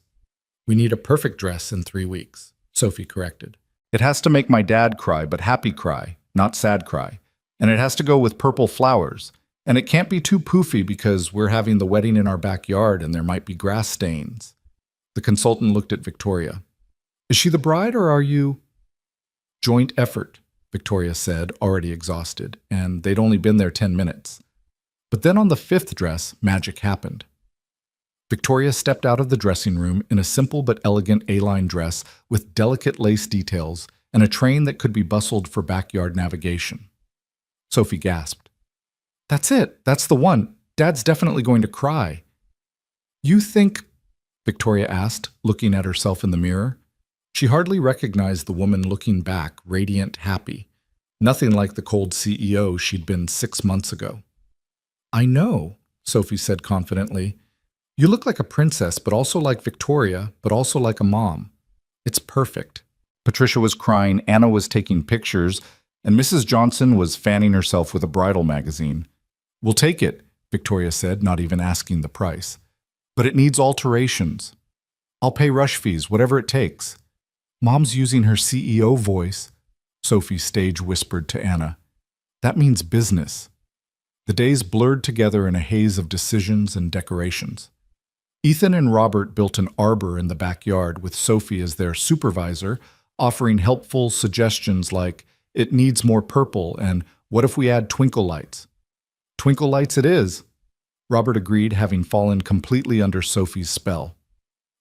We need a perfect dress in 3 weeks, Sophie corrected. It has to make my dad cry, but happy cry, not sad cry. And it has to go with purple flowers. And it can't be too poofy because we're having the wedding in our backyard and there might be grass stains. The consultant looked at Victoria. Is she the bride or are you? Joint effort, Victoria said, already exhausted, and they'd only been there 10 minutes. But then on the 5th dress, magic happened. Victoria stepped out of the dressing room in a simple but elegant A-line dress with delicate lace details and a train that could be bustled for backyard navigation. Sophie gasped. That's it. That's the one. Dad's definitely going to cry. You think? Victoria asked, looking at herself in the mirror. She hardly recognized the woman looking back, radiant, happy. Nothing like the cold CEO she'd been 6 months ago. I know, Sophie said confidently. You look like a princess, but also like Victoria, but also like a mom. It's perfect. Patricia was crying, Anna was taking pictures, and Mrs. Johnson was fanning herself with a bridal magazine. We'll take it, Victoria said, not even asking the price. But it needs alterations. I'll pay rush fees, whatever it takes. Mom's using her CEO voice, Sophie stage whispered to Anna. That means business. The days blurred together in a haze of decisions and decorations. Ethan and Robert built an arbor in the backyard with Sophie as their supervisor, offering helpful suggestions like, it needs more purple, and what if we add twinkle lights? Twinkle lights it is, Robert agreed, having fallen completely under Sophie's spell.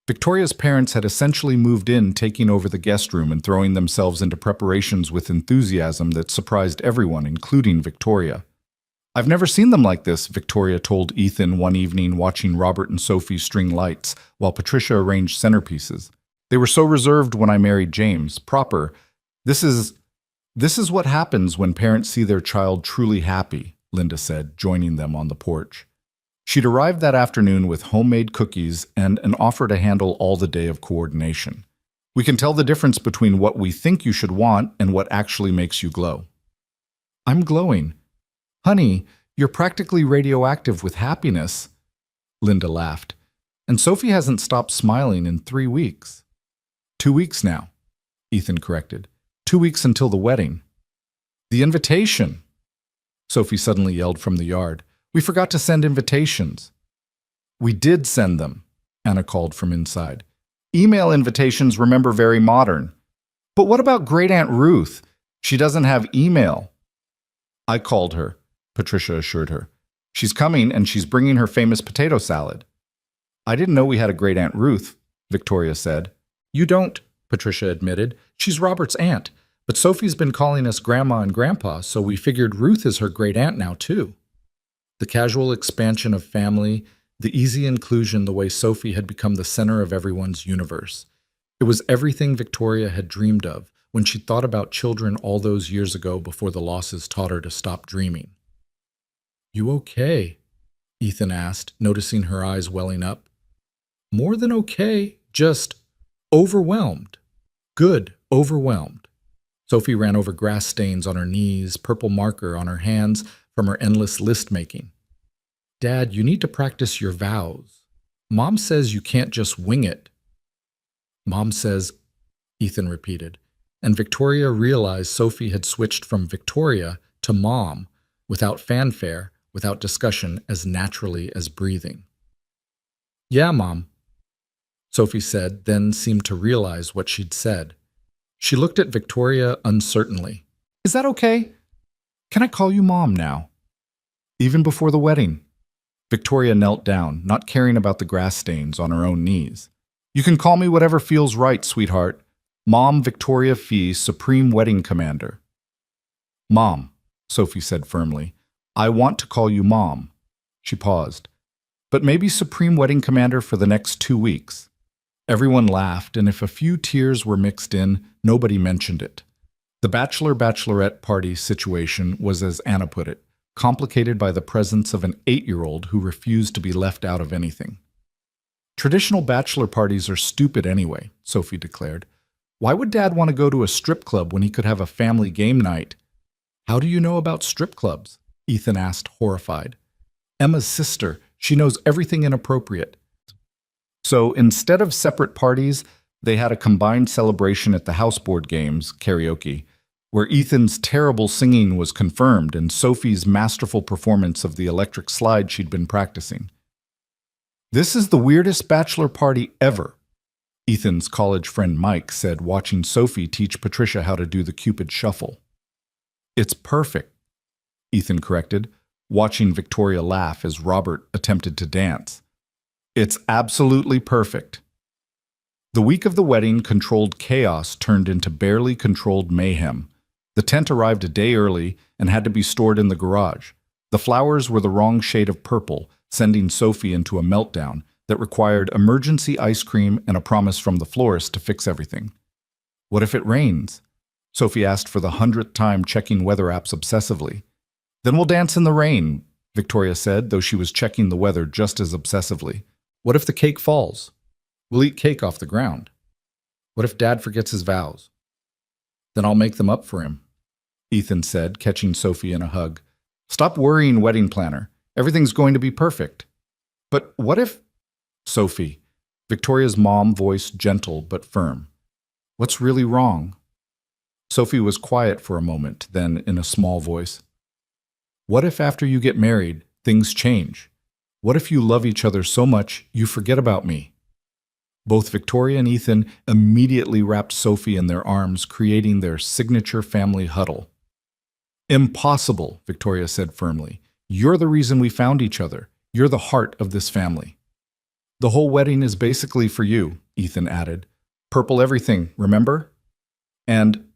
Victoria's parents had essentially moved in, taking over the guest room and throwing themselves into preparations with enthusiasm that surprised everyone, including Victoria. I've never seen them like this, Victoria told Ethan one evening watching Robert and Sophie string lights while Patricia arranged centerpieces. They were so reserved when I married James. Proper. This is what happens when parents see their child truly happy, Linda said, joining them on the porch. She'd arrived that afternoon with homemade cookies and an offer to handle all the day of coordination. We can tell the difference between what we think you should want and what actually makes you glow. I'm glowing. Honey, you're practically radioactive with happiness, Linda laughed. And Sophie hasn't stopped smiling in 3 weeks. 2 weeks now, Ethan corrected. 2 weeks until the wedding. The invitation, Sophie suddenly yelled from the yard. We forgot to send invitations. We did send them, Anna called from inside. Email invitations, remember, very modern. But what about Great Aunt Ruth? She doesn't have email. I called her, Patricia assured her. She's coming and she's bringing her famous potato salad. I didn't know we had a Great Aunt Ruth, Victoria said. You don't, Patricia admitted. She's Robert's aunt, but Sophie's been calling us Grandma and Grandpa, so we figured Ruth is her great-aunt now, too. The casual expansion of family, the easy inclusion the way Sophie had become the center of everyone's universe. It was everything Victoria had dreamed of when she thought about children all those years ago before the losses taught her to stop dreaming. You okay? Ethan asked, noticing her eyes welling up. More than okay, just overwhelmed. Good, overwhelmed. Sophie ran over grass stains on her knees, purple marker on her hands from her endless list-making. Dad, you need to practice your vows. Mom says you can't just wing it. Mom says, Ethan repeated, and Victoria realized Sophie had switched from Victoria to Mom without fanfare, without discussion, as naturally as breathing. Yeah, Mom, Sophie said, then seemed to realize what she'd said. She looked at Victoria uncertainly. Is that okay? Can I call you Mom now? Even before the wedding. Victoria knelt down, not caring about the grass stains on her own knees. You can call me whatever feels right, sweetheart. Mom Victoria Fee, Supreme Wedding Commander. Mom, Sophie said firmly, I want to call you Mom. She paused. But maybe Supreme Wedding Commander for the next 2 weeks. Everyone laughed, and if a few tears were mixed in, nobody mentioned it. The bachelor-bachelorette party situation was, as Anna put it, complicated by the presence of an 8-year-old who refused to be left out of anything. Traditional bachelor parties are stupid anyway, Sophie declared. Why would Dad want to go to a strip club when he could have a family game night? How do you know about strip clubs? Ethan asked, horrified. Emma's sister. She knows everything inappropriate. So instead of separate parties, they had a combined celebration at the houseboard games, karaoke, where Ethan's terrible singing was confirmed and Sophie's masterful performance of the electric slide she'd been practicing. This is the weirdest bachelor party ever, Ethan's college friend Mike said, watching Sophie teach Patricia how to do the Cupid shuffle. It's perfect, Ethan corrected, watching Victoria laugh as Robert attempted to dance. It's absolutely perfect. The week of the wedding, controlled chaos turned into barely controlled mayhem. The tent arrived a day early and had to be stored in the garage. The flowers were the wrong shade of purple, sending Sophie into a meltdown that required emergency ice cream and a promise from the florist to fix everything. What if it rains? Sophie asked for the 100th time, checking weather apps obsessively. Then we'll dance in the rain, Victoria said, though she was checking the weather just as obsessively. What if the cake falls? We'll eat cake off the ground. What if Dad forgets his vows? Then I'll make them up for him, Ethan said, catching Sophie in a hug. Stop worrying, wedding planner. Everything's going to be perfect. But what if... Sophie, Victoria's mom voiced gentle but firm. What's really wrong? Sophie was quiet for a moment, then in a small voice. What if after you get married, things change? What if you love each other so much you forget about me? Both Victoria and Ethan immediately wrapped Sophie in their arms, creating their signature family huddle. Impossible, Victoria said firmly. You're the reason we found each other. You're the heart of this family. The whole wedding is basically for you, Ethan added. Purple everything, remember? And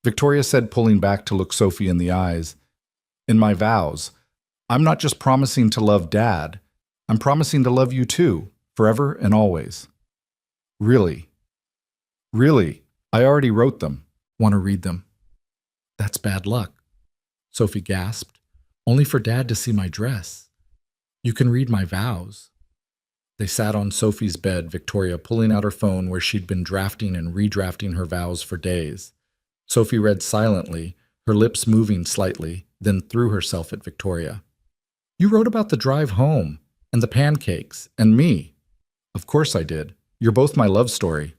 Victoria said, pulling back to look Sophie in the eyes, in my vows, I'm not just promising to love Dad, I'm promising to love you too, forever and always. Really? Really? I already wrote them. Want to read them? That's bad luck, Sophie gasped. Only for Dad to see my dress. You can read my vows. They sat on Sophie's bed, Victoria pulling out her phone where she'd been drafting and redrafting her vows for days. Sophie read silently, her lips moving slightly, then threw herself at Victoria. You wrote about the drive home, and the pancakes, and me. Of course I did. You're both my love story.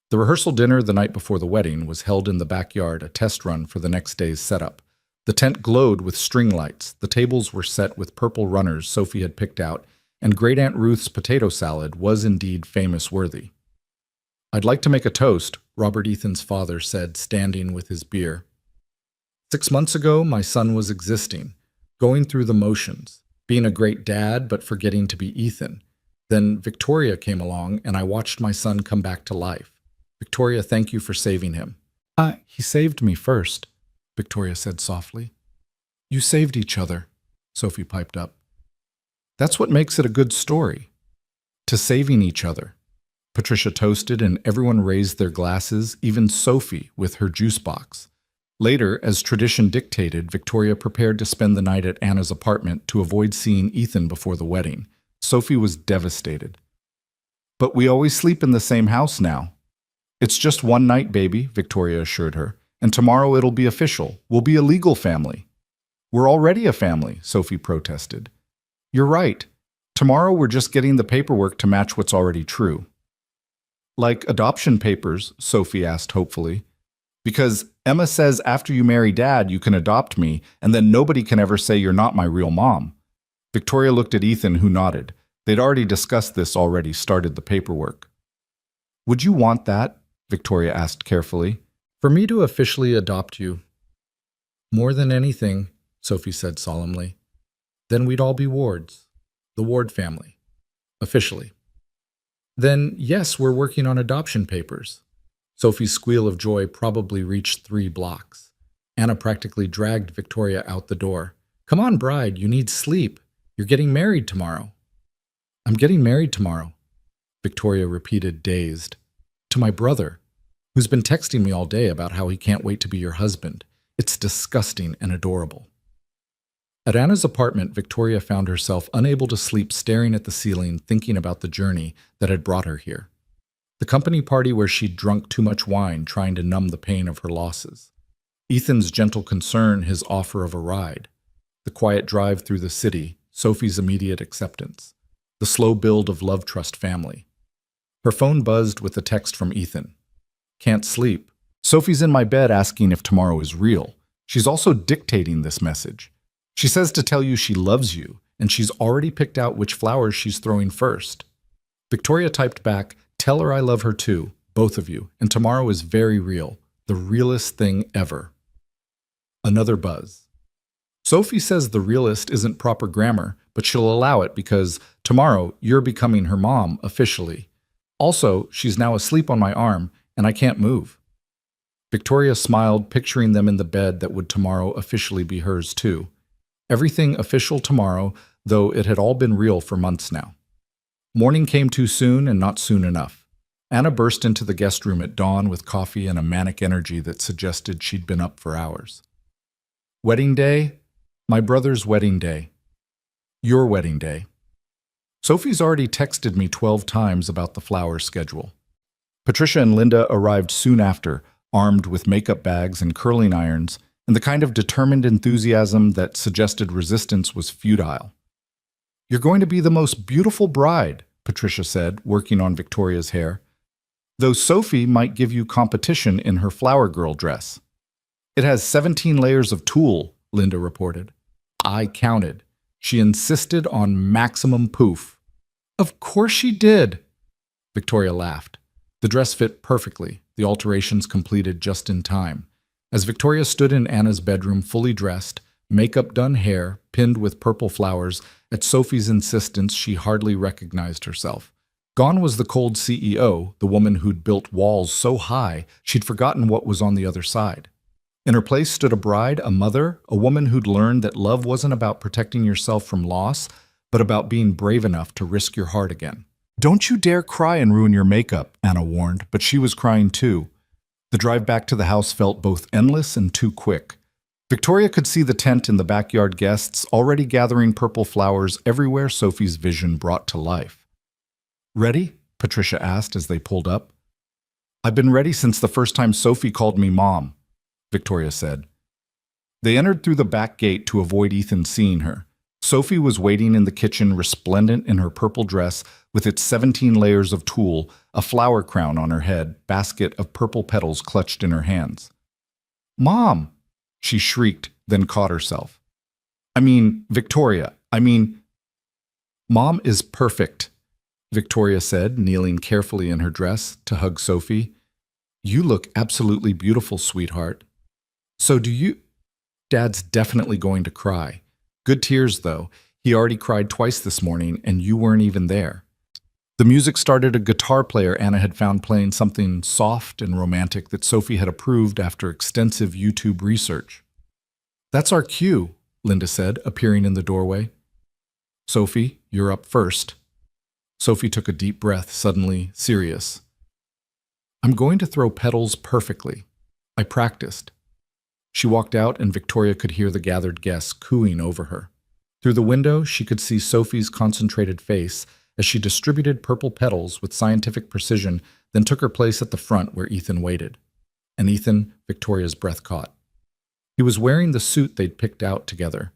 The rehearsal dinner the night before the wedding was held in the backyard, a test run for the next day's setup. The tent glowed with string lights, the tables were set with purple runners Sophie had picked out, and Great Aunt Ruth's potato salad was indeed famous worthy. I'd like to make a toast, Robert Ethan's father said, standing with his beer. 6 months ago, my son was existing, going through the motions, being a great dad but forgetting to be Ethan. Then Victoria came along, and I watched my son come back to life. Victoria, thank you for saving him. He saved me first, Victoria said softly. You saved each other, Sophie piped up. That's what makes it a good story. To saving each other. Patricia toasted, and everyone raised their glasses, even Sophie with her juice box. Later, as tradition dictated, Victoria prepared to spend the night at Anna's apartment to avoid seeing Ethan before the wedding. Sophie was devastated. But we always sleep in the same house now. It's just one night, baby, Victoria assured her, and tomorrow it'll be official. We'll be a legal family. We're already a family, Sophie protested. You're right. Tomorrow we're just getting the paperwork to match what's already true. Like adoption papers, Sophie asked hopefully. Because Emma says after you marry Dad, you can adopt me, and then nobody can ever say you're not my real mom. Victoria looked at Ethan, who nodded. They'd already discussed this, already started the paperwork. Would you want that? Victoria asked carefully. For me to officially adopt you. More than anything, Sophie said solemnly. Then we'd all be Wards. The Ward family. Officially. Then, yes, we're working on adoption papers. Sophie's squeal of joy probably reached 3 blocks. Anna practically dragged Victoria out the door. Come on, bride, you need sleep. You're getting married tomorrow. I'm getting married tomorrow, Victoria repeated, dazed. To my brother, who's been texting me all day about how he can't wait to be your husband. It's disgusting and adorable. At Anna's apartment, Victoria found herself unable to sleep, staring at the ceiling, thinking about the journey that had brought her here. The company party where she'd drunk too much wine, trying to numb the pain of her losses. Ethan's gentle concern, his offer of a ride. The quiet drive through the city, Sophie's immediate acceptance. The slow build of love trust family. Her phone buzzed with a text from Ethan. Can't sleep. Sophie's in my bed asking if tomorrow is real. She's also dictating this message. She says to tell you she loves you, and she's already picked out which flowers she's throwing first. Victoria typed back, tell her I love her too, both of you, and tomorrow is very real, the realest thing ever. Another buzz. Sophie says the realist isn't proper grammar, but she'll allow it because tomorrow you're becoming her mom officially. Also, she's now asleep on my arm, and I can't move. Victoria smiled, picturing them in the bed that would tomorrow officially be hers too. Everything official tomorrow, though it had all been real for months now. Morning came too soon and not soon enough. Anna burst into the guest room at dawn with coffee and a manic energy that suggested she'd been up for hours. Wedding day? My brother's wedding day. Your wedding day. Sophie's already texted me 12 times about the flower schedule. Patricia and Linda arrived soon after, armed with makeup bags and curling irons, and the kind of determined enthusiasm that suggested resistance was futile. You're going to be the most beautiful bride, Patricia said, working on Victoria's hair, though Sophie might give you competition in her flower girl dress. It has 17 layers of tulle, Linda reported. I counted. She insisted on maximum poof. Of course she did, Victoria laughed. The dress fit perfectly, the alterations completed just in time. As Victoria stood in Anna's bedroom fully dressed, makeup done, hair pinned with purple flowers, at Sophie's insistence she hardly recognized herself. Gone was the cold CEO, the woman who'd built walls so high she'd forgotten what was on the other side. In her place stood a bride, a mother, a woman who'd learned that love wasn't about protecting yourself from loss, but about being brave enough to risk your heart again. Don't you dare cry and ruin your makeup, Anna warned, but she was crying too. The drive back to the house felt both endless and too quick. Victoria could see the tent in the backyard, guests already gathering purple flowers everywhere Sophie's vision brought to life. Ready? Patricia asked as they pulled up. I've been ready since the first time Sophie called me Mom, Victoria said. They entered through the back gate to avoid Ethan seeing her. Sophie was waiting in the kitchen, resplendent in her purple dress with its 17 layers of tulle, a flower crown on her head, basket of purple petals clutched in her hands. Mom! She shrieked, then caught herself. Victoria, Mom is perfect, Victoria said, kneeling carefully in her dress to hug Sophie. You look absolutely beautiful, sweetheart. So do you? Dad's definitely going to cry. Good tears, though. He already cried twice this morning, and you weren't even there. The music started. A guitar player Anna had found playing something soft and romantic that Sophie had approved after extensive YouTube research. "That's our cue," Linda said, appearing in the doorway. "Sophie, you're up first." Sophie took a deep breath, suddenly serious. "I'm going to throw petals perfectly. I practiced." She walked out, and Victoria could hear the gathered guests cooing over her. Through the window, she could see Sophie's concentrated face as she distributed purple petals with scientific precision, then took her place at the front where Ethan waited. And Ethan, Victoria's breath caught. He was wearing the suit they'd picked out together,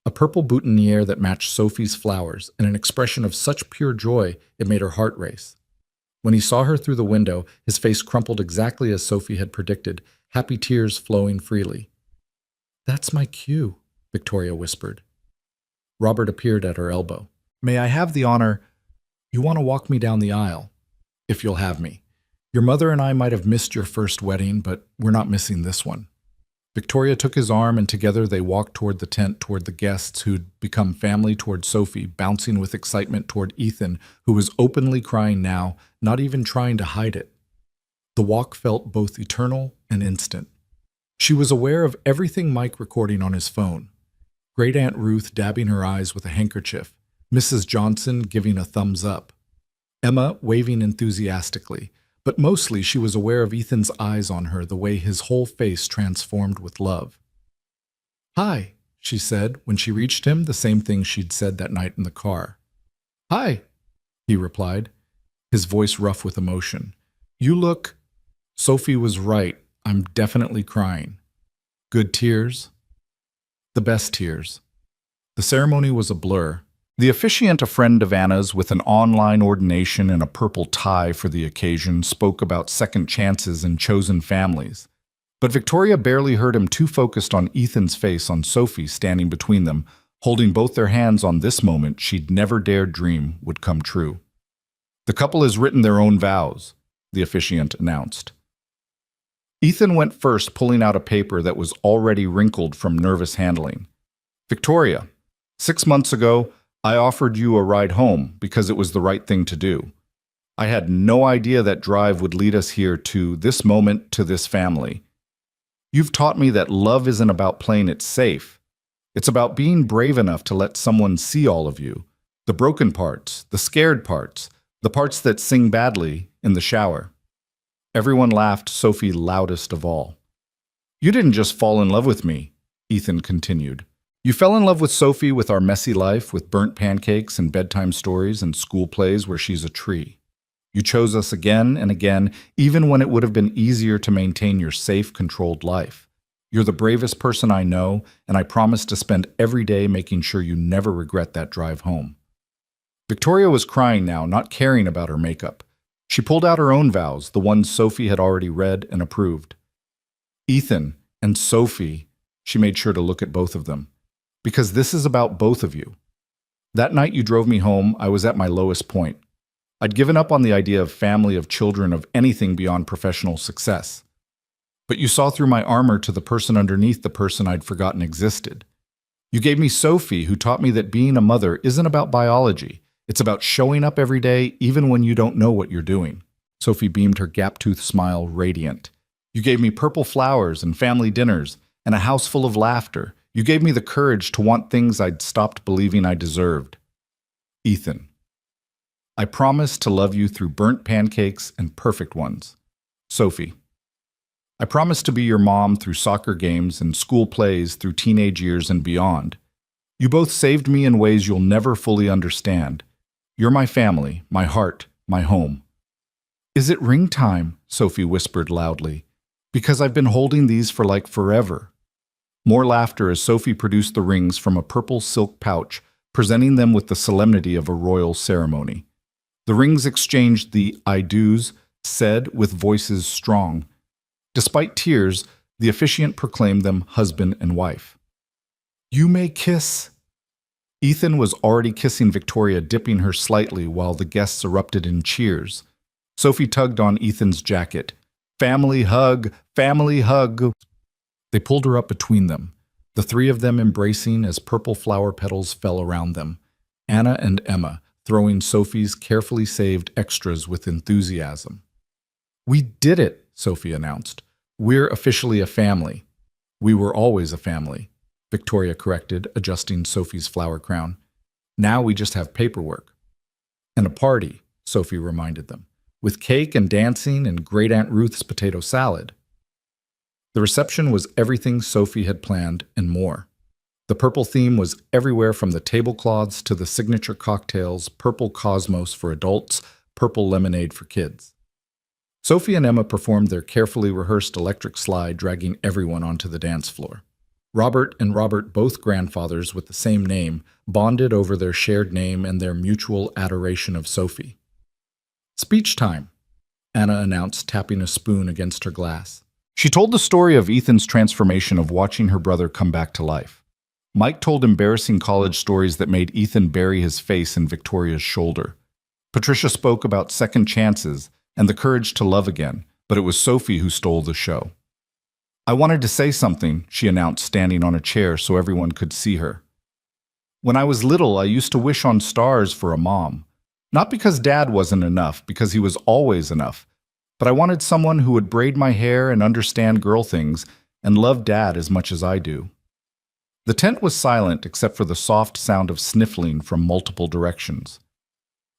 a purple boutonniere that matched Sophie's flowers, and an expression of such pure joy it made her heart race. When he saw her through the window, his face crumpled exactly as Sophie had predicted, happy tears flowing freely. "That's my cue," Victoria whispered. Robert appeared at her elbow. "May I have the honor? You want to walk me down the aisle, if you'll have me. Your mother and I might have missed your first wedding, but we're not missing this one." Victoria took his arm, and together they walked toward the tent, toward the guests who'd become family, toward Sophie, bouncing with excitement toward Ethan, who was openly crying now, not even trying to hide it. The walk felt both eternal and instant. She was aware of everything Mike recording on his phone. Great Aunt Ruth dabbing her eyes with a handkerchief, Mrs. Johnson giving a thumbs up, Emma waving enthusiastically, but mostly she was aware of Ethan's eyes on her, the way his whole face transformed with love. "Hi," she said when she reached him, the same thing she'd said that night in the car. "Hi," he replied, his voice rough with emotion. "You look—" Sophie was right. "I'm definitely crying." "Good tears?" "The best tears." The ceremony was a blur. The officiant, a friend of Anna's with an online ordination and a purple tie for the occasion, spoke about second chances and chosen families. But Victoria barely heard him, too focused on Ethan's face, on Sophie standing between them, holding both their hands on this moment she'd never dared dream would come true. "The couple has written their own vows," the officiant announced. Ethan went first, pulling out a paper that was already wrinkled from nervous handling. "Victoria, 6 months ago, I offered you a ride home because it was the right thing to do. I had no idea that drive would lead us here, to this moment, to this family. You've taught me that love isn't about playing it safe. It's about being brave enough to let someone see all of you, the broken parts, the scared parts, the parts that sing badly in the shower." Everyone laughed, Sophie loudest of all. "You didn't just fall in love with me," Ethan continued. "You fell in love with Sophie, with our messy life, with burnt pancakes and bedtime stories and school plays where she's a tree. You chose us again and again, even when it would have been easier to maintain your safe, controlled life. You're the bravest person I know, and I promise to spend every day making sure you never regret that drive home." Victoria was crying now, not caring about her makeup. She pulled out her own vows, the ones Sophie had already read and approved. "Ethan and Sophie," she made sure to look at both of them, "because this is about both of you. That night you drove me home, I was at my lowest point. I'd given up on the idea of family, of children, of anything beyond professional success. But you saw through my armor to the person underneath, the person I'd forgotten existed. You gave me Sophie, who taught me that being a mother isn't about biology. It's about showing up every day, even when you don't know what you're doing." Sophie beamed, her gap-toothed smile radiant. "You gave me purple flowers and family dinners and a house full of laughter. You gave me the courage to want things I'd stopped believing I deserved." Ethan. "I promise to love you through burnt pancakes and perfect ones." Sophie. "I promise to be your mom through soccer games and school plays, through teenage years and beyond. You both saved me in ways you'll never fully understand. You're my family, my heart, my home." "Is it ring time?" Sophie whispered loudly. "Because I've been holding these for like forever." More laughter as Sophie produced the rings from a purple silk pouch, presenting them with the solemnity of a royal ceremony. The rings exchanged the "I do's," said with voices strong. Despite tears, the officiant proclaimed them husband and wife. "You may kiss." Ethan was already kissing Victoria, dipping her slightly while the guests erupted in cheers. Sophie tugged on Ethan's jacket. "Family hug! Family hug!" They pulled her up between them, the three of them embracing as purple flower petals fell around them. Anna and Emma, throwing Sophie's carefully saved extras with enthusiasm. "We did it," Sophie announced. "We're officially a family." "We were always a family," Victoria corrected, adjusting Sophie's flower crown. "Now we just have paperwork." "And a party," Sophie reminded them, "with cake and dancing and Great Aunt Ruth's potato salad." The reception was everything Sophie had planned and more. The purple theme was everywhere from the tablecloths to the signature cocktails, purple cosmos for adults, purple lemonade for kids. Sophie and Emma performed their carefully rehearsed electric slide, dragging everyone onto the dance floor. Robert and Robert, both grandfathers with the same name, bonded over their shared name and their mutual adoration of Sophie. "Speech time," Anna announced, tapping a spoon against her glass. She told the story of Ethan's transformation of watching her brother come back to life. Mike told embarrassing college stories that made Ethan bury his face in Victoria's shoulder. Patricia spoke about second chances and the courage to love again, but it was Sophie who stole the show. "I wanted to say something," she announced, standing on a chair so everyone could see her. "When I was little, I used to wish on stars for a mom. Not because Dad wasn't enough, because he was always enough, but I wanted someone who would braid my hair and understand girl things and love Dad as much as I do." The tent was silent except for the soft sound of sniffling from multiple directions.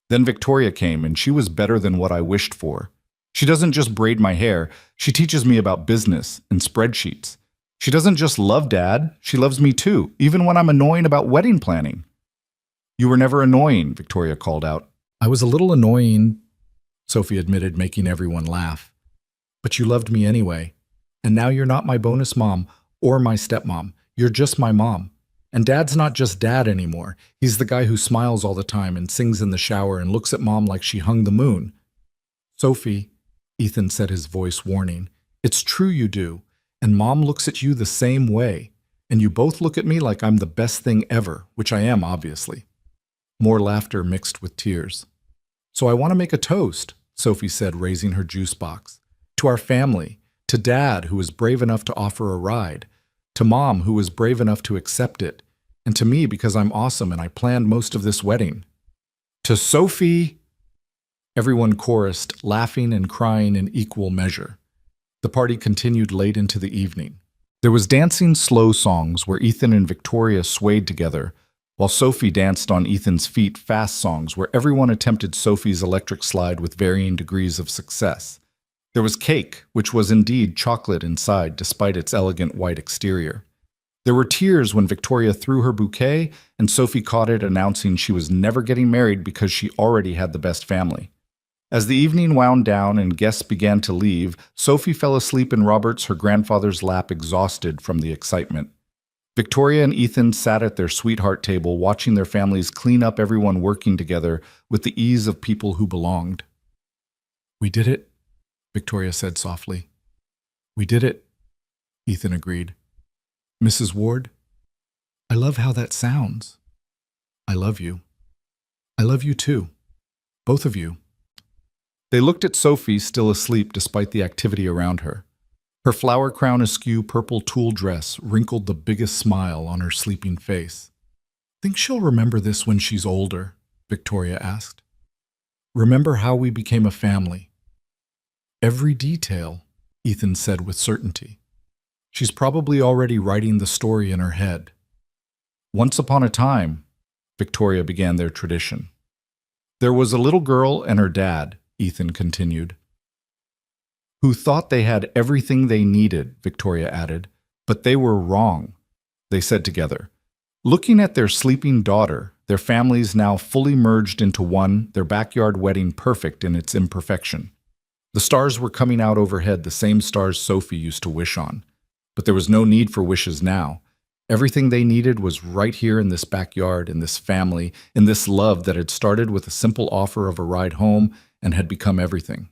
Then Victoria came, and she was better than what I wished for. She doesn't just braid my hair, she teaches me about business and spreadsheets. She doesn't just love Dad, she loves me too, even when I'm annoying about wedding planning. "You were never annoying," Victoria called out. "I was a little annoying," Sophie admitted, making everyone laugh. "But you loved me anyway. And now you're not my bonus mom or my stepmom. You're just my mom. And Dad's not just Dad anymore. He's the guy who smiles all the time and sings in the shower and looks at Mom like she hung the moon." "Sophie," Ethan said, his voice warning, "it's true you do. And Mom looks at you the same way. And you both look at me like I'm the best thing ever, which I am, obviously." More laughter mixed with tears. "So I want to make a toast," Sophie said, raising her juice box. "To our family, to Dad, who was brave enough to offer a ride, to Mom, who was brave enough to accept it, and to me because I'm awesome and I planned most of this wedding. To Sophie!" Everyone chorused, laughing and crying in equal measure. The party continued late into the evening. There was dancing slow songs where Ethan and Victoria swayed together, while Sophie danced on Ethan's feet fast songs where everyone attempted Sophie's electric slide with varying degrees of success. There was cake, which was indeed chocolate inside despite its elegant white exterior. There were tears when Victoria threw her bouquet and Sophie caught it, announcing she was never getting married because she already had the best family. As the evening wound down and guests began to leave, Sophie fell asleep in Robert's, her grandfather's lap, exhausted from the excitement. Victoria and Ethan sat at their sweetheart table, watching their families clean up, everyone working together with the ease of people who belonged. "We did it," Victoria said softly. "We did it," Ethan agreed. "Mrs. Ward, I love how that sounds. I love you. I love you too. Both of you." They looked at Sophie, still asleep despite the activity around her. Her flower crown askew purple tulle dress wrinkled the biggest smile on her sleeping face. "Think she'll remember this when she's older?" Victoria asked. "Remember how we became a family?" "Every detail," Ethan said with certainty. "She's probably already writing the story in her head." "Once upon a time," Victoria began their tradition. "There was a little girl and her dad," Ethan continued, "who thought they had everything they needed," Victoria added, "but they were wrong," they said together. Looking at their sleeping daughter, their families now fully merged into one, their backyard wedding perfect in its imperfection. The stars were coming out overhead, the same stars Sophie used to wish on. But there was no need for wishes now. Everything they needed was right here in this backyard, in this family, in this love that had started with a simple offer of a ride home and had become everything.